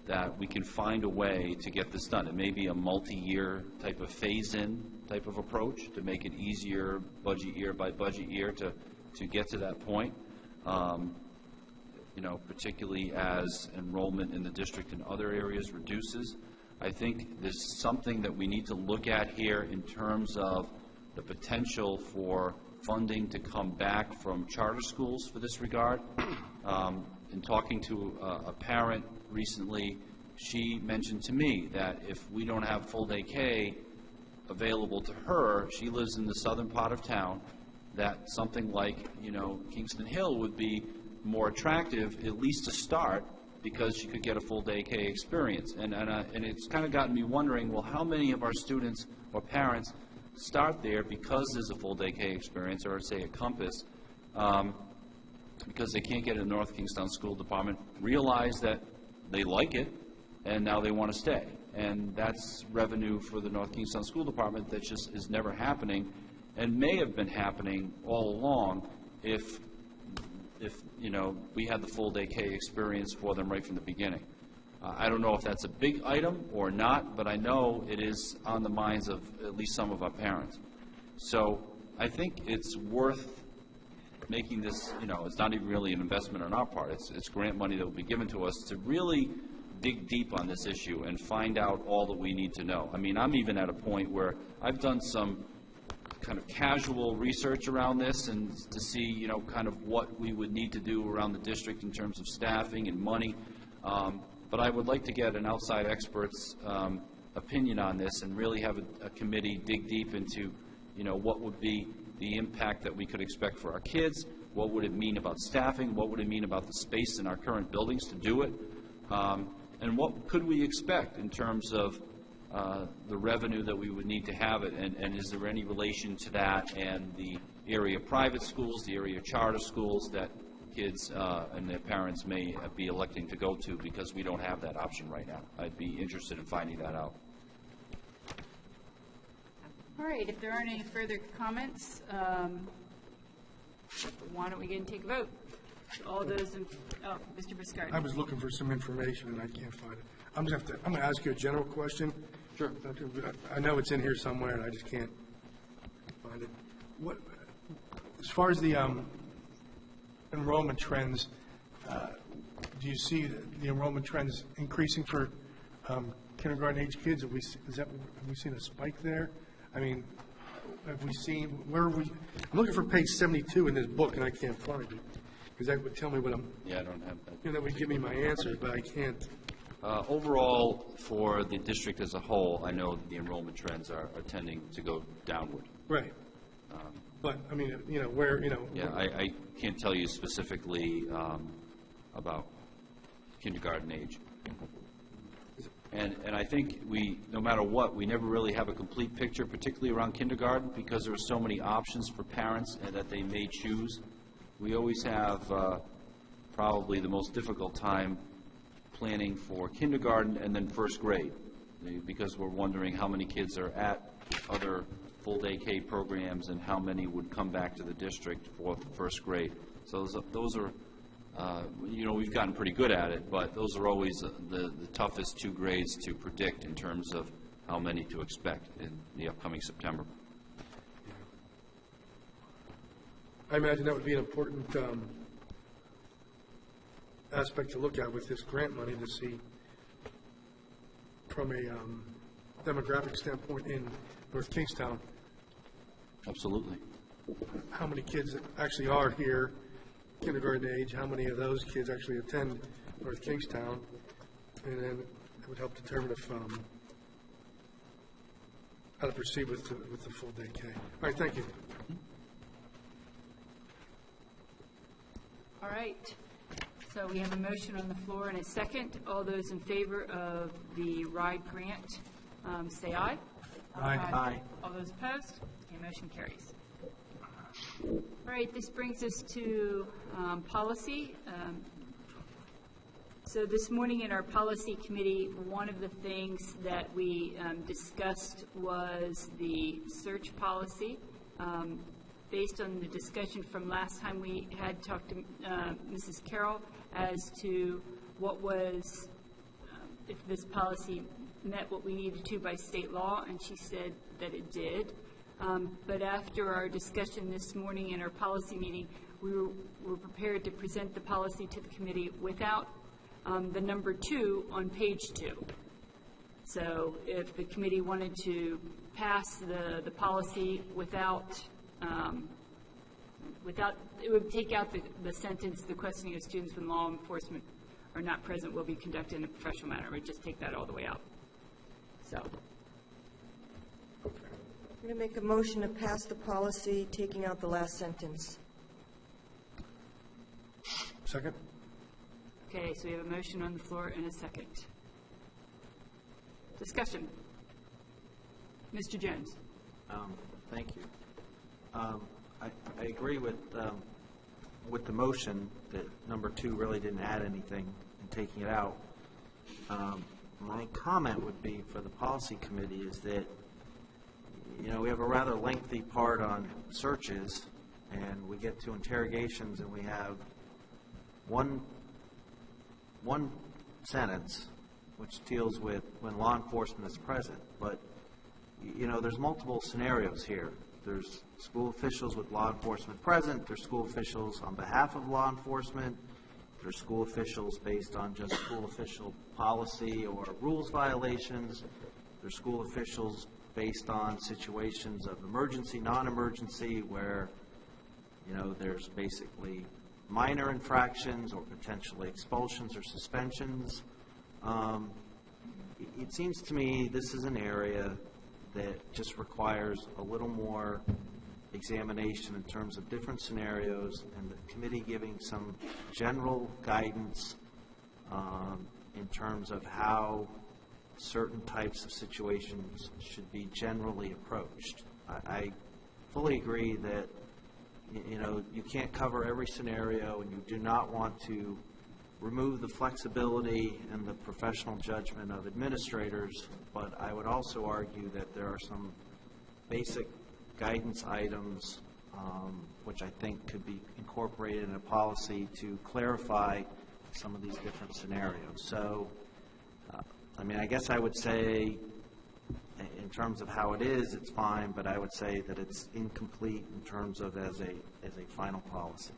that we can find a way to get this done. It may be a multi-year type of phase-in type of approach to make it easier budget year by budget year to get to that point, you know, particularly as enrollment in the district in other areas reduces. I think there's something that we need to look at here in terms of the potential for funding to come back from charter schools for this regard. In talking to a parent recently, she mentioned to me that if we don't have full-day K available to her, she lives in the southern part of town, that something like, you know, Kingston Hill would be more attractive, at least to start, because she could get a full-day K experience. And it's kind of gotten me wondering, well, how many of our students or parents start there because there's a full-day K experience, or say at Compass, because they can't get in the North Kingstown School Department, realize that they like it, and now they want to stay. And that's revenue for the North Kingstown School Department that just is never happening, and may have been happening all along if we had the full day K experience for them right from the beginning. I don't know if that's a big item or not, but I know it is on the minds of at least some of our parents. So I think it's worth making this, it's not even really an investment on our part. It's grant money that will be given to us to really dig deep on this issue and find out all that we need to know. I mean, I'm even at a point where I've done some kind of casual research around this and to see, kind of what we would need to do around the district in terms of staffing and money. But I would like to get an outside expert's opinion on this and really have a committee dig deep into, what would be the impact that we could expect for our kids, what would it mean about staffing, what would it mean about the space in our current buildings to do it, and what could we expect in terms of the revenue that we would need to have it, and is there any relation to that and the area private schools, the area charter schools that kids and their parents may be electing to go to, because we don't have that option right now. I'd be interested in finding that out. All right, if there aren't any further comments, why don't we get and take a vote? All those in, Mr. Biscardi. I was looking for some information and I can't find it. I'm going to ask you a general question. Sure. I know it's in here somewhere and I just can't find it. As far as the enrollment trends, do you see the enrollment trends increasing for kindergarten age kids? Have we seen a spike there? I mean, have we seen, where are we? I'm looking for page 72 in this book and I can't find it, because that would tell me what I'm. Yeah, I don't have that. That would give me my answer, but I can't. Overall, for the district as a whole, I know the enrollment trends are tending to go downward. Right. But, I mean, where, Yeah, I can't tell you specifically about kindergarten age. And I think no matter what, we never really have a complete picture, particularly around kindergarten, because there are so many options for parents and that they may choose. We always have probably the most difficult time planning for kindergarten and then first grade, because we're wondering how many kids are at other full-day K programs and how many would come back to the district for first grade. So those are, we've gotten pretty good at it, but those are always the toughest two grades to predict in terms of how many to expect in the upcoming September. I imagine that would be an important aspect to look at with this grant money, to see from a demographic standpoint in North Kingstown. Absolutely. How many kids actually are here, kindergarten age, how many of those kids actually attend North Kingstown, and then it would help determine if, how to proceed with the full day K. All right, thank you. All right. So we have a motion on the floor and a second. All those in favor of the RIDE grant, say aye. Aye. Aye. All those opposed? Okay, motion carries. All right, this brings us to policy. So this morning in our policy committee, one of the things that we discussed was the search policy. Based on the discussion from last time, we had talked to Mrs. Carroll as to what was, if this policy met what we needed to by state law, and she said that it did. But after our discussion this morning in our policy meeting, we were prepared to present the policy to the committee without the number 2 on page 2. So if the committee wanted to pass the policy without, it would take out the sentence, the questioning of students when law enforcement are not present will be conducted in a professional manner. It would just take that all the way out. So. I'm going to make a motion to pass the policy, taking out the last sentence. Second? Okay, so we have a motion on the floor and a second. Discussion. Mr. Jones. Thank you. I agree with with the motion that number 2 really didn't add anything and taking it out, my comment would be for the policy committee is that, we have a rather lengthy part on searches, and we get to interrogations, and we have one sentence which deals with when law enforcement is present. But, there's multiple scenarios here. There's school officials with law enforcement present. There's school officials on behalf of law enforcement. There's school officials based on just school official policy or rules violations. There's school officials based on situations of emergency, non-emergency, where, there's basically minor infractions or potentially expulsions or suspensions. It seems to me this is an area that just requires a little more examination in terms of different scenarios, and the committee giving some general guidance in terms of how certain types of situations should be generally approached. I fully agree that you can't cover every scenario, and you do not want to remove the flexibility and the professional judgment of administrators, but I would also argue that there are some basic guidance items which I think could be incorporated in a policy to clarify some of these different scenarios. So, I guess I would say in terms of how it is, it's fine, but I would say that it's incomplete in terms of as a final policy.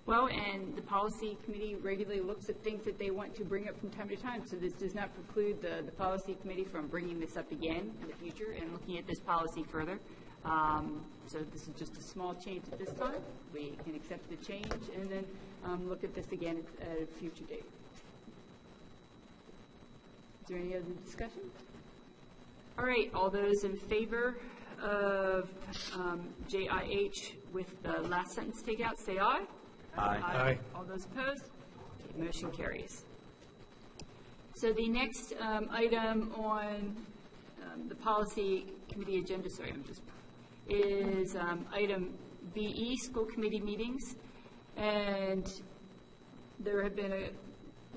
Well, and the policy committee regularly looks at things that they want to bring up from time to time, so this does not preclude the policy committee from bringing this up again in the future and looking at this policy further. So this is just a small change at this time. We can accept the change and then look at this again at a future date. Is there any other discussion? All right, all those in favor of JIH with the last sentence take out, say aye. Aye. Aye. All those opposed? Okay, motion carries. So the next item on the policy committee agenda, is item BE, school committee meetings. And there have been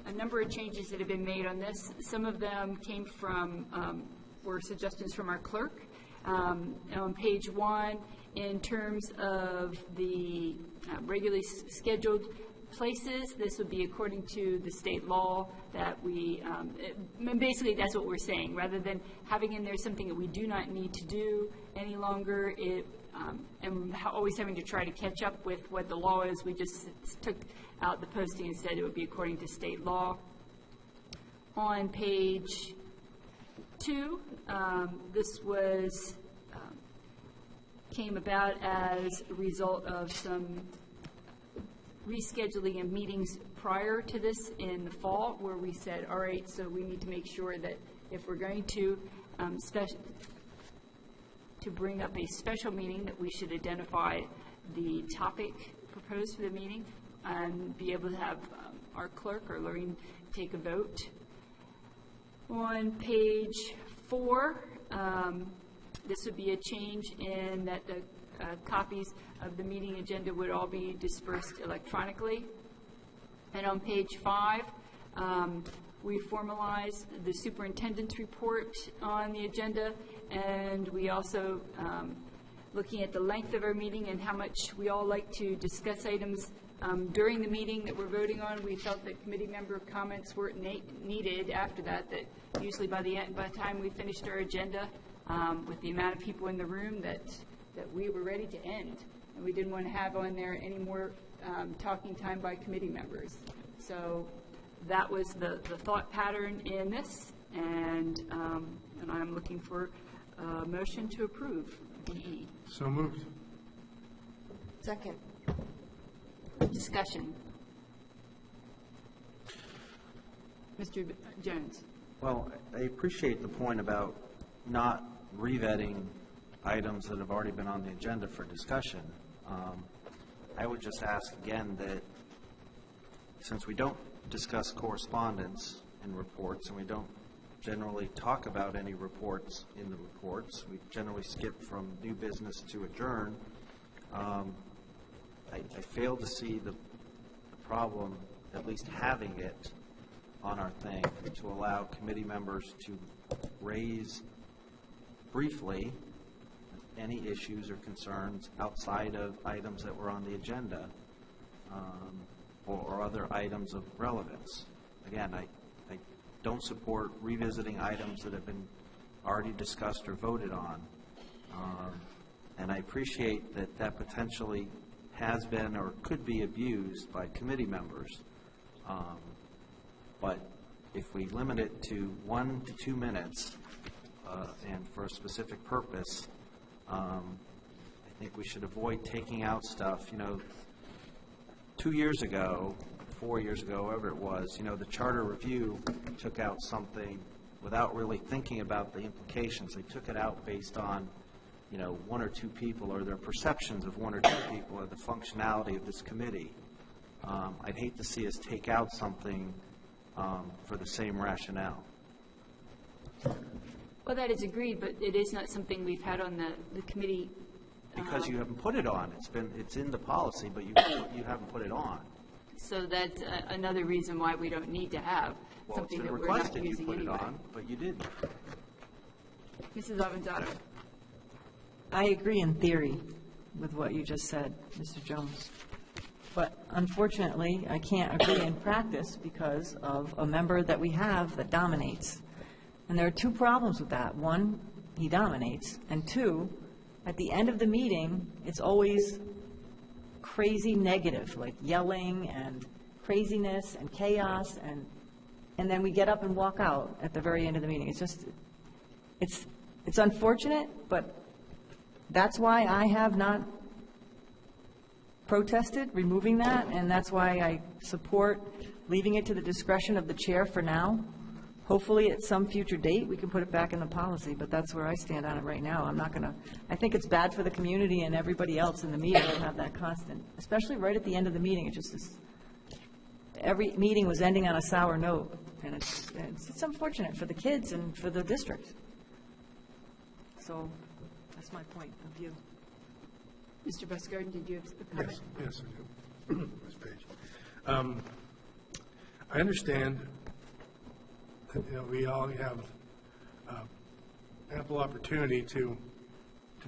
a number of changes that have been made on this. Some of them came from, were suggestions from our clerk. On page 1, in terms of the regularly scheduled places, this would be according to the state law that we, basically that's what we're saying. Rather than having in there something that we do not need to do any longer, and always having to try to catch up with what the law is, we just took out the posting and said it would be according to state law. On page 2, this was came about as a result of some rescheduling of meetings prior to this in the fall, where we said, all right, so we need to make sure that if we're going to bring up a special meeting, that we should identify the topic proposed for the meeting and be able to have our clerk or Lorraine take a vote. On page 4, this would be a change in that the copies of the meeting agenda would all be dispersed electronically. And on page 5, we formalized the superintendent's report on the agenda, and we also, looking at the length of our meeting and how much we all like to discuss items during the meeting that we're voting on, we felt that committee member comments weren't needed after that, that usually by the time we finished our agenda, with the amount of people in the room, that we were ready to end. And we didn't want to have on there any more talking time by committee members. So that was the thought pattern in this, and I'm looking for a motion to approve BE. So moved. Second. Discussion. Mr. Jones. Well, I appreciate the point about not revetting items that have already been on the agenda for discussion. I would just ask again that since we don't discuss correspondence in reports, and we don't generally talk about any reports in the reports, we generally skip from new business to adjourn, I fail to see the problem, at least having it on our thing, to allow committee members to raise briefly any issues or concerns outside of items that were on the agenda, or other items of relevance. Again, I don't support revisiting items that have been already discussed or voted on. And I appreciate that that potentially has been or could be abused by committee members. But if we limit it to 1 to 2 minutes and for a specific purpose, I think we should avoid taking out stuff. 2 years ago, 4 years ago, whatever it was, the charter review took out something without really thinking about the implications. They took it out based on, 1 or 2 people or their perceptions of 1 or 2 people or the functionality of this committee. I'd hate to see us take out something for the same rationale. Well, that is agreed, but it is not something we've had on the committee. Because you haven't put it on. It's in the policy, but you haven't put it on. So that's another reason why we don't need to have something that we're not using anyway. Well, it's been requested you put it on, but you didn't. Mrs. Avanzato. I agree in theory with what you just said, Mr. Jones. But unfortunately, I can't agree in practice because of a member that we have that dominates. And there are 2 problems with that. 1, he dominates. And 2, at the end of the meeting, it's always crazy negative, like yelling and craziness and chaos. And then we get up and walk out at the very end of the meeting. It's just, it's unfortunate, but that's why I have not protested removing that, and that's why I support leaving it to the discretion of the chair for now. Hopefully, at some future date, we can put it back in the policy, but that's where I stand on it right now. I'm not going to, I think it's bad for the community and everybody else in the meeting to have that constant, especially right at the end of the meeting. It just is, every meeting was ending on a sour note, and it's unfortunate for the kids and for the district. So that's my point of view. Mr. Buskirden, did you have a comment? Yes, I do. Ms. Page. I understand that we all have ample opportunity to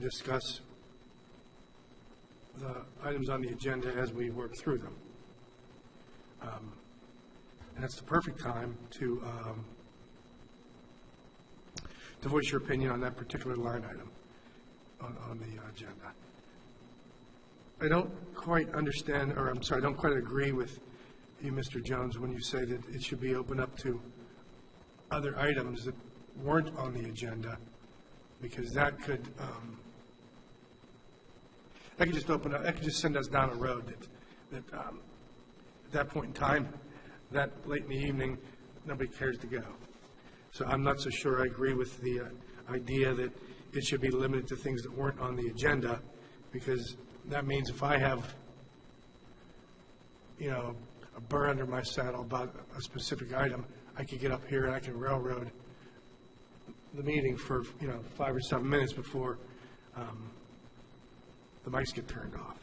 discuss the items on the agenda as we work through them. And it's the perfect time to voice your opinion on that particular line item on the agenda. I don't quite understand, or I'm sorry, I don't quite agree with you, Mr. Jones, when you say that it should be open up to other items that weren't on the agenda, because that could just open up, that could just send us down a road that at that point in time, that late in the evening, nobody cares to go. So I'm not so sure I agree with the idea that it should be limited to things that weren't on the agenda, because that means if I have, a burr under my saddle about a specific item, I could get up here and I can railroad the meeting for, 5 or 7 minutes before the mics get turned off.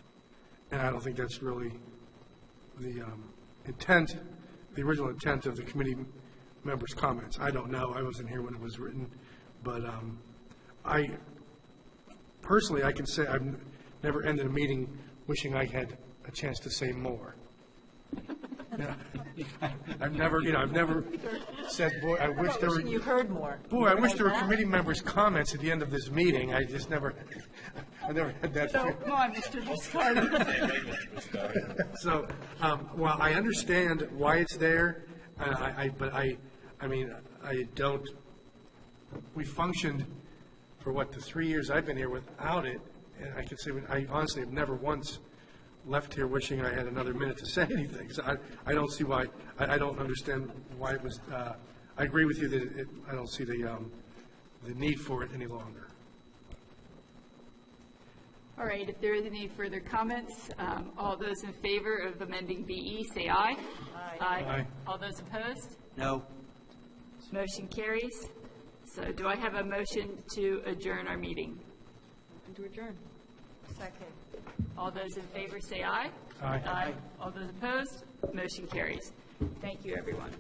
And I don't think that's really the intent, the original intent of the committee members' comments. I don't know. I wasn't here when it was written. But personally, I can say I've never ended a meeting wishing I had a chance to say more. I've never said, boy, I wish there were. You heard more. Boy, I wish there were committee members' comments at the end of this meeting. I never had that. So, come on, Mr. Viscardi. So, while I understand why it's there, but I don't. We functioned for the 3 years I've been here without it, and I can say I honestly have never once left here wishing I had another minute to say anything. So I don't see why. I don't understand why it was. I agree with you that I don't see the need for it any longer. All right, if there isn't any further comments, all those in favor of amending BE, say aye. Aye. Aye. All those opposed? No. Motion carries. So do I have a motion to adjourn our meeting? And to adjourn. Second. All those in favor say aye. Aye. Aye. All those opposed, motion carries. Thank you, everyone.